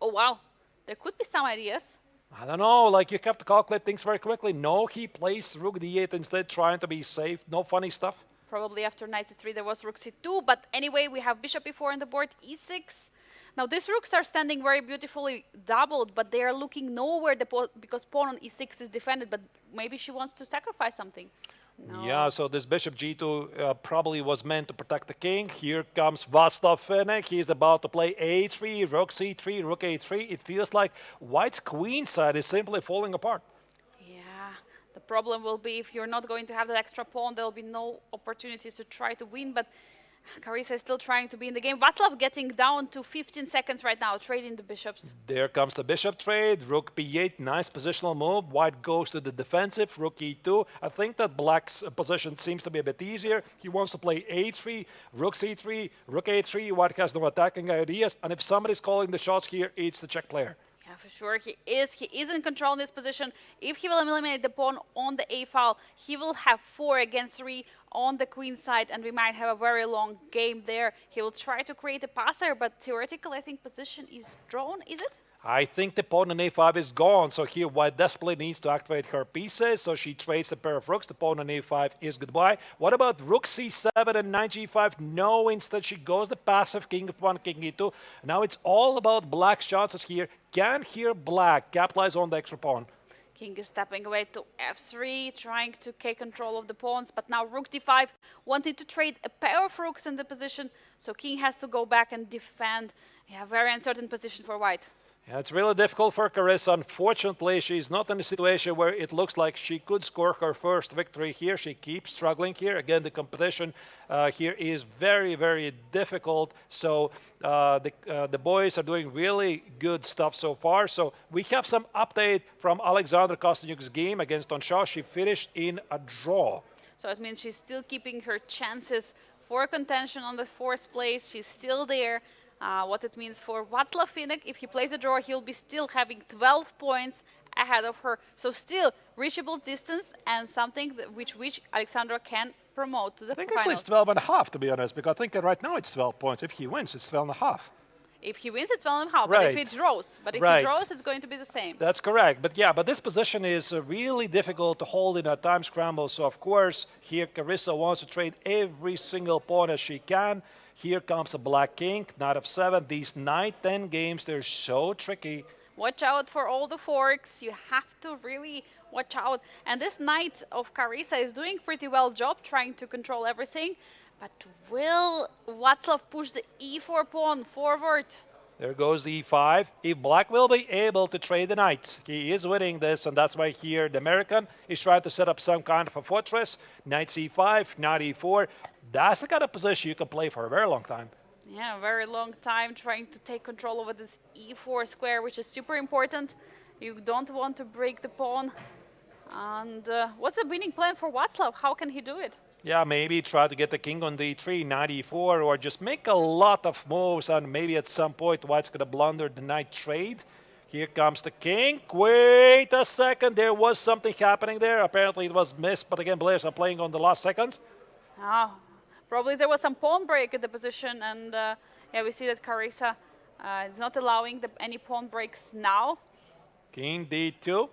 Oh, wow. There could be some ideas. I don't know, like you have to calculate things very quickly. No, he plays rook d8 instead, trying to be safe. No funny stuff. Probably after knight c3 there was rook c2, but anyway, we have bishop e4 on the board, e6. Now these rooks are standing very beautifully doubled, but they are looking nowhere because pawn on e6 is defended, but maybe she wants to sacrifice something. No. Yeah, so this bishop g2 probably was meant to protect the king. Here comes Václav Fenek. He's about to play a3, rook c3, rook a3. It feels like White's queen side is simply falling apart. Yeah, the problem will be if you're not going to have that extra pawn, there'll be no opportunities to try to win, but Carissa is still trying to be in the game. Václav getting down to 15 seconds right now, trading the bishops. There comes the bishop trade, rook b8, nice positional move. White goes to the defensive, rook e2. I think that black's position seems to be a bit easier. He wants to play a3, rook c3, rook a3. White has no attacking ideas, and if somebody's calling the shots here, it's the Czech player. Yeah, for sure, he is in control in this position. If he will eliminate the pawn on the a file, he will have 4 against 3 on the queen side, and we might have a very long game there. He will try to create a passer, but theoretically, I think position is drawn, is it? I think the pawn on a5 is gone, so here White desperately needs to activate her pieces, so she trades a pair of rooks. The pawn on a5 is goodbye. What about rook c7 and knight g5? No, instead she goes the passive king f1, king e2. Now it's all about black's chances here. Can here black capitalize on the extra pawn? King is stepping away to f3, trying to take control of the pawns, but now rook d5, wanting to trade a pair of rooks in the position, so king has to go back and defend. Yeah, very uncertain position for White. Yeah, it's really difficult for Carissa. Unfortunately, she's not in a situation where it looks like she could score her first victory here. She keeps struggling here. Again, the competition here is very, very difficult. So the boys are doing really good stuff so far. So we have some update from Alexandra Kosteniuk's game against Tonshaw. She finished in a draw. So it means she's still keeping her chances for contention on the 4th place. She's still there. What it means for Václav Finek, if he plays a draw, he'll be still having 12 points ahead of her. So still reachable distance and something which Alexandra can promote to the I think finals. actually it's 12 and a half, to be honest, because I think right now it's 12 points. If he wins, it's 12 and a half. If he wins, it's 12 and a half. But if Right. he draws, Right. he draws, it's going to be the same. That's correct. But yeah, but this position is really difficult to hold in a time scramble. So of course, here Carissa wants to trade every single pawn as she can. Here comes a black king, knight of 7. These knight 10 games, they're so tricky. Watch out for all the forks. You have to really watch out. And this knight of Carissa is doing pretty well job trying to control everything. But will Václav push the e4 pawn forward? There goes the e5. If black will be able to trade the knights, he is winning this, and that's why here the American is trying to set up some kind of a fortress. Knight c5, knight e4. That's the kind of position you can play for a very long time. Yeah, very long time trying to take control over this e4 square, which is super important. You don't want to break the pawn. And what's the winning plan for Václav? How can he do it? Yeah, maybe try to get the king on d3, knight e4, or just make a lot of moves, and maybe at some point White's going to blunder the knight trade. Here comes the king. Wait a second, there was something happening there. Apparently it was missed, but again, players are playing on the last seconds. Oh, probably there was some pawn break in the position, and yeah, we see that Carissa is not allowing any pawn breaks now. King d2.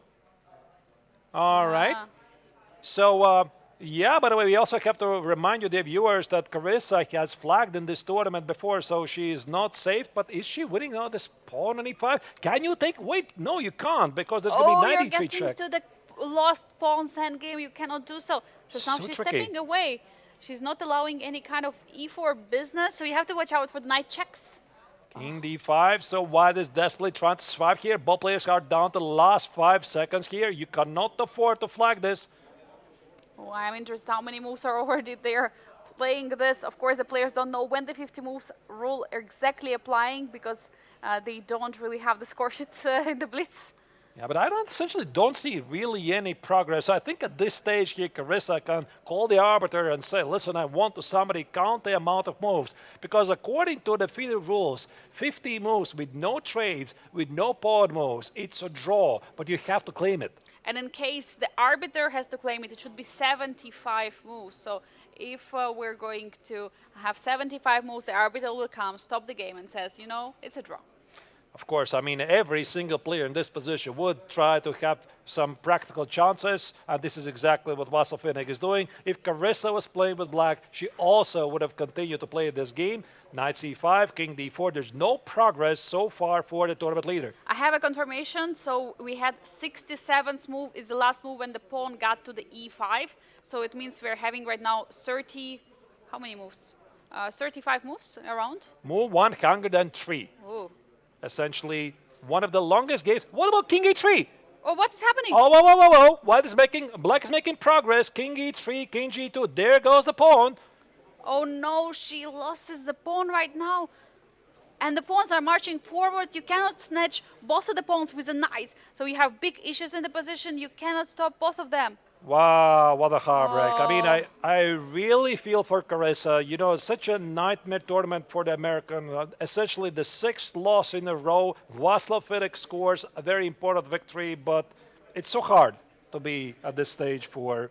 All right. So, yeah, by the way, we also have to remind you, the viewers, that Carissa has flagged in this tournament before, so she is not safe. But is she winning now this pawn on e5? Can you take? Wait, no, you can't, because there's going to be you're knight e3 getting check. to the lost pawn's endgame. You cannot do so. So now So she's tricky. stepping away. She's not allowing any kind of e4 business, so you have to watch out for the knight checks. King d5, so White is desperately trying to survive here. Both players are down to the last 5 seconds here. You cannot afford to flag this. Oh, I'm interested how many moves are already there playing this. Of course, the players don't know when the 50 moves rule are exactly applying because they don't really have the score sheets in the Blitz. Yeah, but I essentially don't see really any progress. I think at this stage here, Carissa can call the arbiter and say, listen, I want to somebody count the amount of moves. Because according to the FIDE rules, 50 moves with no trades, with no pawn moves, it's a draw, but you have to claim it. And in case the arbiter has to claim it, it should be 75 moves. So if we're going to have 75 moves, the arbiter will come, stop the game and says, you know, it's a draw. Of course, I mean, every single player in this position would try to have some practical chances, and this is exactly what Václav Finek is doing. If Carissa was playing with black, she also would have continued to play this game. Knight c5, king d4. There's no progress so far for the tournament leader. I have a confirmation. So we had 67th move is the last move when the pawn got to the e5. So it means we're having right now 30, how many moves? 35 moves around. Move 103. Ooh. Essentially, one of the longest games. What about king e3? Oh, what's happening? Oh, whoa, whoa, whoa, whoa. White is black is making progress. King e3, king g2. There goes the pawn. Oh no, she loses the pawn right now. And the pawns are marching forward. You cannot snatch both of the pawns with a knight. So you have big issues in the position. You cannot stop both of them. Wow, what a heartbreak. I mean, Oh. I really feel for Carissa. You know, it's such a nightmare tournament for the American. Essentially, the 6th loss in a row. Václav Finek scores a very important victory, but it's so hard to be at this stage for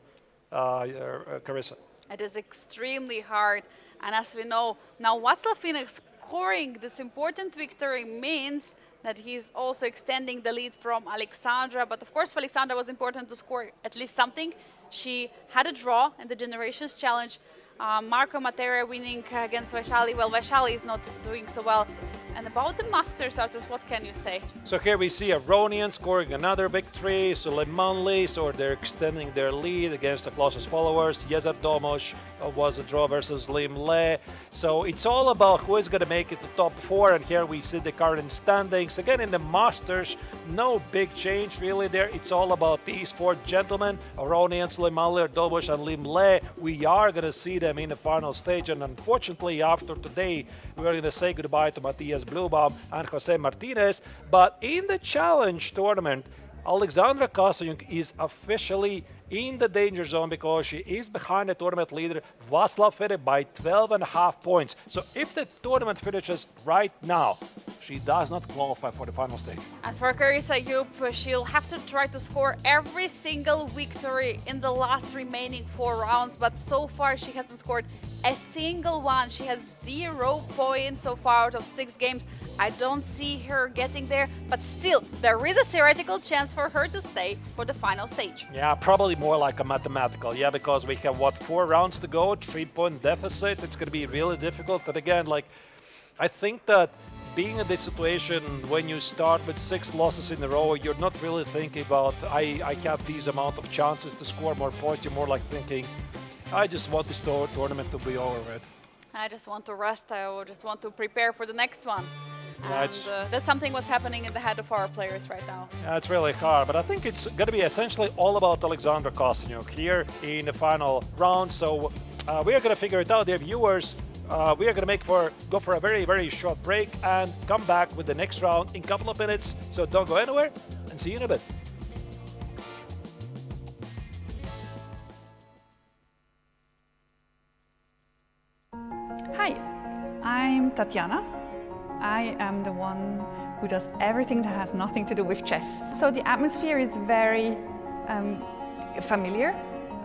Carissa. It is extremely hard. And as we know, now Václav Finek scoring this important victory means that he's also extending the lead from Alexandra. But of course, for Alexandra, it was important to score at least something. She had a draw in the Generations Challenge. Marco Matera winning against Vaishali. Well, Vaishali is not doing so well. And about the Masters, Artur, what can you say? So here we see Aronian scoring another victory. Suleimanli, so they're extending their lead against the closest followers. Yezat Domos was a draw versus Lim Le. So it's all about who is going to make it to top 4. And here we see the current standings. Again, in the Masters, no big change really there. It's all about these 4 gentlemen, Aronian, Suleimanli, Domos, and Lim Le. We are going to see them in the final stage. And unfortunately, after today, we're going to say goodbye to Matthias Bluebaum and Jose Martinez. But in the challenge tournament, Alexandra Kosanyuk is officially in the danger zone because she is behind the tournament leader Václav Fede by 12.5 points. So if the tournament finishes right now, she does not qualify for the final stage. And for Carissa Yup, she'll have to try to score every single victory in the last remaining 4 rounds, but so far she hasn't scored a single one. She has 0 points so far out of 6 games. I don't see her getting there, but still, there is a theoretical chance for her to stay for the final stage. Yeah, probably more like a mathematical, yeah, because we have, 4 rounds to go, 3-point deficit. It's going to be really difficult. But again, I think that being in this situation when you start with 6 losses in a row, you're not really thinking about, I have these amount of chances to score more points. You're more like thinking, I just want this tournament to be over with. I just want to rest. I just want to prepare for the next one. Yeah, And that's something what's happening in the head of our players right now. Yeah, it's really hard, but I think it's going to be essentially all about Alexandra Kosteniuk here in the final round. So we are going to figure it out, dear viewers. We are going to go for a very, very short break and come back with the next round in a couple of minutes. So don't go anywhere, and see you in a bit. Hi, I'm Tatiana. I am the one who does everything that has nothing to do with chess. So the atmosphere is very familiar.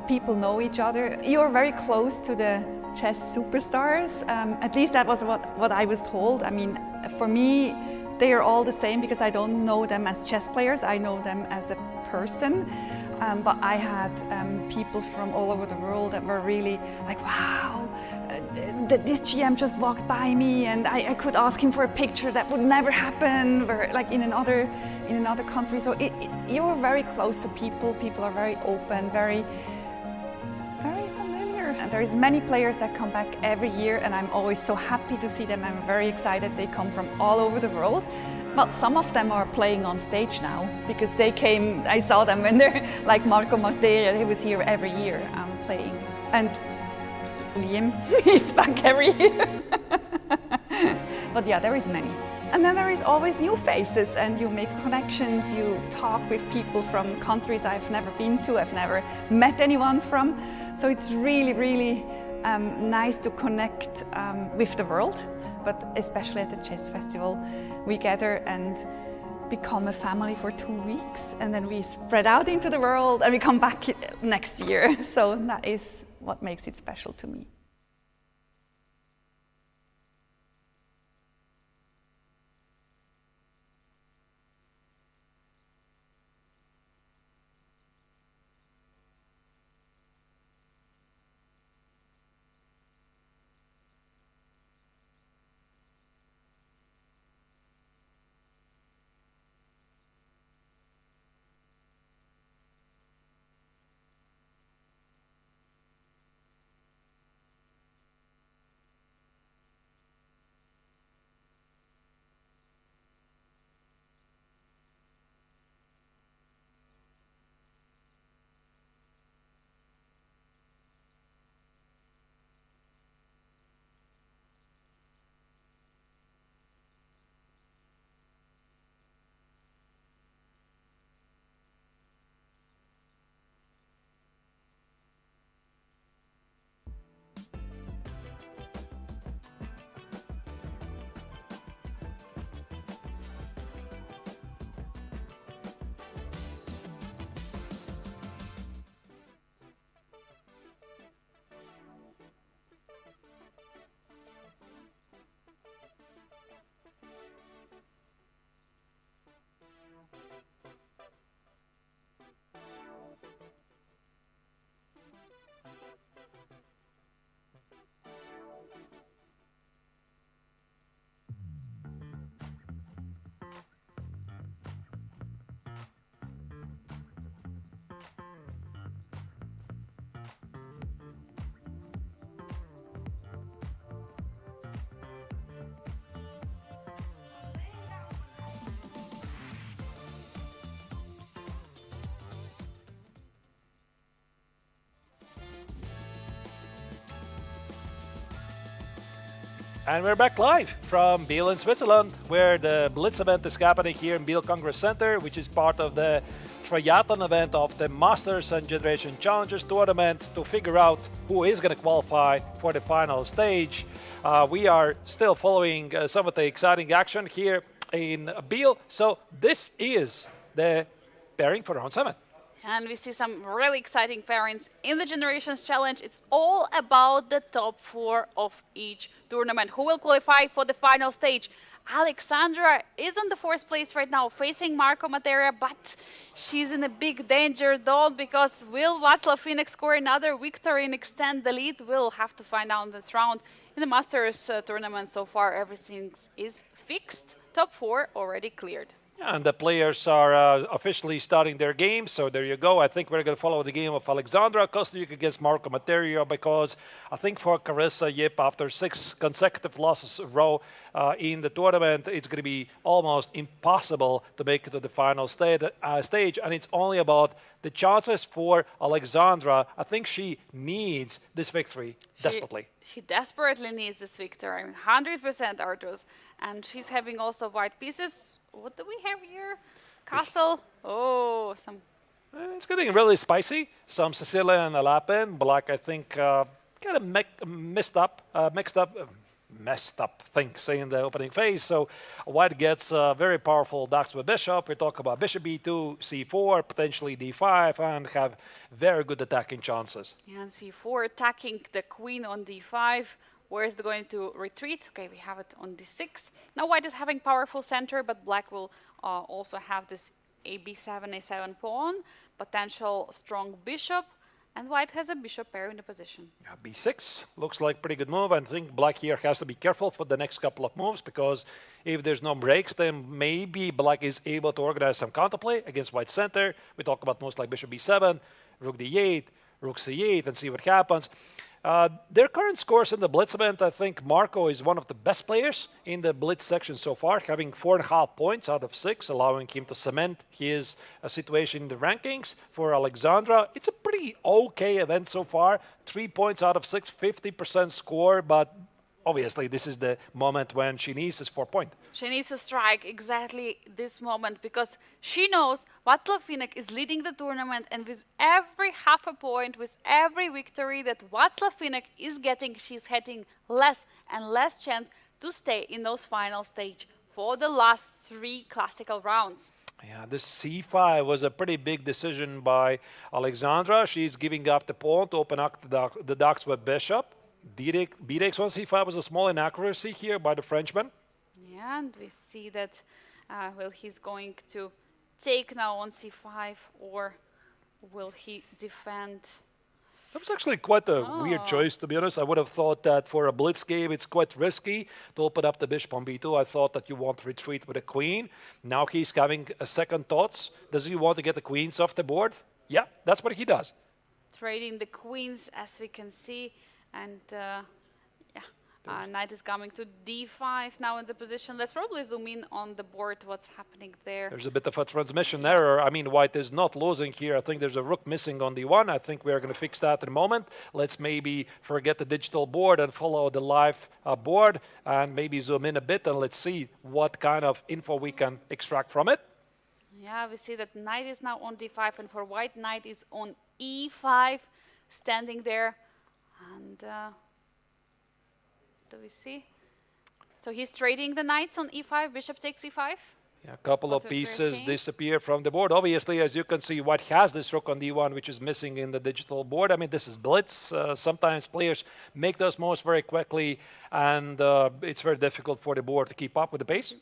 People know each other. You're very close to the chess superstars. At least that was what I was told. I mean, for me, they are all the same because I don't know them as chess players. I know them as a person. But I had people from all over the world that were really like, wow, this GM just walked by me and I could ask him for a picture. That would never happen, like in another country. So you're very close to people. People are very open, very familiar. And there's many players that come back every year and I'm always so happy to see them. I'm very excited. They come from all over the world. Well, some of them are playing on stage now because they came, I saw them when they're like Marco Martera, he was here every year playing. And Liam, he's back every year. But yeah, there is many. And then there is always new faces and you make connections, you talk with people from countries I've never been to, I've never met anyone from. So it's really, really nice to connect with the world. But especially at the Chess Festival, we gather and become a family for 2 weeks, and then we spread out into the world and we come back next year. So that is what makes it special to me. And we're back live from Biel in Switzerland, where the Blitz event is happening here in Biel Congress Center, which is part of the triathlon event of the Masters and Generation Challengers tournament to figure out who is going to qualify for the final stage. We are still following some of the exciting action here in Biel. So this is the pairing for round 7. And we see some really exciting pairings in the Generations Challenge. It's all about the top 4 of each tournament. Who will qualify for the final stage? Alexandra is on the 4th place right now, facing Marco Materia, but she's in a big danger, though, because will Václav Finek score another victory and extend the lead? We'll have to find out in this round. In the Masters tournament so far, everything is fixed. Top 4 already cleared. And the players are officially starting their games, so there you go. I think we're going to follow the game of Alexandra Kostic against Marco Materia, because I think for Carissa Yip, after 6 consecutive losses in a row in the tournament, it's going to be almost impossible to make it to the final stage, and it's only about the chances for Alexandra. I think she needs this victory desperately. She desperately needs this victory, 100% Artus, and she's having also white pieces. What do we have here? Castle. Oh, some. It's getting really spicy. Some Sicilian Lapin. Black, I think, kind of messed up things in the opening phase. So white gets very powerful Dax with bishop. We talk about bishop b2, c4, potentially d5, and have very good attacking chances. And c4 attacking the queen on d5. Where is it going to retreat? Okay, we have it on d6. Now white is having powerful center, but black will also have this ab7, a7 pawn, potential strong bishop, and white has a bishop pair in the position. Yeah, b6 looks like pretty good move. I think black here has to be careful for the next couple of moves, because if there's no breaks, then maybe black is able to organize some counterplay against white center. We talk about moves like bishop b7, rook d8, rook c8, and see what happens. Their current scores in the Blitz event, I think Marco is one of the best players in the Blitz section so far, having 4.5 points out of 6, allowing him to cement his situation in the rankings. For Alexandra, it's a pretty okay event so far, 3 points out of 6, 50% score, but obviously this is the moment when she needs this 4 point. She needs to strike exactly this moment, because she knows Václav Finek is leading the tournament, and with every half a point, with every victory that Václav Finek is getting, she's having less and less chance to stay in those final stage for the last 3 classical rounds. Yeah, this c5 was a pretty big decision by Alexandra. She's giving up the pawn to open up the Dax with bishop. b-takes 1 c5 was a small inaccuracy here by the Frenchman. Yeah, and we see that well, he's going to take now on c5, or will he defend? That was actually quite a weird choice, to be honest. I would have thought that for a blitz game, it's quite risky to open up the bishop on b2. I thought that you want to retreat with a queen. Now he's having a second thoughts. Does he want to get the queens off the board? Yeah, that's what he does. Trading the queens, as we can see. And knight is coming to d5 now in the position. Let's probably zoom in on the board, what's happening there. There's a bit of a transmission error. I mean, white is not losing here. I think there's a rook missing on d1. I think we're going to fix that in a moment. Let's maybe forget the digital board and follow the live board, and maybe zoom in a bit, and let's see what kind of info we can extract from it. Yeah, we see that knight is now on d5, and for white, knight is on e5, standing there. And do we see? So he's trading the knights on e5, bishop takes e5. Yeah, a couple of pieces disappear from the board. Obviously, as you can see, white has this rook on d1, which is missing in the digital board. I mean, this is blitz. Sometimes players make those moves very quickly, and it's very difficult for the board to keep up with the pace.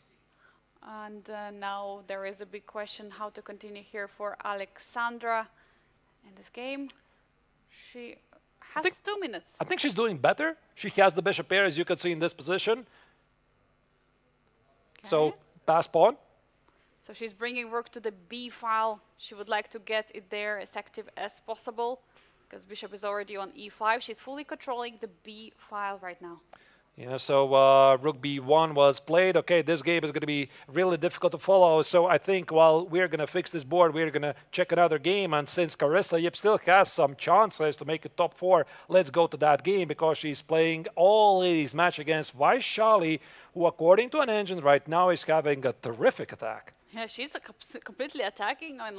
And now there is a big question how to continue here for Alexandra in this game. She has 2 minutes. I think she's doing better. She has the bishop pair, as you can see in this position. Okay. So, pass pawn. So she's bringing rook to the b file. She would like to get it there as active as possible, because bishop is already on e5. She's fully controlling the b file right now. Yeah, so Rook B1 was played. Okay, this game is going to be really difficult to follow. So I think while we're going to fix this board, we're going to check another game. And since Carissa Yip still has some chances to make it top 4, let's go to that game because she's playing all these match against Vaishali, who according to an engine right now is having a terrific attack. Yeah, she's completely attacking. And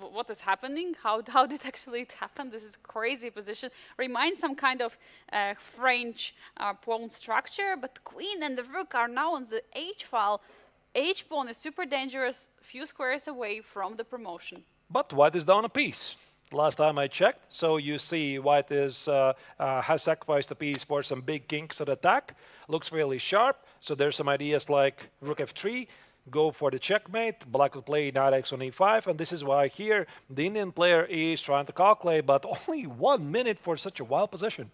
what is happening? How did actually it happen? This is crazy position. Reminds some kind of French pawn structure, but queen and the rook are now on the h file. H pawn is super dangerous, few squares away from the promotion. But white is down a piece. Last time I checked, so you see white is has sacrificed a piece for some big kinks at attack. Looks really sharp. So there's some ideas like rook f3. Go for the checkmate. Black will play knight x on e5, and this is why here the Indian player is trying to calculate, but only 1 minute for such a wild position.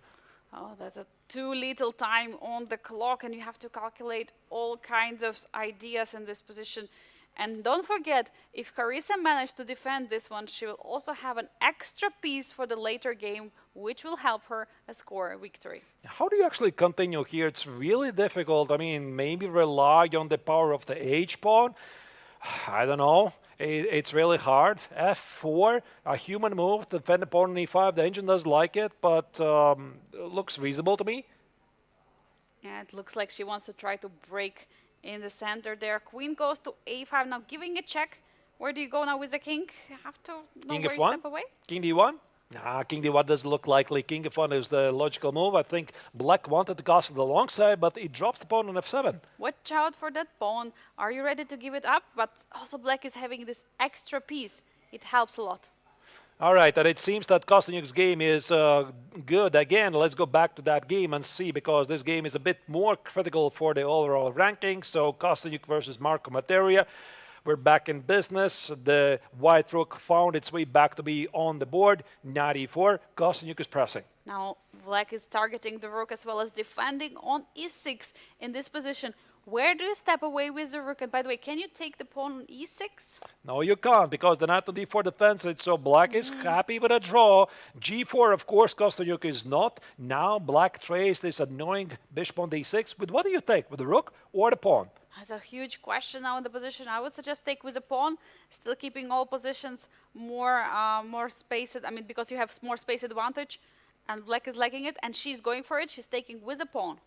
Oh, that's too little time on the clock, and you have to calculate all kinds of ideas in this position. And don't forget, if Carissa managed to defend this one, she will also have an extra piece for the later game, which will help her score a victory. How do you actually continue here? It's really difficult. I mean, maybe rely on the power of the h-pawn. I don't know. It's really hard. f4, a human move to defend the pawn on e5. The engine does like it, but it looks reasonable to me. Yeah, it looks like she wants to try to break in the center there. Queen goes to a5, now giving a check. Where do you go now with the king? You have to know King where you f1? step away. King d1? Nah, King d1 doesn't look likely. King f1 is the logical move. I think black wanted to castle the long side, but it drops the pawn on f7. Watch out for that pawn. Are you ready to give it up? But also black is having this extra piece. It helps a lot. All right, and it seems that Kostyuk's game is good. Again, let's go back to that game and see, because this game is a bit more critical for the overall ranking. So Kostyuk versus Marco Materia. We're back in business. The white rook found its way back to be on the board. Knight e4. Kostyuk is pressing. Now black is targeting the rook as well as defending on e6 in this position. Where do you step away with the rook? And by the way, can you take the pawn on e6? No, you can't, because the knight to d4 defends it, so black is happy with a draw. g4, of course, Kostyuk is not. Now black traced this annoying bishop on d6. With what do you take, with the rook or the pawn? That's a huge question now in the position. I would suggest take with a pawn, still keeping all positions more spaced. I mean, because you have more space advantage, and black is liking it, and she's going for it. She's taking with a pawn.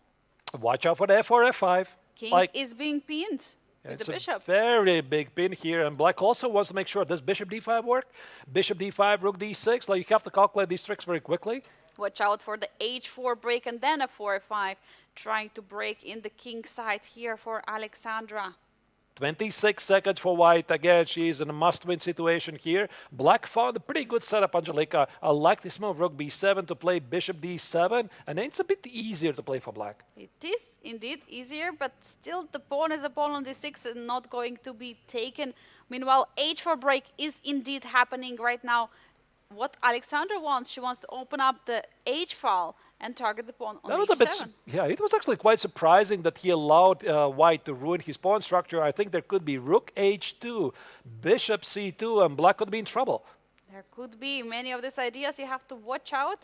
Watch out for the f4, f5. King is being pinned with the bishop. It's a very big pin here, and black also wants to make sure, does bishop d5 work? Bishop d5, rook d6, like you have to calculate these tricks very quickly. Watch out for the h4 break and then a 4-5, trying to break in the king side here for Alexandra. 26 seconds for white. Again, she's in a must-win situation here. Black found a pretty good setup, Angelika. I like this move, rook b7 to play bishop d7, and it's a bit easier to play for black. It is indeed easier, but still the pawn is a pawn on d6 and not going to be taken. Meanwhile, h4 break is indeed happening right now. What Alexandra wants, she wants to open up the h file and target the pawn on That was h7. a bit, yeah, it was actually quite surprising that he allowed white to ruin his pawn structure. I think there could be rook h2, bishop c2, and black could be in trouble. There could be many of these ideas. You have to watch out.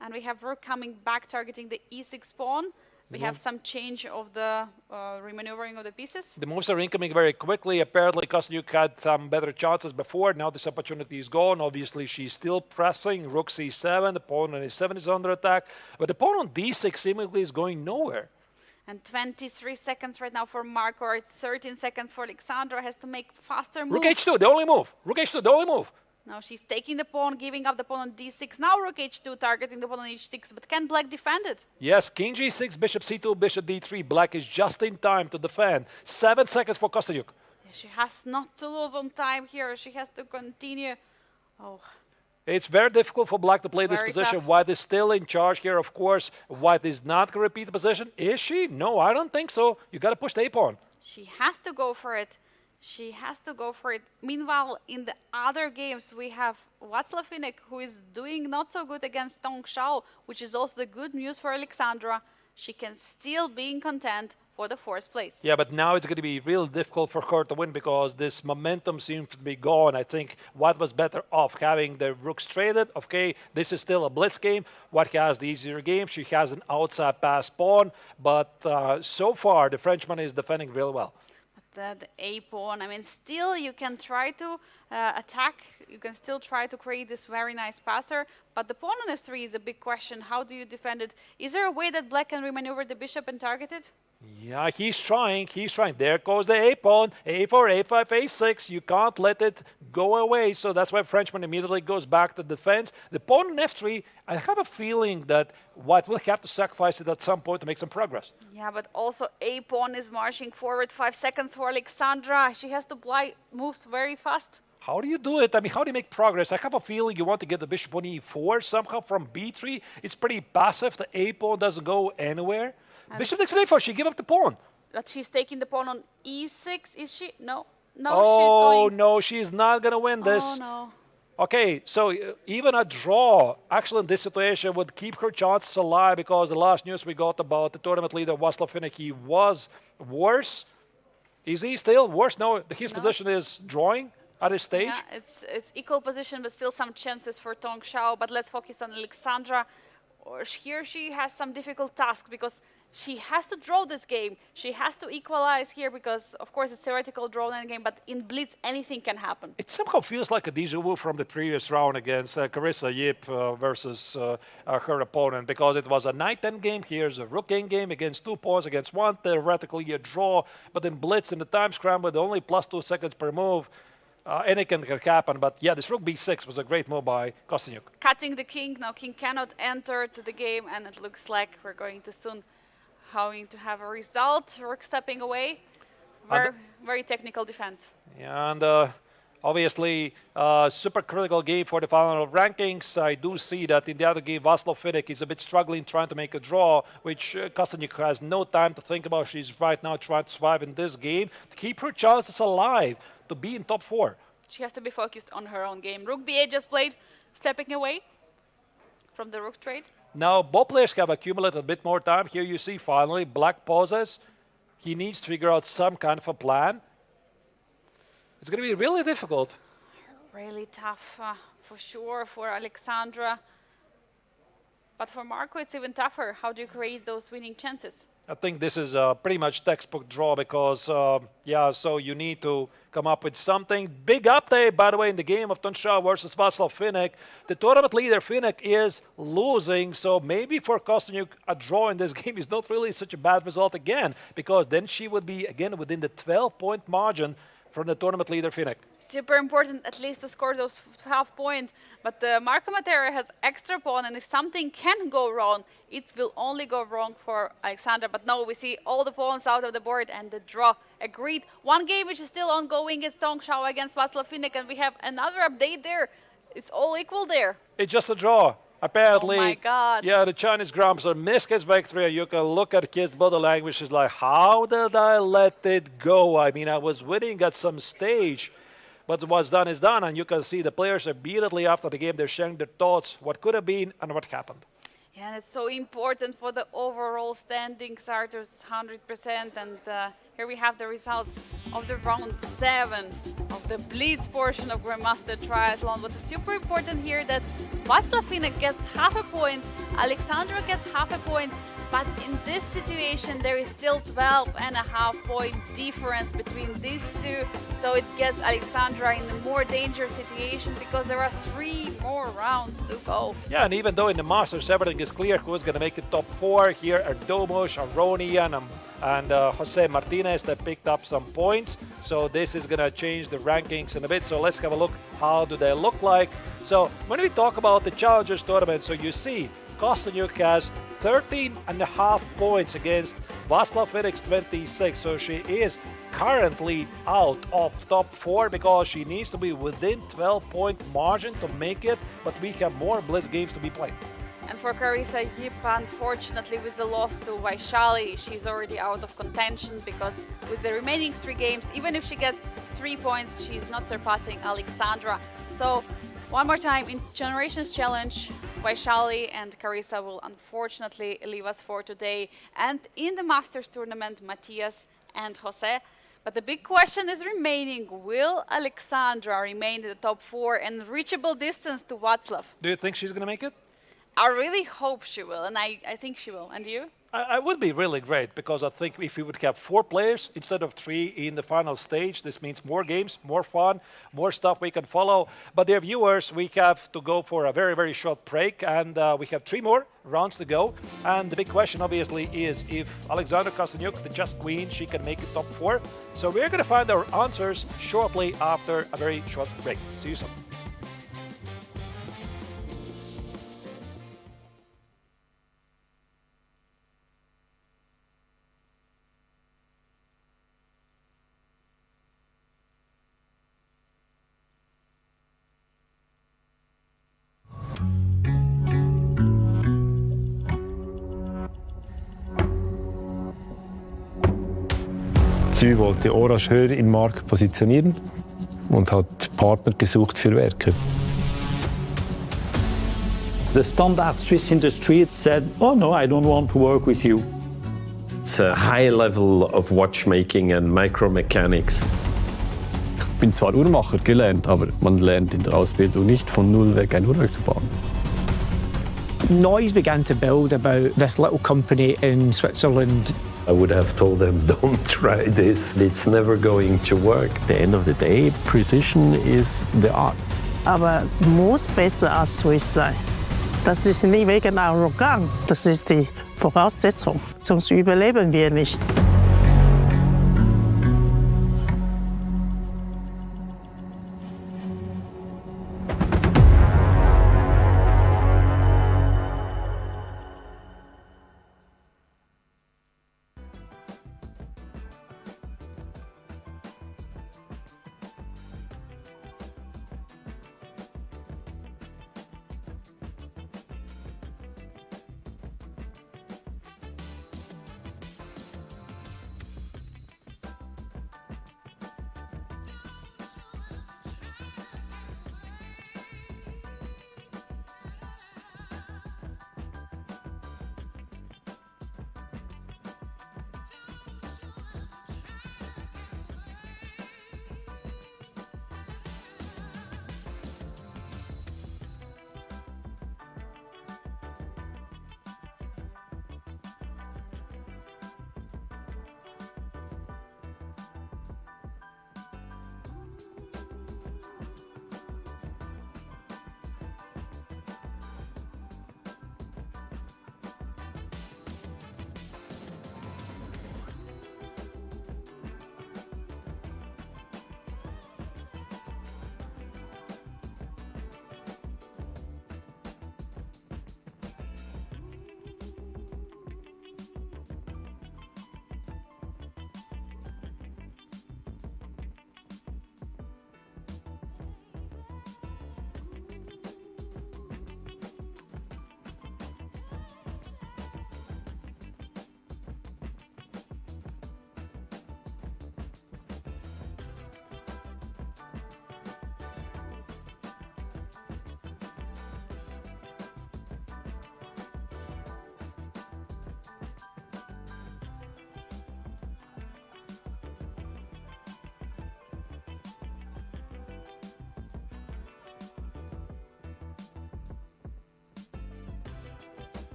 And we have rook coming back, targeting the e6 pawn. We have some change of the remaneuvering of the pieces. The moves are incoming very quickly. Apparently, Kostyuk had some better chances before. Now this opportunity is gone. Obviously, she's still pressing. Rook c7. The pawn on e7 is under attack. But the pawn on d6 seemingly is going nowhere. And 23 seconds right now for Marco, or 13 seconds for Alexandra. Has to make faster moves. Rook h2, the only move. Rook h2, the only move. Now she's taking the pawn, giving up the pawn on d6. Now rook h2, targeting the pawn on h6. But can black defend it? Yes, king g6, bishop c2, bishop d3. Black is just in time to defend. 7 seconds for Kostyuk. Yeah, she has not to lose on time here. She has to continue. Oh. It's very difficult for black to play this Very position. tough. White is still in charge here, of course. White is not going to repeat the position. Is she? No, I don't think so. You got to push the a-pawn. She has to go for it. She has to go for it. Meanwhile, in the other games, we have Václav Inek, who is doing not so good against Tong Xiao, which is also the good news for Alexandra. She can still be in content for the 4th place. Yeah, but now it's going to be real difficult for her to win because this momentum seems to be gone. I think what was better off having the rooks traded. Okay, this is still a blitz game. What has the easier game? She has an outside pass pawn, but so far the Frenchman is defending real well. The A pawn, I mean, still you can try to attack, you can still try to create this very nice passer, but the pawn on F3 is a big question. How do you defend it? Is there a way that black can remaneuver the bishop and target it? Yeah, he's trying. There goes the A pawn, A4, A5, A6. You can't let it go away. So that's why Frenchman immediately goes back to defense. The pawn on F3, I have a feeling that White will have to sacrifice it at some point to make some progress. Yeah, but also A pawn is marching forward. 5 seconds for Alexandra. She has to apply moves very fast. How do you do it? I mean, how do you make progress? I have a feeling you want to get the bishop on E4 somehow from B3. It's pretty passive. The A pawn doesn't go anywhere. Bishop takes an A4. She gave up the pawn. But she's taking the pawn on E6, is she? No. No, oh, she's going. No, she's not going to win this. Oh, no. Okay, so even a draw, actually in this situation, would keep her chances alive because the last news we got about the tournament leader, Václav Finek, he was worse. Is he still worse? No, his position is drawing at this stage. Yeah, it's equal position, but still some chances for Tong Xiao. But let's focus on Alexandra. Or here she has some difficult task because she has to draw this game. She has to equalize here because, of course, it's theoretical draw in the game, but in Blitz, anything can happen. It somehow feels like a déjà vu from the previous round against Carissa Yip versus her opponent because it was a knight-10 game. Here's a rook-8 game against 2 pawns against 1, theoretically a draw. But in Blitz, in the time scramble, with only plus 2 seconds per move, anything can happen. But yeah, this rook b6 was a great move by Kostyuk. Cutting the king. Now king cannot enter to the game, and it looks like we're going to soon to have a result. Rook stepping away. Very technical defense. Yeah, and obviously, super critical game for the final rankings. I do see that in the other game, Václav Finek is a bit struggling trying to make a draw, which Kostyuk has no time to think about. She's right now trying to survive in this game to keep her chances alive to be in top 4. She has to be focused on her own game. Rook b8 just played, stepping away from the rook trade. Now, both players have accumulated a bit more time. Here you see finally black pauses. He needs to figure out some kind of a plan. It's going to be really difficult. Really tough, for sure, for Alexandra. But for Marco, it's even tougher. How do you create those winning chances? I think this is a pretty much textbook draw because, yeah, so you need to come up with something. Big update, by the way, in the game of Tong Xiao versus Václav Finek. The tournament leader, Finek, is losing, so maybe for Kostyuk, a draw in this game is not really such a bad result again, because then she would be, again, within the 12-point margin from the tournament leader, Finek. Super important, at least, to score those 12 points. But Marco Matera has extra pawn, and if something can go wrong, it will only go wrong for Alexandra. But no, we see all the pawns out of the board, and the draw agreed. One game which is still ongoing is Tong Xiao against Václav Finek, and we have another update there. It's all equal there. It's just a draw. Apparently, oh my God. Yeah, the Chinese Grandmaster missed his victory. You can look at his body language. He's like, how did I let it go? I mean, I was winning at some stage, but what's done is done. And you can see the players immediately after the game, they're sharing their thoughts, what could have been and what happened. Yeah, and it's so important for the overall standing starters, 100%. And here we have the results of the round 7 of the Blitz portion of Grandmaster Triathlon. What is super important here that Václav Finek gets half a point, Alexandra gets half a point, but in this situation there is still 12.5-point difference between these two. So it gets Alexandra in a more dangerous situation because there are 3 more rounds to go. Yeah, and even though in the Masters everything is clear who's going to make it top 4, here are Domus, Aronian, and Jose Martinez that picked up some points. So this is going to change the rankings in a bit. So let's have a look. How do they look like? So when we talk about the Challengers Tournament, so you see Kostyuk has 13.5 points against Václav Finek's 26. So she is currently out of top 4 because she needs to be within 12-point margin to make it. But we have more Blitz games to be played. And for Carissa Yip, unfortunately, with the loss to Vaishali, she's already out of contention because with the remaining 3 games, even if she gets 3 points, she's not surpassing Alexandra. So One more time, in Generations Challenge, Vaishali and Carissa will unfortunately leave us for today. And in the Masters tournament, Matthias and Jose. But the big question is remaining. Will Alexandra remain in the top 4 and reachable distance to Václav? Do you think she's going to make it? I really hope she will, and I think she will. And you? I would be really great, because I think if we would have 4 players instead of 3 in the final stage, this means more games, more fun, more stuff we can follow. But dear viewers, we have to go for a very, very short break, and we have 3 more rounds to go. And the big question obviously is if Alexandra Kosteniuk, the Just Queen, she can make it top 4. So we're going to find our answers shortly after a very short break. See you soon. Sie wollte Orange höher im Markt positionieren und hat Partner gesucht für Werke. The standard Swiss industry said, oh no, I don't want to work with you. It's a high level of watchmaking and micromechanics. Ich bin zwar Uhrmacher gelernt, aber man lernt in der Ausbildung nicht von null weg ein Uhrwerk zu bauen. Noise began to build about this little company in Switzerland. I would have told them, don't try this, it's never going to work. At the end of the day, precision is the art. Aber muss besser als Swiss sein. Das ist nicht wegen Arroganz, das ist die Voraussetzung. Sonst überleben wir nicht.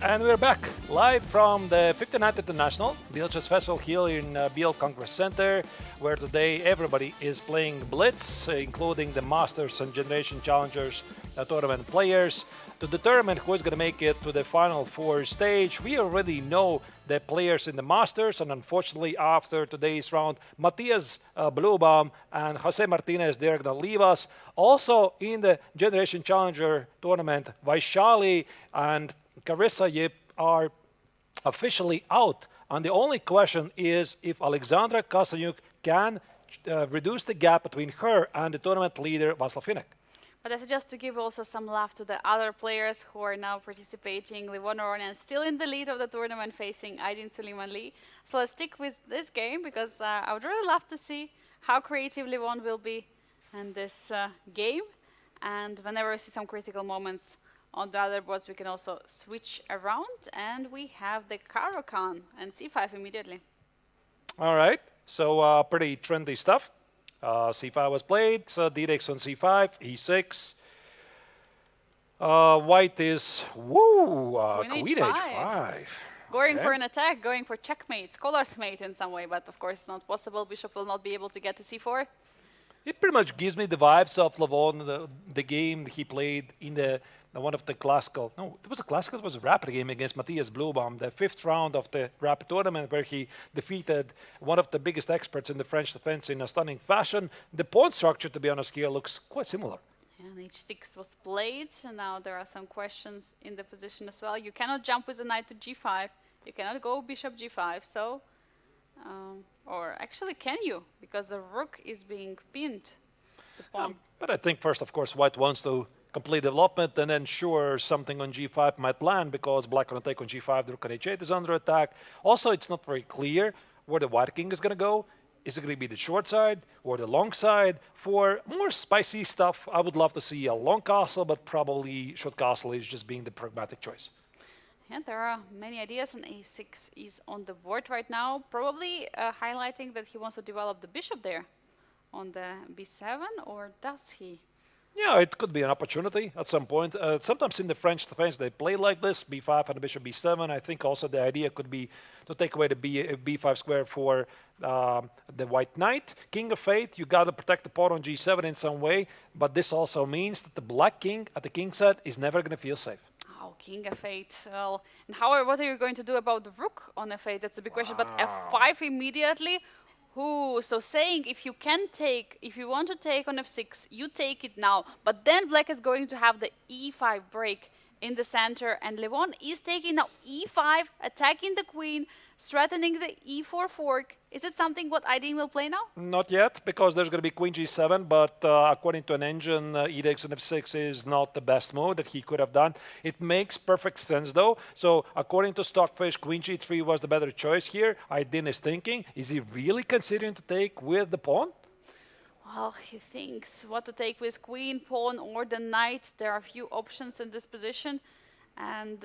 And we're back live from the 59th International Biel Chess Festival here in Biel Congress Center, where today everybody is playing Blitz, including the Masters and Generation Challengers tournament players, to determine who is going to make it to the Final Four stage. We already know the players in the Masters, and unfortunately after today's round, Matthias Bluebaum and Jose Martinez, they're going to leave us. Also in the Generation Challenger tournament, Vaishali and Carissa Yip are officially out. And the only question is if Alexandra Kosteniuk can reduce the gap between her and the tournament leader, Václav Finek. But that's just to give also some love to the other players who are now participating. Levon Ronan still in the lead of the tournament, facing Aydin Suleiman Lee. So let's stick with this game, because I would really love to see how creative Levon will be in this game. And whenever we see some critical moments on the other boards, we can also switch around, and we have the Caro-Kann and c5 immediately. All right, so pretty trendy stuff. C5 was played, d6 on c5, e6. White is, queen h5. Going for an attack, going for checkmate, scholar's mate in some way, but of course it's not possible. Bishop will not be able to get to c4. It pretty much gives me the vibes of Levon, the game he played in one of the classical, no, it was a classical, it was a rapid game against Matthias Bluebaum, the 5th round of the rapid tournament, where he defeated one of the biggest experts in the French defense in a stunning fashion. The pawn structure, to be honest, here looks quite similar. And h6 was played, and now there are some questions in the position as well. You cannot jump with a knight to g5, you cannot go bishop g5, so, or actually can you, because the rook is being pinned. The pawn. But I think first, of course, White wants to complete development, and then sure, something on g5 might land, because black on attack on g5, the rook on h8 is under attack. Also, it's not very clear where the white king is going to go. Is it going to be the short side or the long side? For more spicy stuff, I would love to see a long castle, but probably short castle is just being the pragmatic choice. And there are many ideas, and a6 is on the board right now, probably highlighting that he wants to develop the bishop there on the b7, or does he? Yeah, it could be an opportunity at some point. Sometimes in the French defense, they play like this, b5 and the bishop b7. I think also the idea could be to take away the b5 square for the white knight. King of 8, you got to protect the pawn on g7 in some way, but this also means that the black king at the king side is never going to feel safe. Oh, king f8. Well, and what are you going to do about the rook on f8? That's a big question, but f5 immediately. So saying if you want to take on f6, you take it now. But then black is going to have the e5 break in the center, and Levon is taking now e5, attacking the queen, threatening the e4 fork. Is it something what Aydin will play now? Not yet, because there's going to be queen g7, but according to an engine, e6 and f6 is not the best move that he could have done. It makes perfect sense, though. So according to Stockfish, queen g3 was the better choice here. Aydin is thinking, is he really considering to take with the pawn? Well, he thinks what to take with queen, pawn, or the knight. There are a few options in this position, and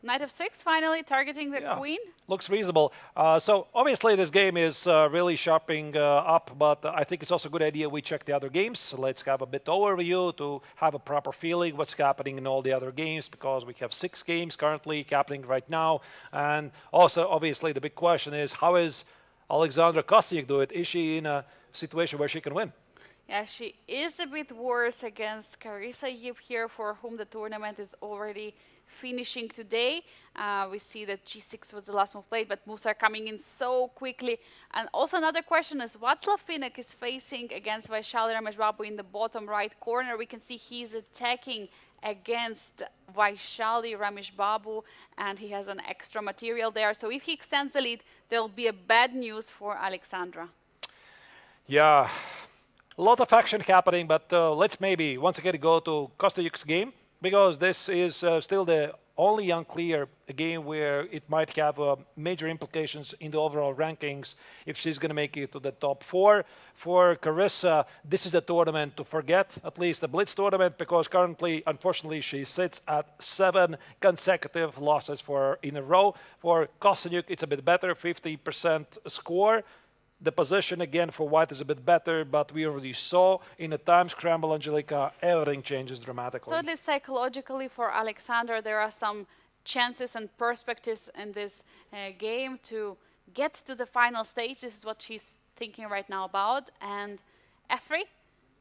knight f6 finally targeting the queen. Looks reasonable. So obviously this game is really sharpening up, but I think it's also a good idea we check the other games. So let's have a bit overview to have a proper feeling what's happening in all the other games, because we have 6 games currently happening right now. And also obviously the big question is, how is Alexandra Kosteniuk do it? Is she in a situation where she can win? Yeah, she is a bit worse against Carissa Yip here, for whom the tournament is already finishing today. We see that g6 was the last move played, but moves are coming in so quickly. And also another question is Václav Finek is facing against Vaishali Rameshbabu in the bottom right corner. We can see he's attacking against Vaishali Rameshbabu, and he has an extra material there. So if he extends the lead, there'll be a bad news for Alexandra. Yeah, a lot of action happening, but let's maybe once again go to Kosteniuk's game, because this is still the only unclear game where it might have major implications in the overall rankings if she's going to make it to the top 4. For Carissa, this is a tournament to forget, at least the Blitz tournament, because currently, unfortunately, she sits at 7 consecutive losses in a row. For Kosteniuk, it's a bit better, 50% score. The position, again, for White is a bit better, but we already saw in a time scramble, Angelika, everything changes dramatically. So at least psychologically for Alexander, there are some chances and perspectives in this game to get to the final stage. This is what she's thinking right now about. And F3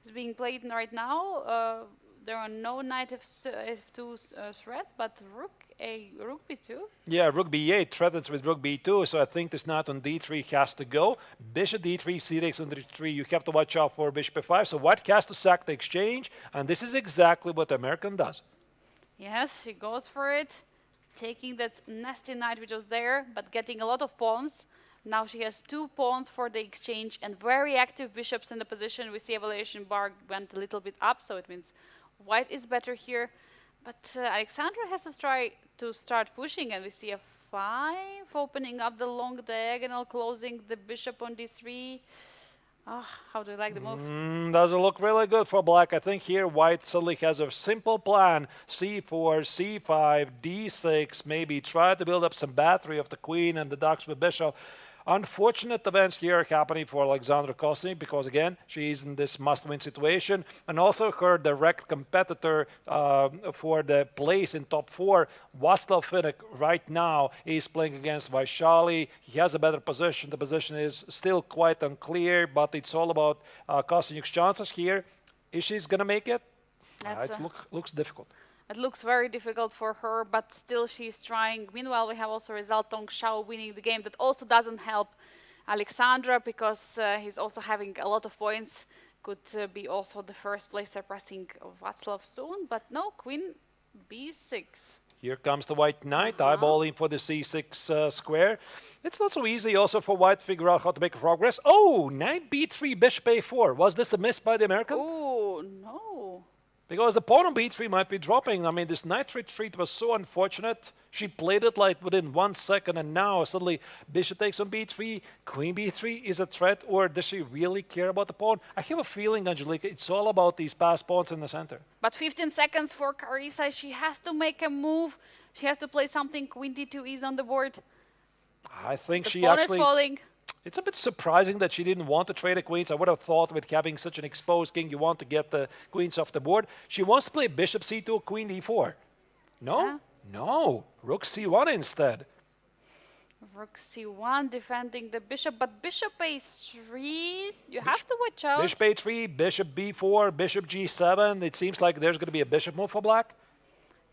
is being played right now. There are no knight F2 threat, but rook B2. Yeah, rook B8 threatens with rook B2, so I think this knight on D3 has to go. Bishop D3, C takes on D3, you have to watch out for bishop F5, so white has to sack the exchange, and this is exactly what the American does. Yes, she goes for it, taking that nasty knight which was there, but getting a lot of pawns. Now she has 2 pawns for the exchange and very active bishops in the position. We see evaluation bar went a little bit up, so it means white is better here. But Alexandra has to try to start pushing, and we see a 5 opening up the long diagonal, closing the bishop on D3. How do you like the move? Doesn't look really good for black. I think here white suddenly has a simple plan. C4, C5, D6, maybe try to build up some battery of the queen and the ducks with bishop. Unfortunate events here happening for Alexandra Kosnik because, again, she's in this must-win situation. And also her direct competitor for the place in top 4, Václav Finnick, right now is playing against Vaishali. He has a better position. The position is still quite unclear, but it's all about Kosnik's chances here. Is she going to make it? It looks difficult. It looks very difficult for her, but still she's trying. Meanwhile, we have also result Tong Shao winning the game. That also doesn't help Alexandra because he's also having a lot of points. Could be also the first place surpassing Václav soon, but no, queen B6. Here comes the white knight, eyeballing for the C6 square. It's not so easy also for white to figure out how to make progress. Oh, knight B3, bishop A4. Was this a miss by the American? Oh, no. Because the pawn on b3 might be dropping. I mean, this knight retreat was so unfortunate. She played it like within 1 second, and now suddenly bishop takes on b3, queen b3 is a threat, or does she really care about the pawn? I have a feeling, Angelika, it's all about these passed pawns in the center. But 15 seconds for Carissa. She has to make a move. She has to play something. Queen d2 is on the board. I think the she pawn actually... is falling. It's a bit surprising that she didn't want to trade the queens. I would have thought with having such an exposed king, you want to get the queens off the board. She wants to play bishop c2, queen d4. No? Yeah. No. Rook c1 instead. Rook c1 defending the bishop, but bishop a3, you have to watch out. Bishop a3, bishop b4, bishop g7. It seems like there's going to be a bishop move for black.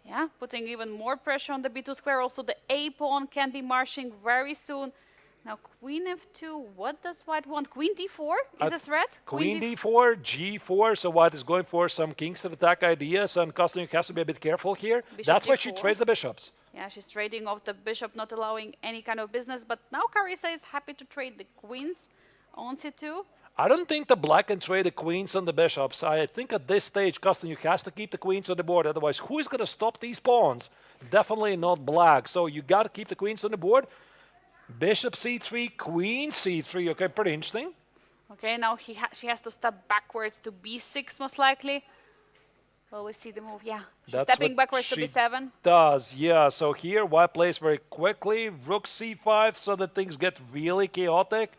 Yeah, putting even more pressure on the b2 square. Also, the a pawn can be marching very soon. Now, queen f2, what does white want? Queen d4 is a threat? Queen d4, g4, so white is going for some kings to attack ideas, and Kosnik has to be a bit careful here. That's why she trades the bishops. Yeah, she's trading off the bishop, not allowing any kind of business, but now Carissa is happy to trade the queens on c2. I don't think the black can trade the queens and the bishops. I think at this stage, Kosnik has to keep the queens on the board, otherwise who is going to stop these pawns? Definitely not black, so you got to keep the queens on the board. Bishop c3, queen c3. Okay, pretty interesting. Okay, now she has to step backwards to b6 most likely. Well, we see the move. Yeah, she's stepping backwards to b7. Does, yeah. So here white plays very quickly. Rook c5, so that things get really chaotic.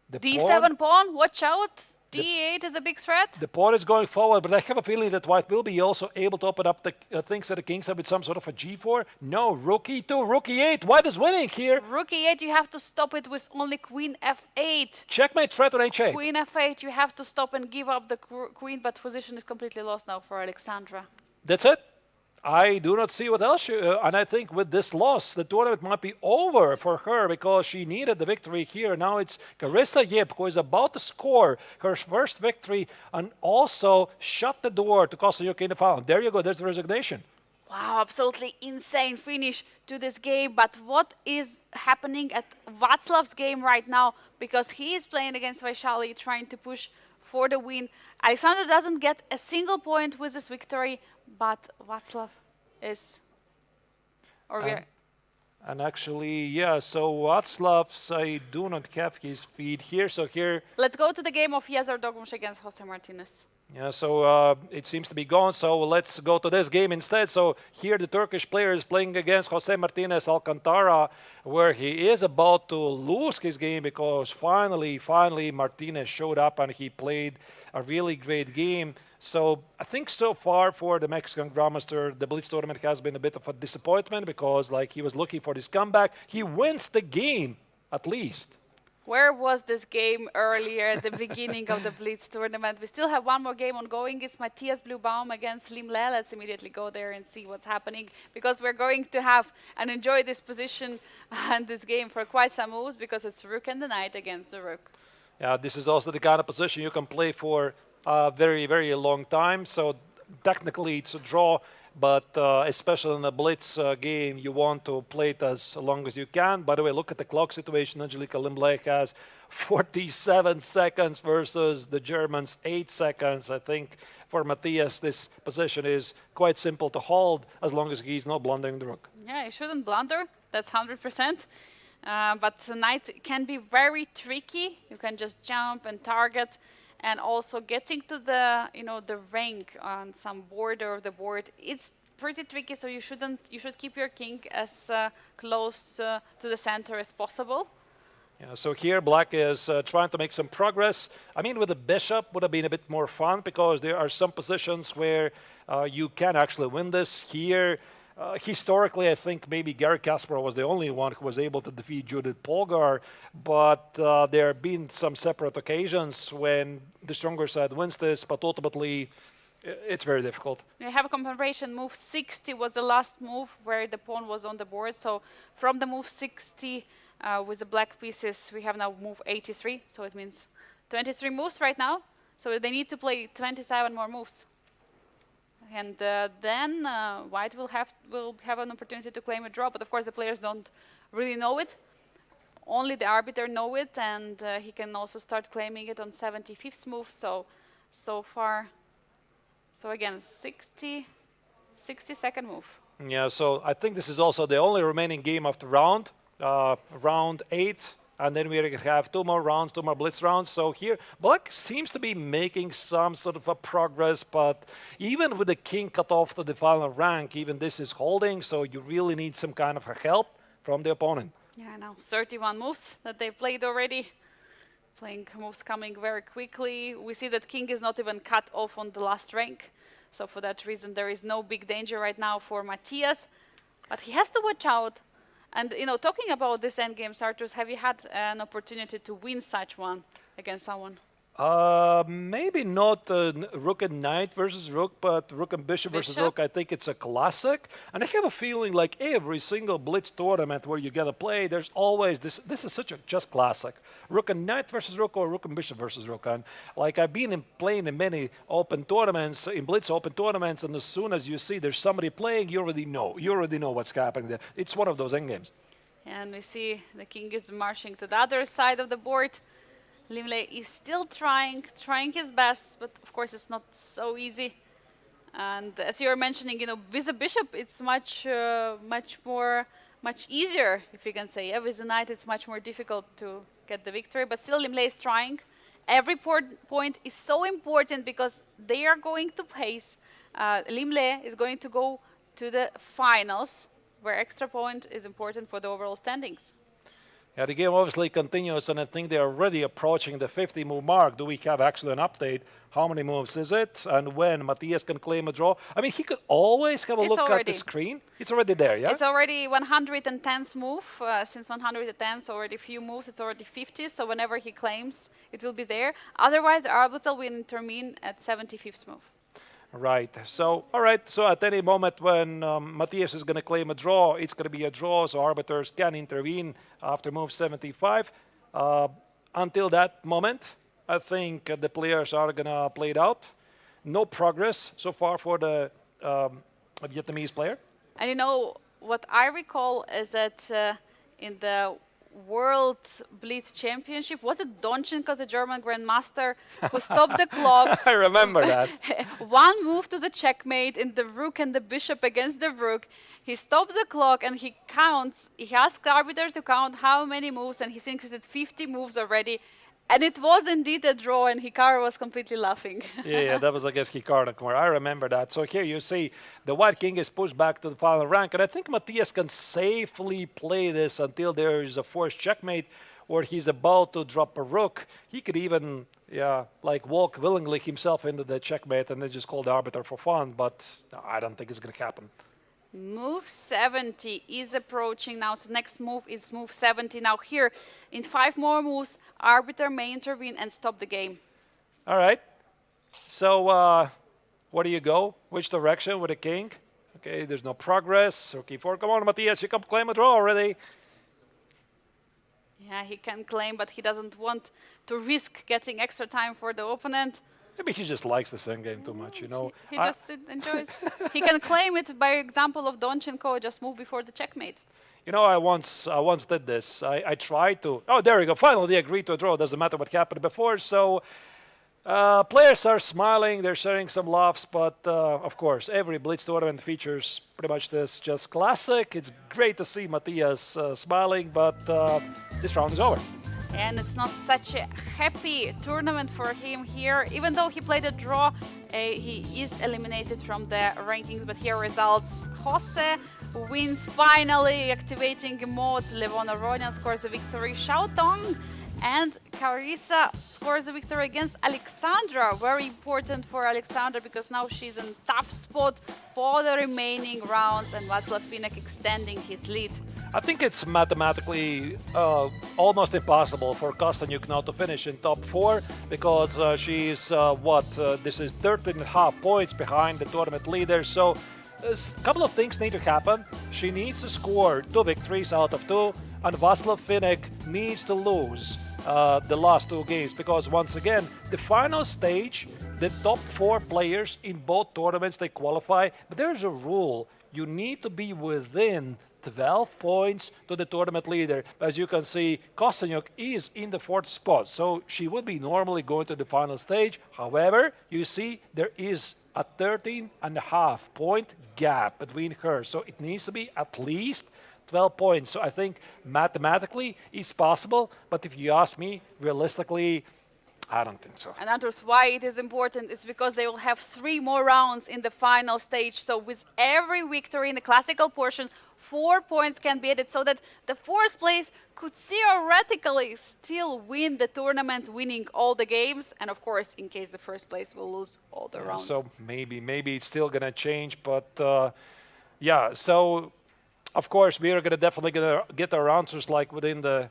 The d7 pawn, watch out. d8 is a big threat. The pawn is going forward, but I have a feeling that white will be also able to open up the things that the kings have with some sort of a g4. No, rook e2, rook e8. White is winning here. Rook e8, you have to stop it with only queen f8. Checkmate threat on h8. Queen f8, you have to stop and give up the queen, but position is completely lost now for Alexandra. That's it. I do not see what else. And I think with this loss, the tournament might be over for her because she needed the victory here. Now it's Carissa Yip who is about to score her first victory and also shut the door to Kosnik in the final. There you go. There's the resignation. Wow, absolutely insane finish to this game. But what is happening at Václav's game right now? Because he is playing against Vaishali, trying to push for the win. Alexandra doesn't get a single point with this victory, but Václav is... And actually, yeah, so Václav's, I do not have his feed here, so here... Let's go to the game of Jezor Dogmush against Jose Martinez. Yeah, so it seems to be gone, so let's go to this game instead. So here the Turkish player is playing against Jose Martinez Alcantara, where he is about to lose his game because finally Martinez showed up and he played a really great game. So I think so far for the Mexican Grandmaster, the Blitz tournament has been a bit of a disappointment because like he was looking for this comeback. He wins the game, at least. Where was this game earlier at the beginning of the Blitz tournament? We still have one more game ongoing. It's Matthias Blubaum against Lim Le. Let's immediately go there and see what's happening because we're going to have and enjoy this position and this game for quite some moves because it's Rook and the Knight against the Rook. Yeah, this is also the kind of position you can play for a very, very long time. So technically it's a draw, but especially in the Blitz game, you want to play it as long as you can. By the way, look at the clock situation. Angelika Limble has 47 seconds versus the Germans 8 seconds. I think for Matthias, this position is quite simple to hold as long as he's not blundering the rook. Yeah, he shouldn't blunder. That's 100%. But the Knight can be very tricky. You can just jump and target. And also getting to the, the rank on some border of the board, it's pretty tricky. So you should keep your king as close to the center as possible. Yeah, so here Black is trying to make some progress. I mean, with the bishop would have been a bit more fun because there are some positions where you can actually win this. Here, historically, I think maybe Garry Kasparov was the only one who was able to defeat Judith Polgar, but there have been some separate occasions when the stronger side wins this, but ultimately it's very difficult. You have a confirmation. Move 60 was the last move where the pawn was on the board. So from the move 60 with the black pieces, we have now move 83. So it means 23 moves right now. So they need to play 27 more moves. And then White will have an opportunity to claim a draw, but of course the players don't really know it. Only the arbiter know it, and he can also start claiming it on 75th move. So far, so again, 60-second move. Yeah, so I think this is also the only remaining game of the round, round 8. And then we're going to have 2 more rounds, 2 more Blitz rounds. So here, Black seems to be making some sort of a progress, but even with the king cut off to the final rank, even this is holding, so you really need some kind of help from the opponent. Yeah, now 31 moves that they played already. Playing moves coming very quickly. We see that king is not even cut off on the last rank. So for that reason, there is no big danger right now for Matthias. But he has to watch out. And, talking about this endgame, Arturs, have you had an opportunity to win such one against someone? Maybe not Rook and Knight versus Rook, but Rook and Bishop versus Rook. I think it's a classic. And I have a feeling like every single Blitz tournament where you get to play, there's always this is such a just classic. Rook and Knight versus Rook or Rook and Bishop versus Rook. And like I've been playing in many open tournaments, in Blitz open tournaments, and as soon as you see there's somebody playing, you already know what's happening there. It's one of those endgames. And we see the king is marching to the other side of the board. Limle is still trying his best, but of course it's not so easy. And as you were mentioning, with the bishop it's much easier, if you can say. Yeah, with the knight it's much more difficult to get the victory, but still Limle is trying. Every point is so important because they are going to pace. Limle is going to go to the finals, where extra point is important for the overall standings. Yeah, the game obviously continues, and I think they're already approaching the 50-move mark. Do we have actually an update? How many moves is it? And when Matthias can claim a draw? I mean, he could always have a look at the screen. It's already there, yeah? It's already 110th move. Since 110, so already a few moves. It's already 50, so whenever he claims, it will be there. Otherwise, the arbiter will intervene at 75th move. Right. So, all right. So at any moment when Matthias is going to claim a draw, it's going to be a draw. So arbiters can intervene after move 75. Until that moment, I think the players are going to play it out. No progress so far for the Vietnamese player. And what I recall is that in the World Blitz Championship, was it Donchenko, the German Grandmaster, who stopped the clock? I remember that. One move to the checkmate in the rook and the bishop against the rook. He stopped the clock and he counts. He asks the arbiter to count how many moves, and he thinks that 50 moves already. And it was indeed a draw, and Hikaru was completely laughing. Yeah, that was against Hikaru Nakamura. I remember that. So here you see the white king is pushed back to the final rank, and I think Matthias can safely play this until there is a forced checkmate. or he's about to drop a rook, he could even like walk willingly himself into the checkmate and then just call the arbiter for fun, but I don't think it's going to happen. Move 70 is approaching now, so next move is move 70. Now here, in 5 more moves, arbiter may intervene and stop the game. All right. So where do you go? Which direction with the king? Okay, there's no progress. Okay, 4. Come on, Matthias, you can claim a draw already. Yeah, he can claim, but he doesn't want to risk getting extra time for the opponent. Maybe he just likes the same game too much, you know. He just enjoys. He can claim it by example of Donchenko, just move before the checkmate. You know, I once did this. I tried to. Oh, there we go. Finally, they agreed to a draw. Doesn't matter what happened before. So players are smiling. They're sharing some laughs. But of course, every Blitz tournament features pretty much this just classic. It's great to see Matthias smiling, but this round is over. And it's not such a happy tournament for him here. Even though he played a draw, he is eliminated from the rankings. But here results: Jose wins finally, activating mode. Levon scores the victory. Xiaotong and Carissa scores the victory against Alexandra. Very important for Alexandra because now she's in tough spot for the remaining rounds, and Václav Finek extending his lead. I think it's mathematically almost impossible for Kosteniuk now to finish in top 4 because she's, this is 13.5 points behind the tournament leader. So a couple of things need to happen. She needs to score 2 victories out of 2, and Václav Finek needs to lose the last 2 games because, once again, the final stage, the top 4 players in both tournaments, they qualify. But there's a rule. You need to be within 12 points to the tournament leader. As you can see, Kosteniuk is in the 4th spot, so she would be normally going to the final stage. However, you see there is a 13.5 point gap between her, so it needs to be at least 12 points. So I think mathematically it's possible, but if you ask me, realistically, I don't think so. And Andrus, why it is important is because they will have 3 more rounds in the final stage. So with every victory in the classical portion, 4 points can be added so that the 4th place could theoretically still win the tournament, winning all the games. And of course, in case the 1st place will lose all the rounds. So maybe it's still going to change. But so of course, we are definitely going to get our answers like within the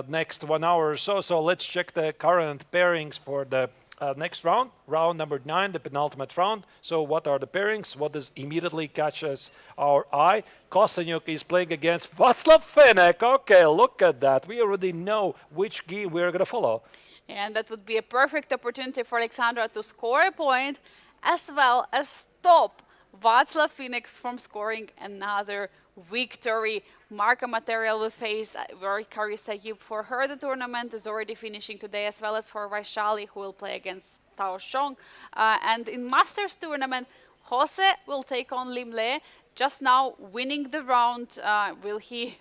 next 1 hour or so. So let's check the current pairings for the next round, round number 9, the penultimate round. So what are the pairings? What does immediately catches our eye? Kosteniuk is playing against Václav Finek. Okay, look at that. We already know which game we're going to follow. And that would be a perfect opportunity for Alexandra to score a point, as well as stop Václav Finek from scoring another victory. Marca Material will face Carissa Yip. For her, the tournament is already finishing today, as well as for Vaishali, who will play against Tao Shong. And in Masters tournament, Jose will take on Lim Le. Just now winning the round. Will he,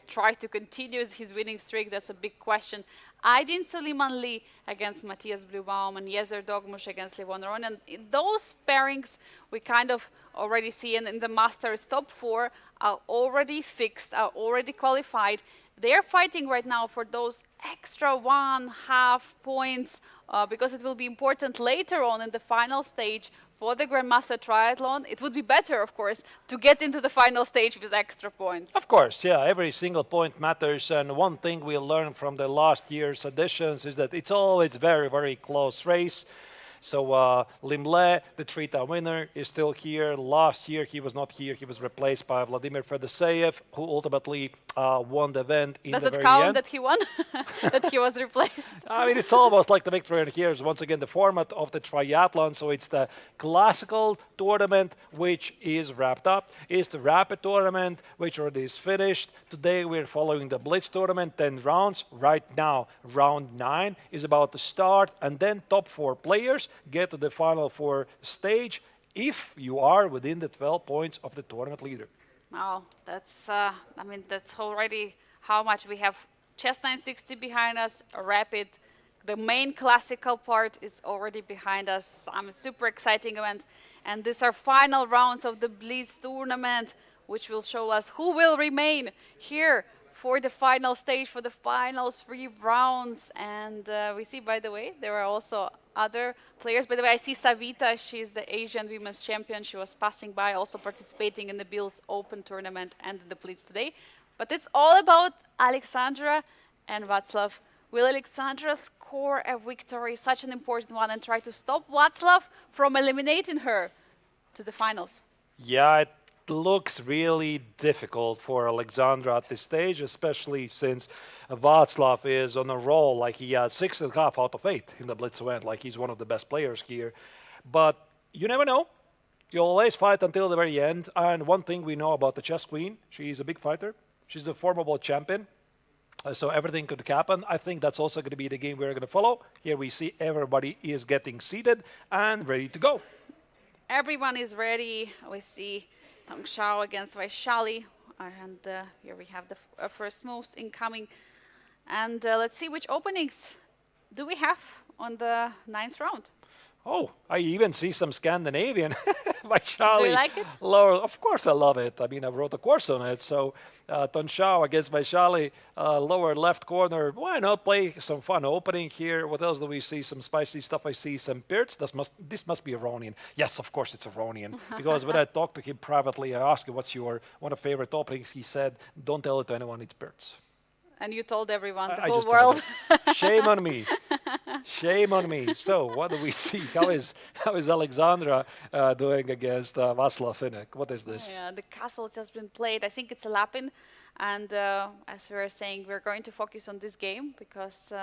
try to continue his winning streak? That's a big question. Aydin Suleiman Lee against Matthias Blübaum and Yezer Dogmush against Levon Ron. And in those pairings, we kind of already see in the Masters top 4 are already fixed, are already qualified. They're fighting right now for those extra 1.5 points because it will be important later on in the final stage for the Grandmaster Triathlon. It would be better, of course, to get into the final stage with extra points. Of course, yeah, every single point matters. And one thing we learned from the last year's editions is that it's always very, very close race. So Lim Le, the 3-time winner, is still here. Last year he was not here. He was replaced by Vladimir Fedoseev, who ultimately won the event in the very end. Does it count that he won? That he was replaced? I mean, it's almost like the victory. And here's once again the format of the triathlon. So it's the classical tournament, which is wrapped up. It's the rapid tournament, which already is finished. Today we're following the Blitz tournament, 10 rounds. Right now, round 9 is about to start. And then top 4 players get to the final 4 stage if you are within the 12 points of the tournament leader. Oh, that's, that's already how much we have. Chess 960 behind us, rapid. The main classical part is already behind us. A super exciting event. And these are final rounds of the Blitz tournament, which will show us who will remain here for the final stage, for the final 3 rounds. And we see, by the way, there are also other players. By the way, I see Savita. She's the Asian Women's Champion. She was passing by, also participating in the Biel's Open tournament and the Blitz today. But it's all about Alexandra and Václav. Will Alexandra score a victory, such an important one, and try to stop Václav from eliminating her to the finals? Yeah, it looks really difficult for Alexandra at this stage, especially since Václav is on a roll. Like, he had 6.5 out of 8 in the Blitz event. Like, he's one of the best players here. But you never know. You always fight until the very end. And one thing we know about the chess queen, she's a big fighter. She's the former world champion. So everything could happen. I think that's also going to be the game we're going to follow. Here we see everybody is getting seated and ready to go. Everyone is ready. We see Tong Xiao against Vaishali. And here we have the first moves incoming. And let's see which openings do we have on the 9th round. Oh, I even see some Scandinavian. Vaishali. Do you like it? Lower. Of course I love it. I mean, I wrote a course on it. So Tong Xiao against Vaishali, lower left corner. Why not play some fun opening here? What else do we see? Some spicy stuff. I see some Pirts. This must be Iranian. Yes, of course it's Iranian. Because when I talked to him privately, I asked him, what's your one of favorite openings? He said, don't tell it to anyone, it's Pirts. And you told everyone, the I whole just told world. him. Shame on me. Shame on me. So what do we see? How is Alexandra doing against Václav Finek? What is this? Yeah, the castle just been played. I think it's a Lapin. And as we were saying, we're going to focus on this game because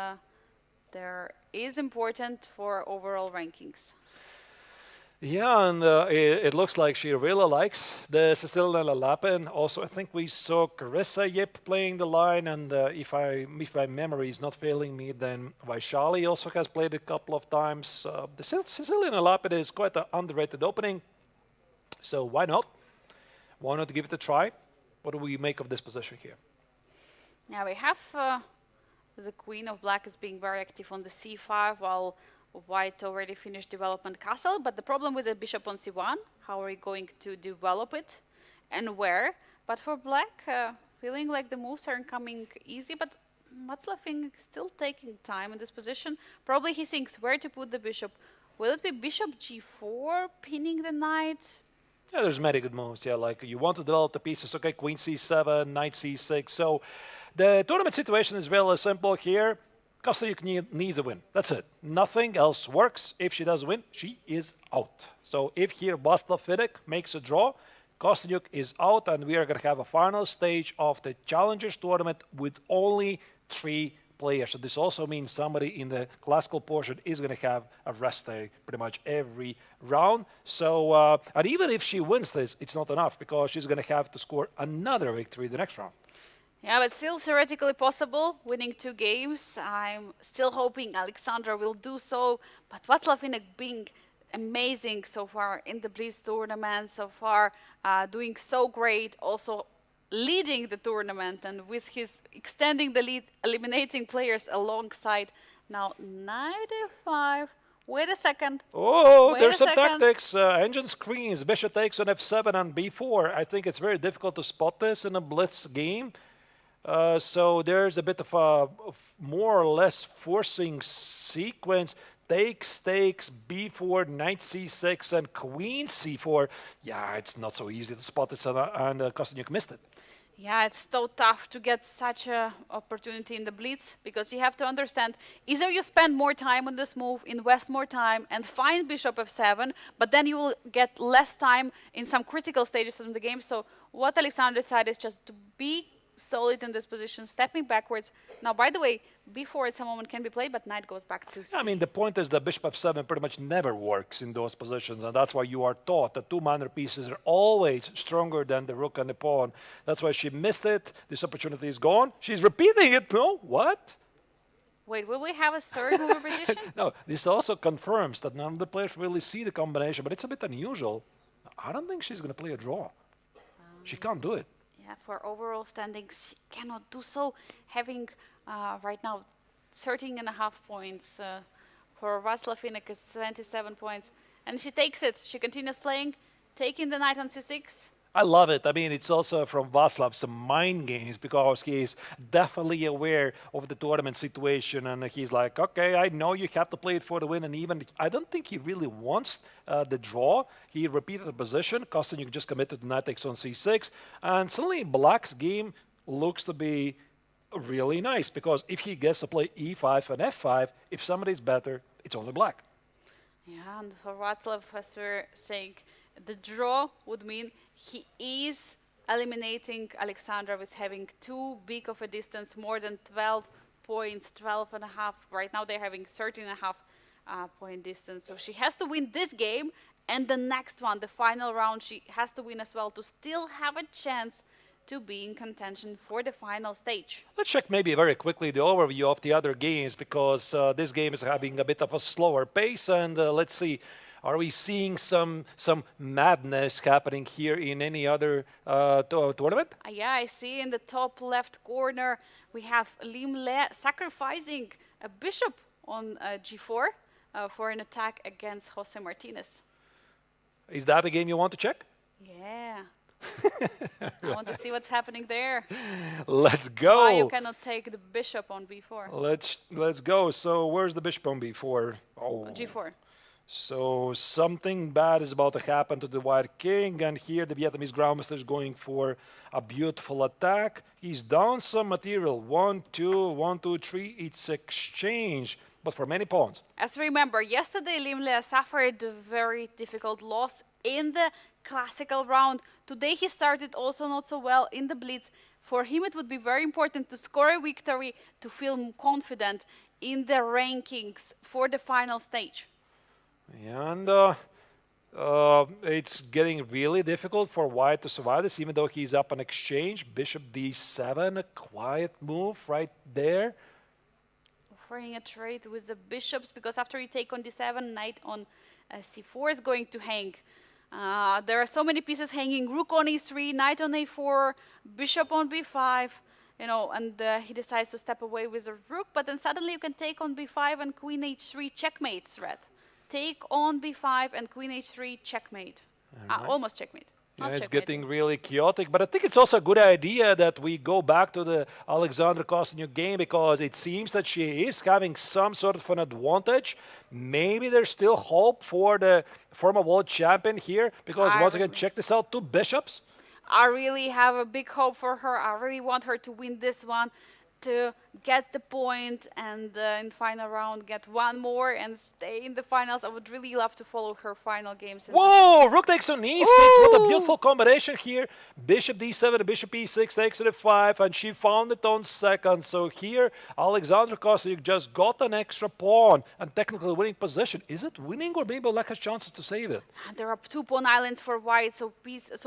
there is important for overall rankings. Yeah, and it looks like she really likes the Cecilia Lapin. Also, I think we saw Carissa Yip playing the line, and if my memory is not failing me, then Vaishali also has played a couple of times. The Sicilian Lapin is quite an underrated opening, so why not? Why not give it a try? What do we make of this position here? Yeah, we have the Queen of Black is being very active on the c5, while White already finished development castle, but the problem with the bishop on c1, how are we going to develop it and where? But for Black, feeling like the moves aren't coming easy, but Václav is still taking time in this position. Probably he thinks where to put the bishop. Will it be bishop g4, pinning the knight? Yeah, there's many good moves. Yeah, like you want to develop the pieces. Okay, queen c7, knight c6. So the tournament situation is really simple here. Kosteniuk needs a win. That's it. Nothing else works. If she doesn't win, she is out. So if here Václav Finek makes a draw, Kosteniuk is out, and we are going to have a final stage of the Challengers tournament with only 3 players. So this also means somebody in the classical portion is going to have a rest day pretty much every round. So, and even if she wins this, it's not enough because she's going to have to score another victory the next round. Yeah, but still theoretically possible, winning 2 games. I'm still hoping Alexandra will do so, but Václav Finek being amazing so far in the Blitz tournament, so far doing so great, also leading the tournament, and with his extending the lead, eliminating players alongside. Now, knight f5. Wait a second. Oh, Wait there's a some second. tactics. Engine screens. Bishop takes on f7 and b4. I think it's very difficult to spot this in a Blitz game. So there's a bit of a more or less forcing sequence. Takes, b4, knight c6, and queen c4. Yeah, it's not so easy to spot this, and Kosteniuk missed it. Yeah, it's so tough to get such an opportunity in the Blitz, because you have to understand, either you spend more time on this move, invest more time, and find bishop f7, but then you will get less time in some critical stages of the game. So what Alexander decided is just to be solid in this position, stepping backwards. Now, by the way, b4 at some moment can be played, but knight goes back to c. I mean, the point is that bishop f7 pretty much never works in those positions, and that's why you are taught that 2 minor pieces are always stronger than the rook and the pawn. That's why she missed it. This opportunity is gone. She's repeating it. No, what? Wait, will we have a third move repetition? No, this also confirms that none of the players really see the combination, but it's a bit unusual. I don't think she's going to play a draw. She can't do it. Yeah, for overall standings, she cannot do so. Having right now 13.5 points. For Václav Finek, it's 27 points. And she takes it. She continues playing, taking the knight on c6. I love it. I mean, it's also from Václav some mind games because he's definitely aware of the tournament situation, and he's like, okay, I know you have to play it for the win, and even I don't think he really wants the draw. He repeated the position. Kostyuk just committed to knight takes on c6, and suddenly Black's game looks to be really nice because if he gets to play e5 and f5, if somebody's better, it's only Black. Yeah, and for Václav, as we're saying, the draw would mean he is eliminating Alexandra with having too big of a distance, more than 12 points, 12 and a half. Right now they're having 13 and a half point distance. So she has to win this game and the next one, the final round, she has to win as well to still have a chance to be in contention for the final stage. Let's check maybe very quickly the overview of the other games because this game is having a bit of a slower pace, and let's see, are we seeing some madness happening here in any other tournament? Yeah, I see in the top left corner we have Lim Le sacrificing a bishop on g4 for an attack against Jose Martinez. Is that a game you want to check? Yeah. I want to see what's happening there. Let's go. Why you cannot take the bishop on b4? Let's go. So where's the bishop on b4? Oh, g4. So something bad is about to happen to the white king, and here the Vietnamese grandmaster is going for a beautiful attack. He's down some material. 1, 2, 1, 2, 3. It's exchange, but for many pawns. As remember, yesterday Lim Le suffered a very difficult loss in the classical round. Today he started also not so well in the Blitz. For him it would be very important to score a victory to feel confident in the rankings for the final stage. And it's getting really difficult for white to survive this, even though he's up on exchange. Bishop d7, a quiet move right there. Offering a trade with the bishops, because after you take on d7, knight on c4 is going to hang. There are so many pieces hanging. Rook on e3, knight on a4, bishop on b5, you know, and he decides to step away with a rook, but then suddenly you can take on b5 and queen h3 checkmates, red. Take on b5 and queen h3 checkmate. Almost checkmate. Yeah, it's getting really chaotic, but I think it's also a good idea that we go back to the Alexandra Kostyuk game because it seems that she is having some sort of an advantage. Maybe there's still hope for the former world champion here because once again, check this out, 2 bishops. I really have a big hope for her. I really want her to win this one, to get the point and in final round get one more and stay in the finals. I would really love to follow her final games. Whoa! Rook takes on e6. What a beautiful combination here. Bishop d7, bishop e6 takes it f5, and she found it on second. So here, Alexandra Kostyuk just got an extra pawn and technically winning position. Is it winning, or maybe Black has chances to save it? There are 2 pawn islands for white, so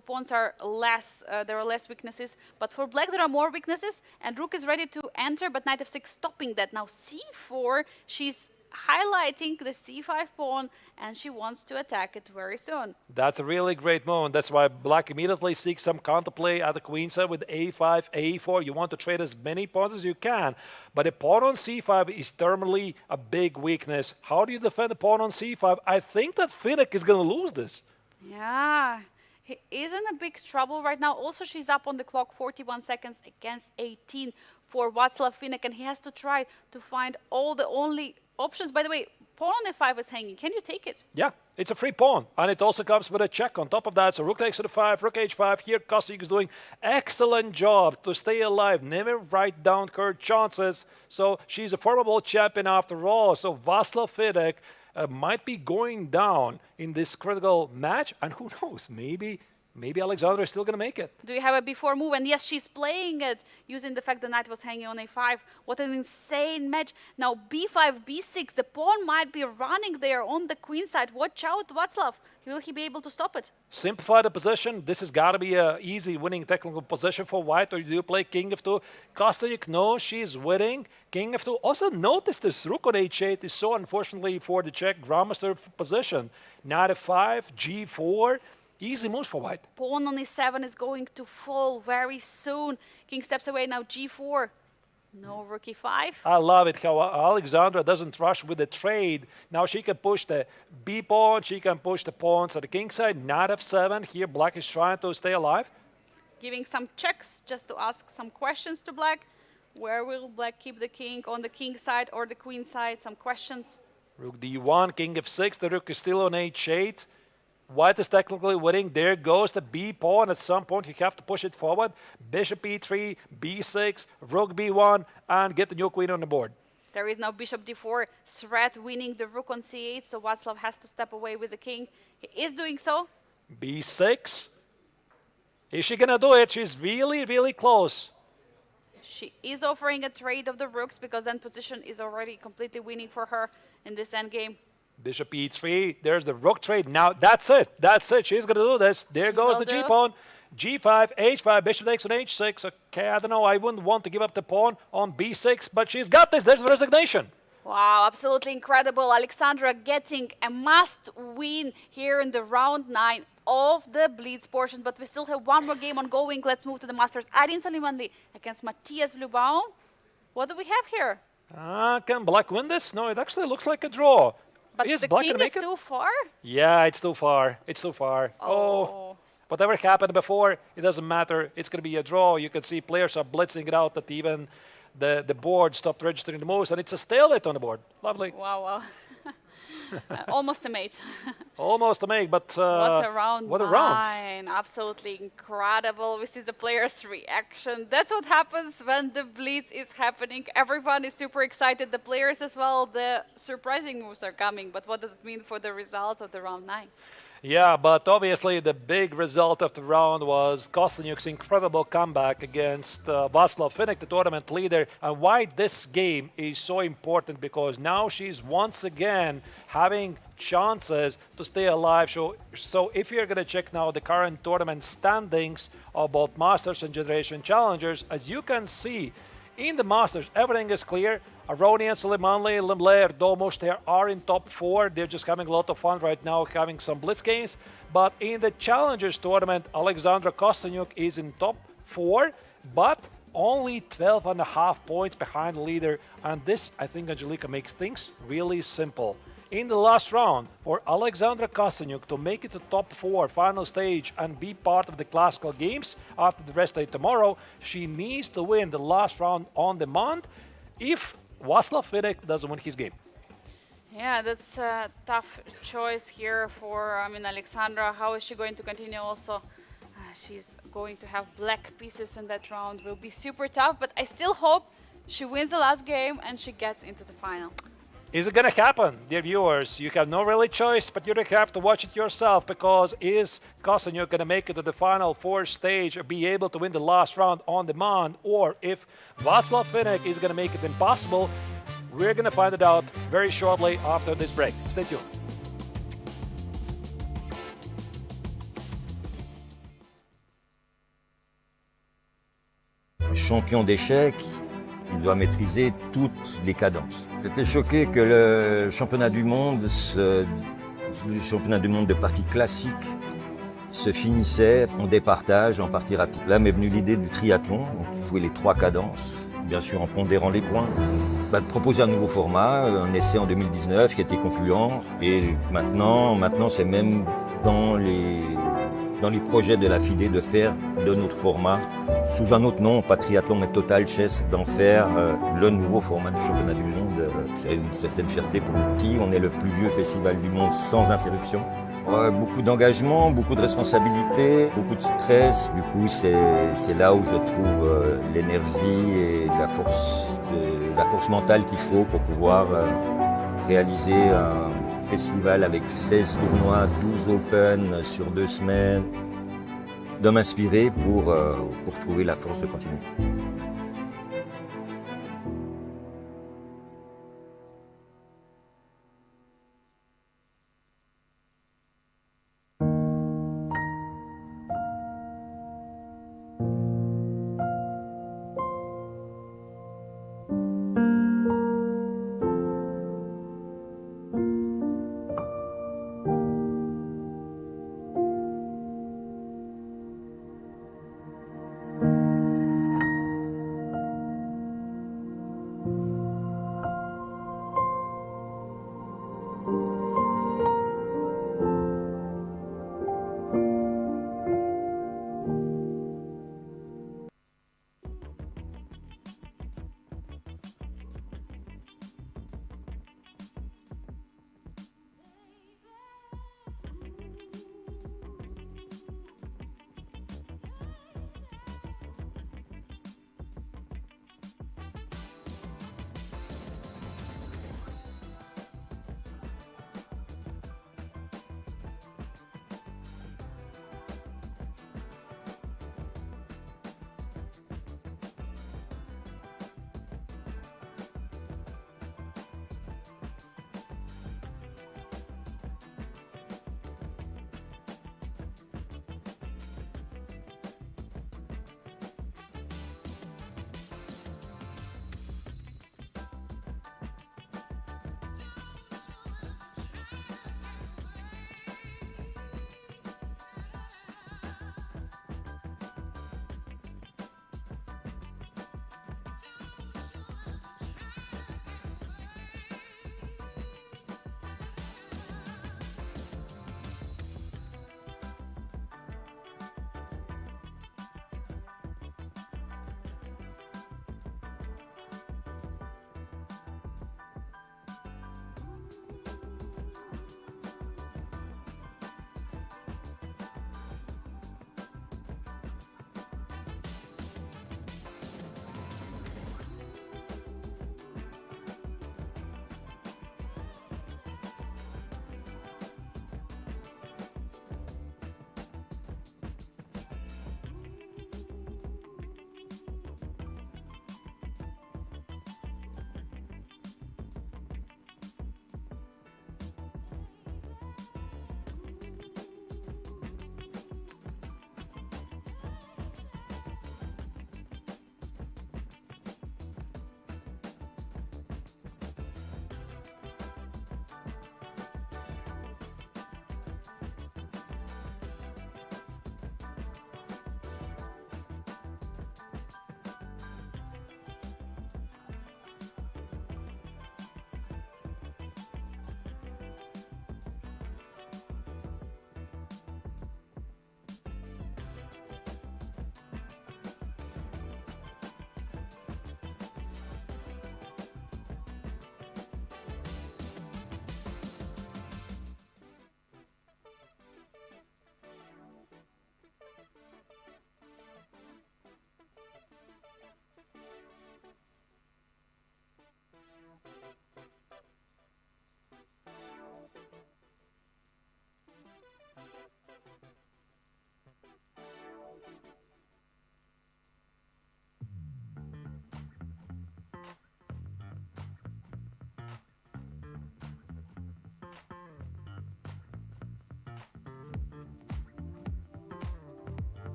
pawns are less. There are less weaknesses, but for black there are more weaknesses, and Rook is ready to enter, but knight f6 stopping that. Now c4, she's highlighting the c5 pawn, and she wants to attack it very soon. That's a really great moment. That's why Black immediately seeks some counterplay at the queen side with a5, a4. You want to trade as many pawns as you can, but a pawn on c5 is thermally a big weakness. How do you defend a pawn on c5? I think that Finnick is going to lose this. Yeah. He is in a big trouble right now. Also, she's up on the clock, 41 seconds against 18 for Václav Finnick, and he has to try to find all the only options. By the way, pawn on f5 is hanging. Can you take it? Yeah, it's a free pawn, and it also comes with a check on top of that. So rook takes to the 5, rook h5. Here, Kostyuk is doing excellent job to stay alive, never write down her chances. So she's a former world champion after all. So Václav Finnick might be going down in this critical match, and who knows, maybe Alexandra is still going to make it. Do you have a before move? And yes, she's playing it using the fact the knight was hanging on a5. What an insane match. Now b5, b6, the pawn might be running there on the queen side. Watch out, Václav. Will he be able to stop it? Simplify the position. This has got to be an easy winning technical position for white, or do you play king f2? Kostyuk knows she's winning. King f2. Also notice this rook on h8 is so unfortunately for the Czech grandmaster position. Knight f5, g4. Easy moves for white. Pawn on e7 is going to fall very soon. King steps away now, g4. No rook e5. I love it how Alexandra doesn't rush with the trade. Now she can push the B pawn, she can push the pawns at the king side. Knight f7. Here black is trying to stay alive. Giving some checks just to ask some questions to black. Where will black keep the king, on the king side or the queen side? Some questions. Rook d1, king f6. The rook is still on h8. White is technically winning. There goes the b pawn. At some point, you have to push it forward. Bishop e3, b6, rook b1, and get the new queen on the board. There is now bishop d4, threat winning the rook on c8, so Václav has to step away with the king. He is doing so. b6. Is she going to do it? She's really, really close. She is offering a trade of the rooks because then position is already completely winning for her in this endgame. Bishop e3, there's the rook trade. Now that's it. That's it. She's going to do this. There goes the g-pawn. g5, h5, bishop takes on h6. Okay, I don't know. I wouldn't want to give up the pawn on b6, but she's got this. There's the resignation. Wow, absolutely incredible. Alexandra getting a must win here in the round 9 of the Blitz portion, but we still have one more game ongoing. Let's move to the Masters. Adin Salimanli against Matthias Blübaum. What do we have here? Can black win this? No, it actually looks like a draw. But Is the black king gonna is make it? too far? Yeah, it's too far. It's too far. Oh. Whatever happened before, it doesn't matter. It's going to be a draw. You can see players are blitzing it out that even the board stopped registering the moves, and it's a stalemate on the board. Lovely. Wow, wow. Almost a mate. Almost a make, but what a round what a 9. round. Absolutely incredible. We see the players' reaction. That's what happens when the Blitz is happening. Everyone is super excited. The players as well. The surprising moves are coming. But what does it mean for the results of the round 9? Yeah, but obviously the big result of the round was Kosteniuk's incredible comeback against Václav Finek, the tournament leader. And why this game is so important, because now she's once again having chances to stay alive. So if you're going to check now the current tournament standings of both Masters and Generation Challengers, as you can see, in the Masters, everything is clear. Aronian, Suleimanli, Lemble, Erdomush, they are in top 4. They're just having a lot of fun right now, having some blitz games. But in the Challengers tournament, Alexandra Kosteniuk is in top 4, but only 12.5 points behind the leader. And this, I think, Angelika, makes things really simple. In the last round, for Alexandra Kosteniuk to make it to top 4 final stage and be part of the classical games after the rest day tomorrow, she needs to win the last round on demand if Václav Finek doesn't win his game. Yeah, that's a tough choice here for Alexandra. How is she going to continue also? She's going to have black pieces in that round. Will be super tough, but I still hope she wins the last game and she gets into the final. Is it going to happen, dear viewers? You have no really choice, but you have to watch it yourself, because is Kosteniuk going to make it to the final 4 stage or be able to win the last round on demand? Or if Václav Finek is going to make it impossible, we're going to find it out very shortly after this break. Stay tuned. Champion d'échecs, il doit maîtriser toutes les cadences. J'étais choqué que le championnat du monde de partie classique se finissait en départage, en partie rapide. Là m'est venue l'idée du triathlon, donc jouer les 3 cadences, bien sûr en pondérant les points. De proposer un nouveau format, un essai en 2019 qui était concluant, et maintenant c'est même dans les projets de la FIDE de faire de notre format, sous un autre nom, pas triathlon mais total chess, d'en faire le nouveau format du championnat du monde. C'est une certaine fierté pour nous. On est le plus vieux festival du monde sans interruption. Beaucoup d'engagement, beaucoup de responsabilités, beaucoup de stress. Du coup, c'est là où je trouve l'énergie et la force mentale qu'il faut pour pouvoir réaliser un festival avec 16 tournois, 12 Open sur 2 semaines, de m'inspirer pour trouver la force de continuer.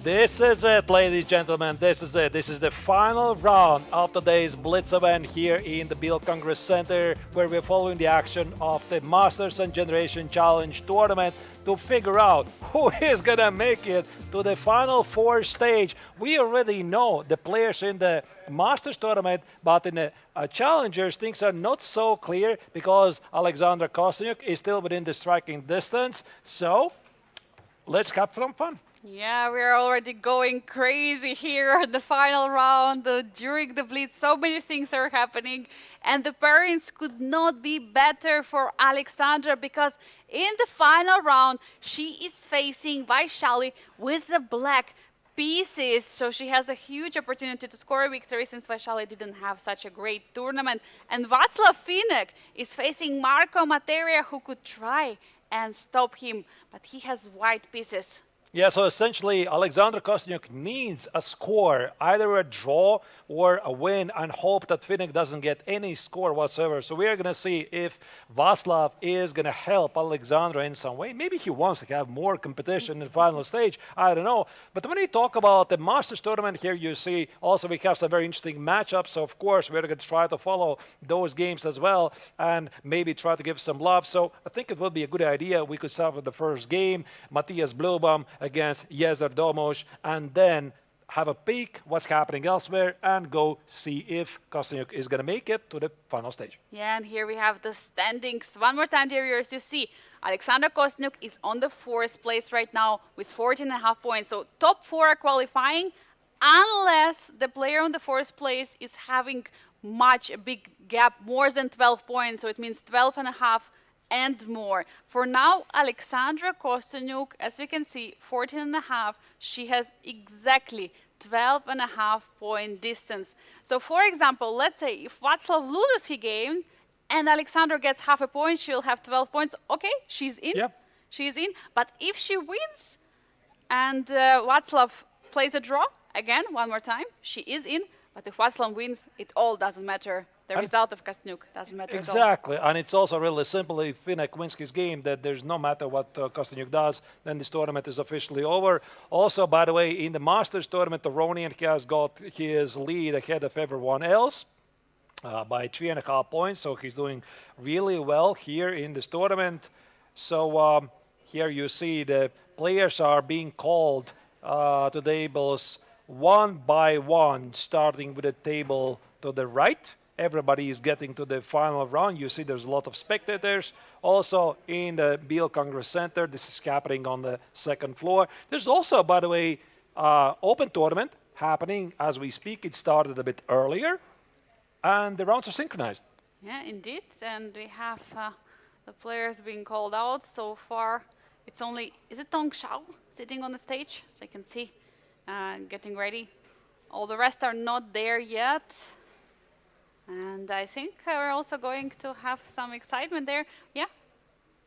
This is it, ladies and gentlemen. This is it. This is the final round of today's Blitz event here in the Biel Congress Center, where we're following the action of the Masters and Generation Challenge tournament to figure out who is gonna make it to the final four stage. We already know the players in the Masters tournament, but in the Challengers, things are not so clear because Alexandra Kosteniuk is still within the striking distance. So let's have some fun. Yeah, we're already going crazy here in the final round. During the Blitz, so many things are happening. And the pairings could not be better for Alexandra because in the final round, she is facing Vaishali with the black pieces. So she has a huge opportunity to score a victory since Vaishali didn't have such a great tournament. And Václav Finek is facing Marco Materia, who could try and stop him, but he has white pieces. Yeah, so essentially, Alexandra Kosteniuk needs a score, either a draw or a win, and hope that Finek doesn't get any score whatsoever. So we're going to see if Václav is going to help Alexandra in some way. Maybe he wants to have more competition in the final stage. I don't know. But when we talk about the Masters tournament here, you see also we have some very interesting matchups. So, of course, we're going to try to follow those games as well and maybe try to give some love. So I think it would be a good idea. We could start with the first game, Matthias Blubam against Jezer Domos, and then have a peek what's happening elsewhere and go see if Kosteniuk is going to make it to the final stage. Yeah, and here we have the standings. One more time, dear viewers, you see Alexandra Kosteniuk is on the fourth place right now with 14.5 points. So top four are qualifying unless the player on the fourth place is having a big gap, more than 12 points. So it means 12.5 and more. For now, Alexandra Kosteniuk, as we can see, 14.5. She has exactly 12.5 point distance. So, for example, let's say if Václav loses his game and Alexandra gets half a point, she'll have 12 points. Okay, she's in. Yep. She's in. But if she wins and Václav plays a draw, again, one more time, she is in. But if Václav wins, it all doesn't matter. The result of Kosteniuk doesn't matter exactly. at all. And it's also really simple if Finek wins his game that there's no matter what Kosteniuk does, then this tournament is officially over. Also, by the way, in the Masters tournament, the Ronian has got his lead ahead of everyone else by 3.5 points. So he's doing really well here in this tournament. So here you see the players are being called to tables one by one, starting with the table to the right. Everybody is getting to the final round. You see there's a lot of spectators. Also in the Biel Congress Center, this is happening on the second floor. There's also, by the way, open tournament happening as we speak. It started a bit earlier, and the rounds are synchronized. Yeah, indeed. And we have the players being called out. So far, it's only, is it Tong Shao sitting on the stage? So you can see, getting ready. All the rest are not there yet. And I think we're also going to have some excitement there. Yeah,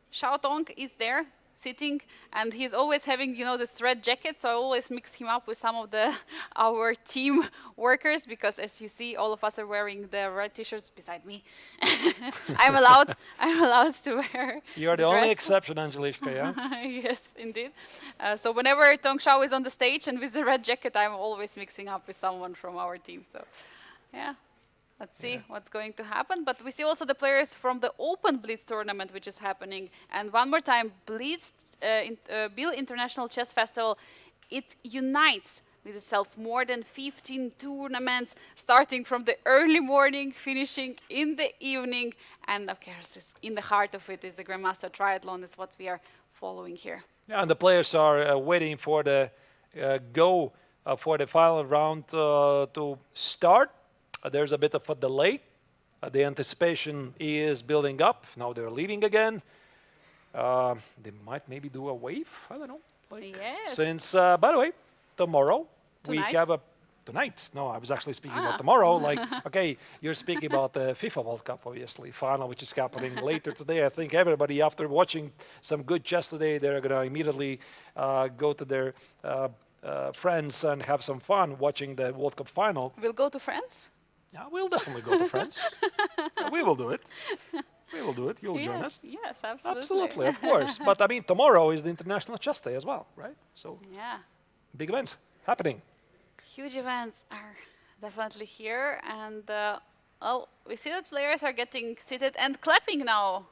Shao Tong is there, sitting, and he's always having, you know, this red jacket, so I always mix him up with some of our team workers, because as you see, all of us are wearing the red t-shirts beside me. I'm allowed to wear. You're the only exception, Angeliška, yeah? Yes, indeed. So whenever Tong Shao is on the stage and with the red jacket, I'm always mixing up with someone from our team, so yeah. Let's see what's going to happen. But we see also the players from the Open Blitz tournament, which is happening. And one more time, Blitz, Biel International Chess Festival, it unites with itself more than 15 tournaments, starting from the early morning, finishing in the evening. And of course, in the heart of it is the Grandmaster Triathlon. That's what we are following here. Yeah, and the players are waiting for the go for the final round to start. There's a bit of a delay. The anticipation is building up. Now they're leaving again. They might maybe do a wave. I don't know. Yes. Since, by the way, tomorrow we have a... Tonight? No, I was actually speaking about tomorrow. Like, okay, you're speaking about the FIFA World Cup, obviously, final, which is happening later today. I think everybody, after watching some good chess today, they're going to immediately go to their friends and have some fun watching the World Cup final. We'll go to France? Yeah, we'll definitely go to France. We will do it. We will do it. You'll join us. Yes, absolutely. Absolutely, of course. But I mean, tomorrow is the International Chess Day as well, right? So yeah, big events happening. Huge events are definitely here, and well, we see that players are getting seated and clapping now.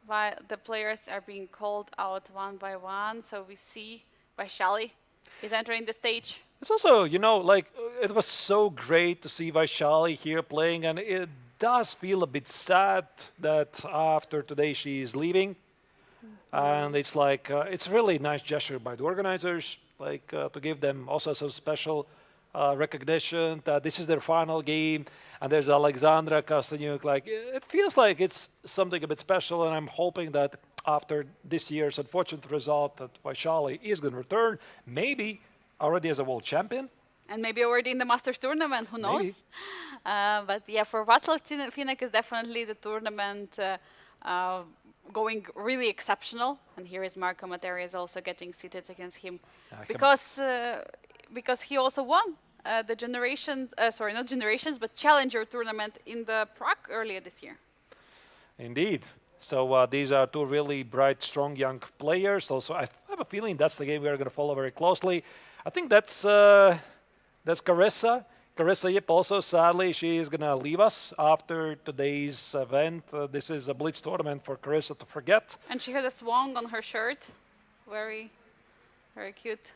While the players are being called out one by one, so we see Vaishali is entering the stage. It's also, like it was so great to see Vaishali here playing, and it does feel a bit sad that after today she is leaving. And it's like it's really a nice gesture by the organizers, like to give them also some special recognition that this is their final game, and there's Alexandra Kosteniuk. Like it feels like it's something a bit special, and I'm hoping that after this year's unfortunate result, that Vaishali is going to return, maybe already as a world champion. And maybe already in the Masters tournament, who knows? But yeah, for Václav Finek is definitely the tournament going really exceptional. And here is Marco Materia is also getting seated against him because he also won the Challenger tournament in the Prague earlier this year. Indeed. So these are two really bright, strong young players. Also, I have a feeling that's the game we are going to follow very closely. I think that's Carissa. Carissa Yip also, sadly, she is going to leave us after today's event. This is a Blitz tournament for Carissa to forget. And she had a swan on her shirt. Very, very cute.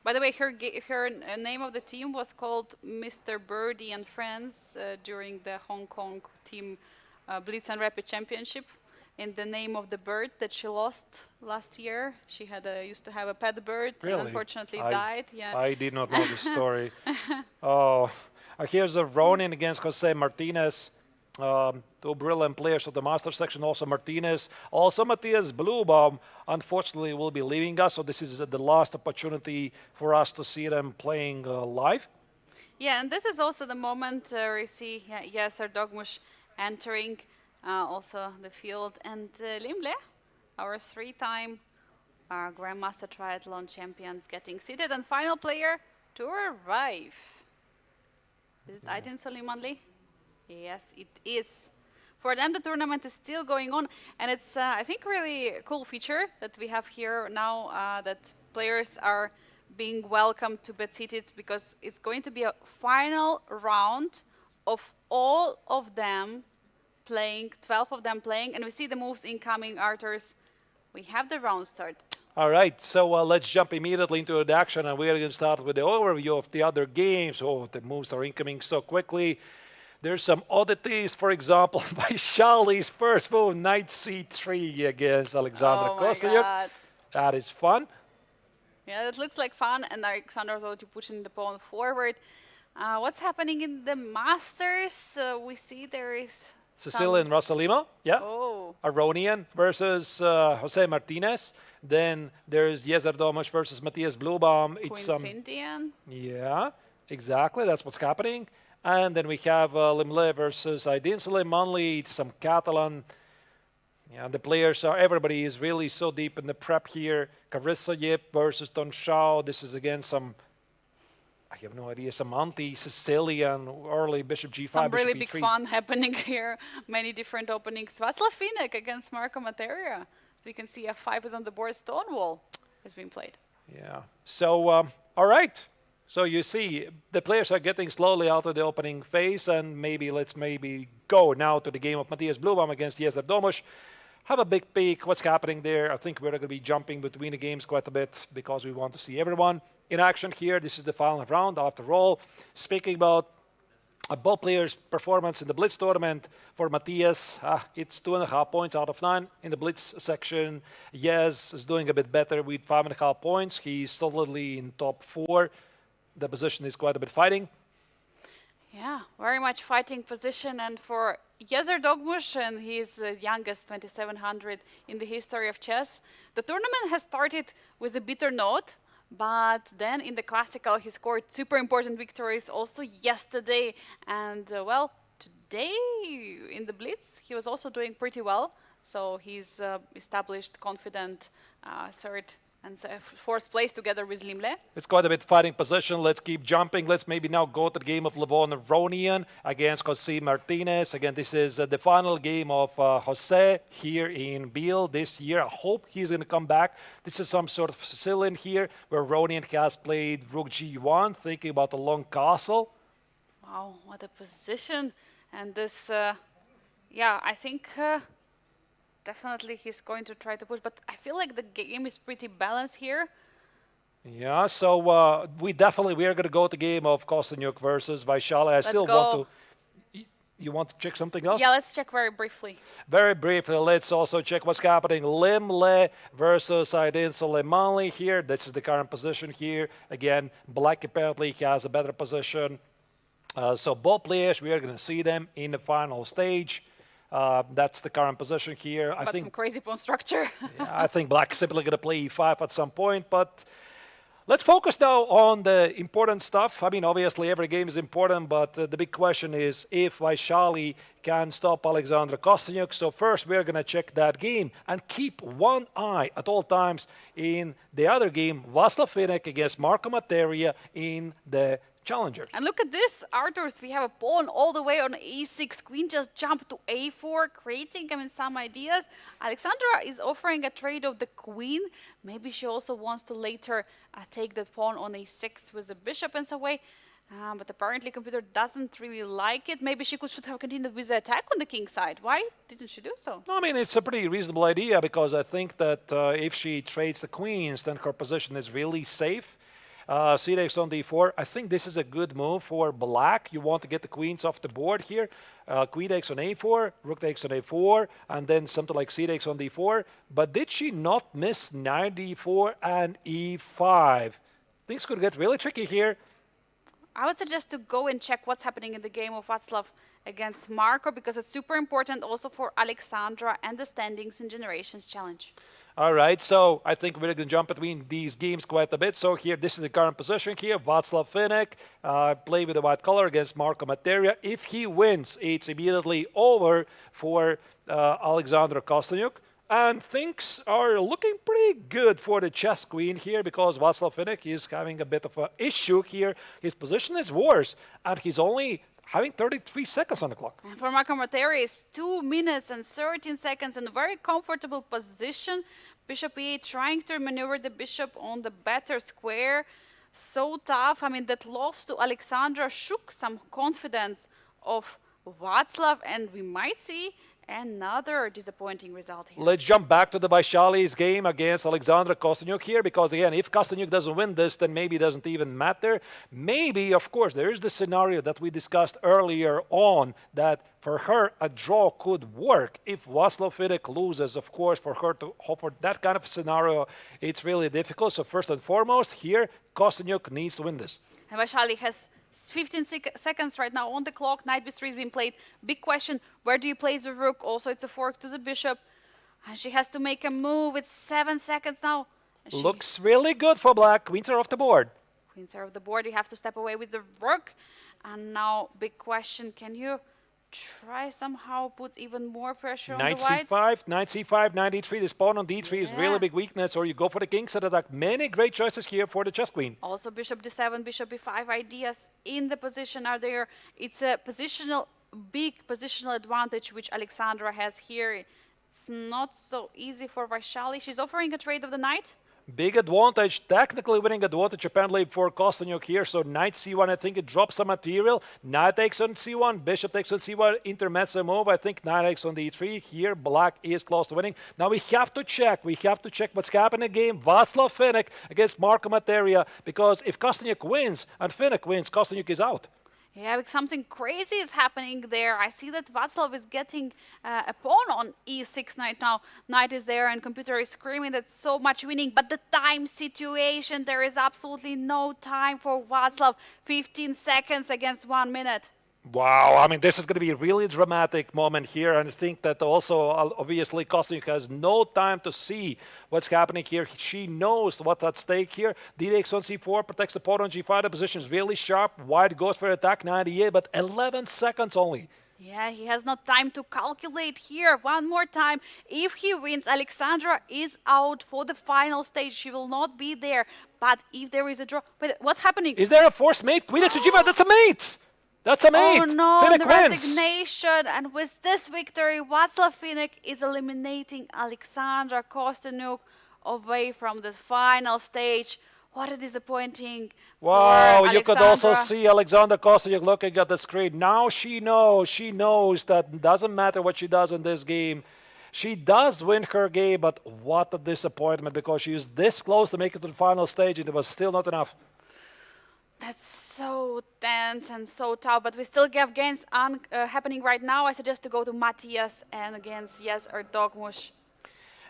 By the way, her name of the team was called Mr. Birdie and Friends during the Hong Kong team Blitz and Rapid Championship. In the name of the bird that she lost last year. She had used to have a pet bird really? And unfortunately died. Yeah. I did not know this story. Oh, here's a Ronin against Jose Martinez. Two brilliant players of the master section, also Martinez. Also Matthias Bluebaum, unfortunately, will be leaving us. So this is the last opportunity for us to see them playing live. Yeah, and this is also the moment where you see Yasser Dogmush entering also the field, and Limble, our 3-time Grandmaster Triathlon champions, getting seated, and final player to arrive. Is it Aydin Solimanli? Yes, it is. For them, the tournament is still going on, and it's, I think, really cool feature that we have here now, that players are being welcomed to get seated, because it's going to be a final round of all of them playing, 12 of them playing, and we see the moves incoming, Arthurs. We have the round start. All right, so let's jump immediately into the action, and we are going to start with the overview of the other games. Oh, the moves are incoming so quickly. There's some oddities, for example, Vaishali's first move, knight c3 against Alexandra Kosteniuk. That is fun. Yeah, that looks like fun, and Alexandra is already pushing the pawn forward. What's happening in the Masters? We see there is Cecilia and Rosalima, yeah. Oh. Aronian versus Jose Martinez. Then there's Yezzer Domash versus Matthias Bluebaum. It's Indian. Yeah, exactly. That's what's happening. And then we have Limle versus Aydin Solimanli. It's some Catalan. Yeah, the players are, everybody is really so deep in the prep here. Carissa Yip versus Don Shao. This is again some, I have no idea, some anti-Sicilian early Bishop G5, some Bishop really E3. big fun happening here. Many different openings. Václav Finek against Marco Materia. So we can see F5 is on the board. Stonewall is being played. Yeah. So, all right. So you see, the players are getting slowly out of the opening phase, and let's go now to the game of Matthias Bluebaum against Yezzer Domash. Have a big peek. What's happening there? I think we're going to be jumping between the games quite a bit because we want to see everyone in action here. This is the final round after all. Speaking about both players' performance in the Blitz tournament, for Matthias, it's 2.5 points out of 9 in the Blitz section. Yez is doing a bit better with 5.5 points. He's solidly in top 4. The position is quite a bit fighting. Yeah, very much fighting position. And for Yezzer Dogmush, and he's the youngest 2700 in the history of chess, the tournament has started with a bitter note, but then in the classical he scored super important victories also yesterday. And well, today in the Blitz he was also doing pretty well. So he's established confident third And so fourth place together with Limle. It's quite a bit fighting position. Let's keep jumping. Let's maybe now go to the game of Levon and Ronian against Jose Martinez. Again, this is the final game of Jose here in Biel this year. I hope he's going to come back. This is some sort of Sicilian here where Ronian has played Rook G1, thinking about the long castle. Wow, what a position. And this, yeah, I think definitely he's going to try to push, but I feel like the game is pretty balanced here. Yeah, so we are going to go to the game of Kostanyuk versus Vaishali. I still want to. You want to check something else? Yeah, let's check very briefly. Very briefly, let's also check what's happening. Limle versus Aydin Soleimani here. This is the current position here. Again, Black apparently has a better position. So both players, we are going to see them in the final stage. That's the current position here. I think some crazy pawn structure. Yeah, I think Black is simply going to play e5 at some point, but let's focus now on the important stuff. I mean, obviously every game is important, but the big question is if Vaishali can stop Alexandra Kostanyuk. So first we're going to check that game and keep one eye at all times in the other game, Václav Finek against Marco Materia in the Challenger. And look at this, Arthurs, we have a pawn all the way on e6. Queen just jumped to a4, creating, some ideas. Alexandra is offering a trade of the queen. Maybe she also wants to later take that pawn on a6 with the bishop in some way. But apparently computer doesn't really like it. Maybe she should have continued with the attack on the king side. Why didn't she do so? No, I mean, it's a pretty reasonable idea because I think that if she trades the queens, then her position is really safe. C takes on d4. I think this is a good move for Black. You want to get the queens off the board here. Queen takes on a4, rook takes on a4, and then something like c takes on d4. But did she not miss knight d4 and e5? Things could get really tricky here. I would suggest to go and check what's happening in the game of Václav against Marco, because it's super important also for Alexandra and the standings in Generations Challenge. All right, so I think we're going to jump between these games quite a bit. So here, this is the current position here. Václav Finek play with the white color against Marco Materia. If he wins, it's immediately over for Alexandra Kostanyuk. And things are looking pretty good for the chess queen here because Václav Finek is having a bit of an issue here. His position is worse, and he's only having 33 seconds on the clock. And for Marco Materia, it's 2 minutes and 13 seconds in a very comfortable position. Bishop e8, trying to maneuver the bishop on the better square. So tough. That loss to Alexandra shook some confidence of Václav, and we might see another disappointing result here. Let's jump back to the Vaishali's game against Alexandra Kostanyuk here, because again, if Kostanyuk doesn't win this, then maybe it doesn't even matter. Maybe, of course, there is the scenario that we discussed earlier on that for her a draw could work. If Václav Finek loses, of course, for her to hope for that kind of scenario, it's really difficult. So first and foremost, here, Kostanyuk needs to win this. And Vaishali has 15 seconds right now on the clock. Knight b3 is being played. Big question, where do you place the rook? Also, it's a fork to the bishop. And she has to make a move. It's 7 seconds now. Looks really good for Black. Queens are off the board. Queens are off the board. You have to step away with the rook. And now, big question, can you try somehow put even more pressure on the white? Knight c5, knight e3. This pawn on d3 is really big weakness, or you go for the king side attack. Many great choices here for the chess queen. Also bishop d7, bishop b5 ideas in the position are there. It's a big positional advantage which Alexandra has here. It's not so easy for Vaishali. She's offering a trade of the knight. Big advantage, technically winning advantage apparently for Kostanyuk here. So knight c1, I think it drops some material. Knight takes on c1, bishop takes on c1, intermezzo move. I think knight takes on d3. Here, Black is close to winning. Now we have to check. What's happening in the game. Václav Finek against Marco Materia, because if Kostanyuk wins and Finek wins, Kostanyuk is out. Yeah, because something crazy is happening there. I see that Václav is getting a pawn on e6 right now. Knight is there and computer is screaming that so much winning. But the time situation, there is absolutely no time for Václav. 15 seconds against 1 minute. Wow, this is going to be a really dramatic moment here, and I think that also, obviously, Kostanyuk has no time to see what's happening here. She knows what's at stake here. D takes on c4, protects the pawn on g5. The position is really sharp. White goes for attack, knight e8, but 11 seconds only. Yeah, he has not time to calculate here. One more time. If he wins, Alexandra is out for the final stage. She will not be there. But if there is a draw... But what's happening? Is there a forced mate? Queen of G5, that's a mate! That's a mate! Oh no, Finnick the wins! resignation. And with this victory, Václav Finnick is eliminating Alexandra Kostenuk away from the final stage. What a disappointing Wow, for you could also Alexandra. see Alexandra Kostyuk looking at the screen. Now she knows that doesn't matter what she does in this game. She does win her game, but what a disappointment because she was this close to make it to the final stage and it was still not enough. That's so tense and so tough, but we still have games happening right now. I suggest to go to Matthias and against Yes or Dogmush.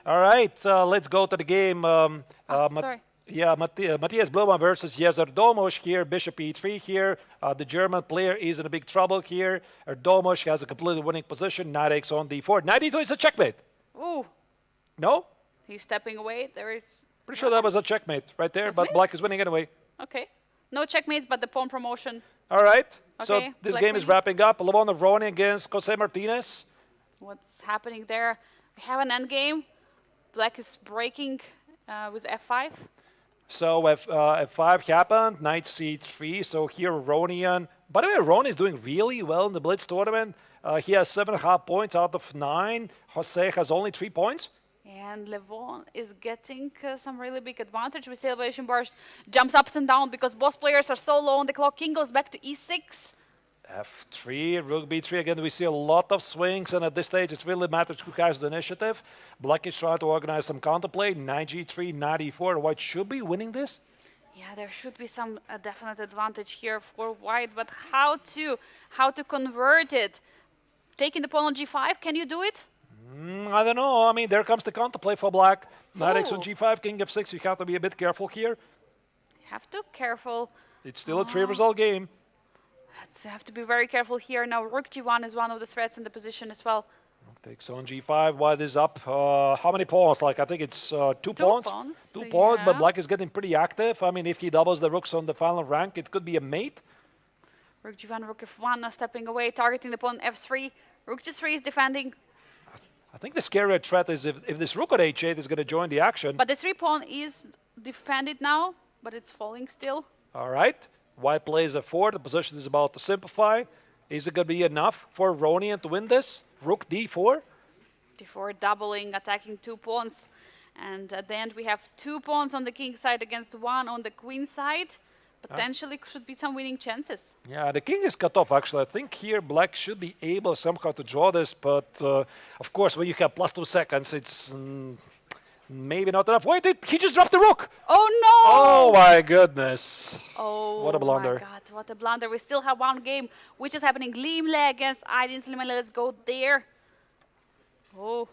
All right, let's go to the game. Sorry. Yeah, Matthias Bluma versus Jezer Domoš here, Bishop E3 here. The German player is in a big trouble here. Domoš has a completely winning position. Knight X on D4. Knight E2 is a checkmate. Ooh, No? he's stepping away. There is... Pretty sure that was a checkmate right there, but black is winning anyway. Okay. No checkmates, but the pawn promotion. All right, so Okay, this black game is winning. wrapping up. Levon of Roni against Jose Martinez. What's happening there? We have an endgame. Black is breaking with F5. So F5 happened, Knight C3. So here Ronian. By the way, Roni is doing really well in the Blitz tournament. He has 7.5 points out of 9. Jose has only 3 points. And Levon is getting some really big advantage with Celebration Burst. Jumps up and down because both players are so low on the clock. King goes back to E6. F3, Rook B3. Again, we see a lot of swings, and at this stage, it really matters who has the initiative. Black is trying to organize some counterplay. Knight G3, Knight E4. White should be winning this. Yeah, there should be some definite advantage here for White, but how to convert it? Taking the pawn on G5, can you do it? I don't know. I mean, there comes the counterplay for Black. Knight X on Ooh. G5, King F6. You have to be a bit careful here. You have to careful. It's still a 3-result game. You have to be very careful here. Now Rook G1 is one of the threats in the position as well. Takes on G5. White is up. How many pawns? Like, I think it's 2 pawns. Two pawns, but yeah. Black is getting pretty active. I mean, if he doubles the rooks on the final rank, it could be a mate. Rook G1, Rook F1 are stepping away, targeting the pawn F3. Rook G3 is defending, I think the scarier threat is if this rook at H8 is going to join the action. but the 3 pawn is defended now, but it's falling still. All right. White plays F4. The position is about to simplify. Is it going to be enough for Ronian to win this? Rook D4. D4 doubling, attacking 2 pawns. And at the end, we have 2 pawns on the king side against 1 on the queen side. Potentially should be some winning chances. Yeah, the king is cut off, actually. I think here Black should be able somehow to draw this, but of course, when you have plus 2 seconds, it's maybe not enough. Wait, he just dropped the rook! Oh no! Oh my goodness. Oh, What a blunder. my God, what a blunder. We still have one game, which is happening. Limle against Aydin Slimane. Let's go there. Oh,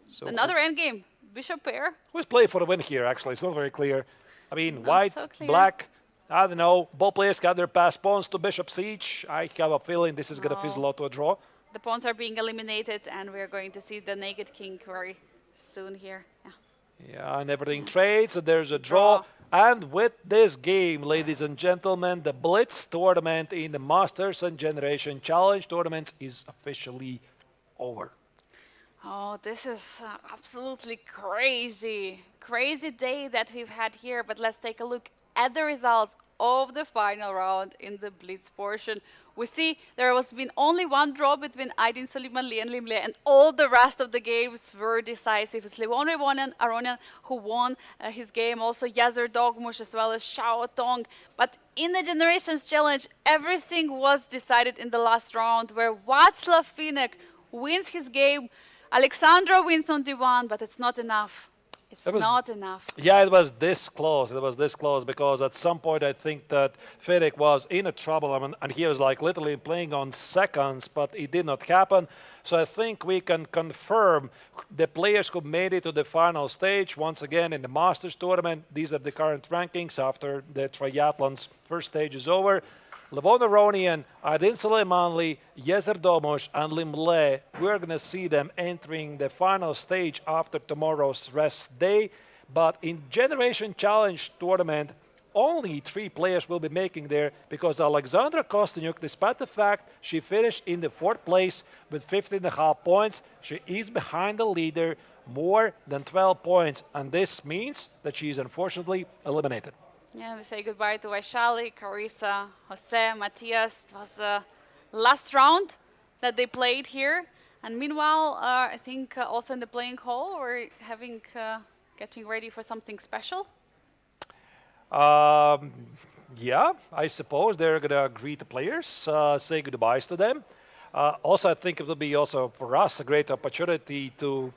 So another endgame. Bishop pair. who's playing for the win here, actually? It's not very clear. I mean, Not white, so clear. black, I don't know. Both players got their pass pawns to bishop siege. I have a feeling this is going to fizzle out to a draw. The pawns are being eliminated, and we're going to see the naked king very soon here. Yeah. Yeah, and everything trades, and there's a draw. And with this game, ladies and gentlemen, the Blitz tournament in the Masters and Generation Challenge tournament is officially over. Oh, this is absolutely crazy. Crazy day that we've had here, but let's take a look at the results of the final round in the Blitz portion. We see there has been only one draw between Aydin Suleimanli and Limle, and all the rest of the games were decisive. It's Levon Aronian who won his game, also Jezer Dogmush as well as Xiao Tong. But in the Generations Challenge, everything was decided in the last round, where Václav Finnick wins his game. Alexandra wins on D1, but it's not enough. It's not enough. Yeah, it was this close. It was this close because at some point I think that Finnick was in a trouble. I mean, and he was like literally playing on seconds, but it did not happen. So I think we can confirm the players who made it to the final stage. Once again, in the Masters tournament, these are the current rankings after the Triathlon's first stage is over. Levon Aronian, Aydin Suleimanli, Jezer Domoš, and Limle, we're going to see them entering the final stage after tomorrow's rest day. But in Generation Challenge tournament, only 3 players will be making there because Alexandra Kostyuk, despite the fact she finished in the 4th place with 15.5 points, she is behind the leader more than 12 points, and this means that she is unfortunately eliminated. Yeah, we say goodbye to Vaishali, Carissa, Jose, Matthias. It was the last round that they played here. And meanwhile, I think also in the playing hall, we're getting ready for something special. Yeah, I suppose they're going to greet the players, say goodbyes to them. Also, I think it will be also for us a great opportunity to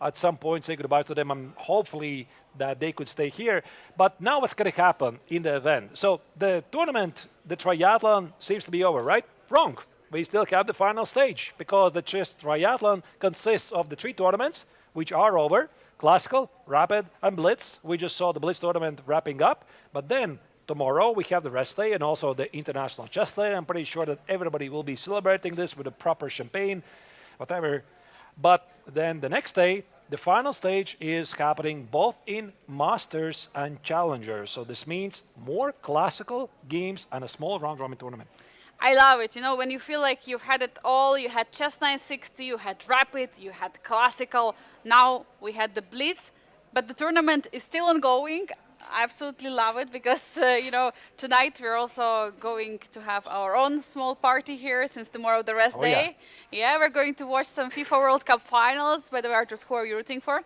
at some point say goodbye to them, and hopefully that they could stay here. But now what's going to happen in the event? So the tournament, the triathlon seems to be over, right? Wrong. We still have the final stage because the chess triathlon consists of the 3 tournaments, which are over: Classical, Rapid, and Blitz. We just saw the Blitz tournament wrapping up. But then tomorrow we have the rest day and also the International Chess Day. I'm pretty sure that everybody will be celebrating this with a proper champagne, whatever. But then the next day, the final stage is happening both in Masters and Challengers. So this means more classical games and a small round-robin tournament. I love it. You know, when you feel like you've had it all, you had Chess 960, you had Rapid, you had Classical, now we had the Blitz, but the tournament is still ongoing. I absolutely love it because, you know, tonight we're also going to have our own small party here since tomorrow the rest day. Yeah, we're going to watch some FIFA World Cup finals. By the way, Artur, who are you rooting for?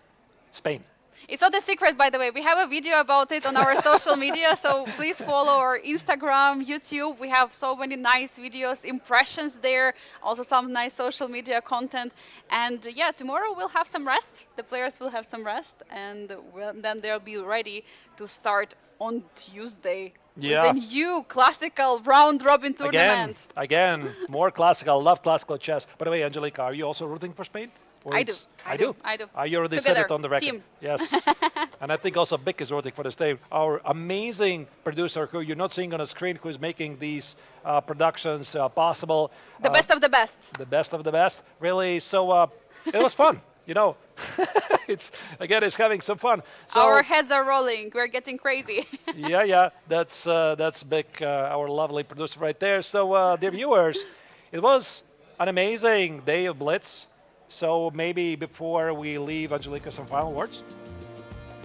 Spain. It's not a secret, by the way. We have a video about it on our social media, so please follow our Instagram, YouTube. We have so many nice videos, impressions there, also some nice social media content. And yeah, tomorrow we'll have some rest. The players will have some rest, and then they'll be ready to start on Tuesday. Yeah. With a new classical round-robin tournament. Again, more classical. Love classical chess. By the way, Angelica, are you also rooting for Spain? I do. You already said it on the record. Team. Yes. And I think also Bick is rooting for the state. Our amazing producer, who you're not seeing on the screen, who is making these productions possible. The best of the best. The best of the best, really. So it was fun, you know. It's having some fun. So our heads are rolling. We're getting crazy. yeah. That's Bick, our lovely producer right there. So dear viewers, it was an amazing day of Blitz. So maybe before we leave, Angelica, some final words?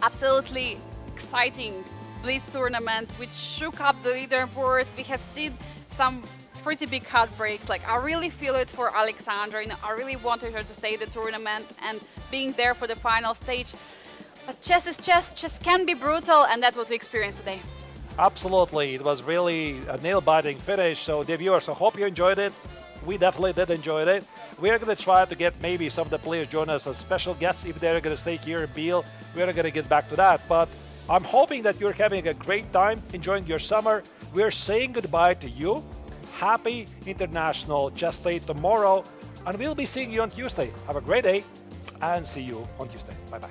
Absolutely exciting Blitz tournament, which shook up the leaderboard. We have seen some pretty big heartbreaks. Like, I really feel it for Alexandra. You know, I really wanted her to stay in the tournament and being there for the final stage. But chess is chess. Chess can be brutal, and that's what we experienced today. Absolutely. It was really a nail-biting finish. So, dear viewers, I hope you enjoyed it. We definitely did enjoy it. We are going to try to get maybe some of the players join us as special guests if they're going to stay here in Biel. We're going to get back to that. But I'm hoping that you're having a great time, enjoying your summer. We're saying goodbye to you. Happy International Chess Day tomorrow. And we'll be seeing you on Tuesday. Have a great day and see you on Tuesday. Bye-bye.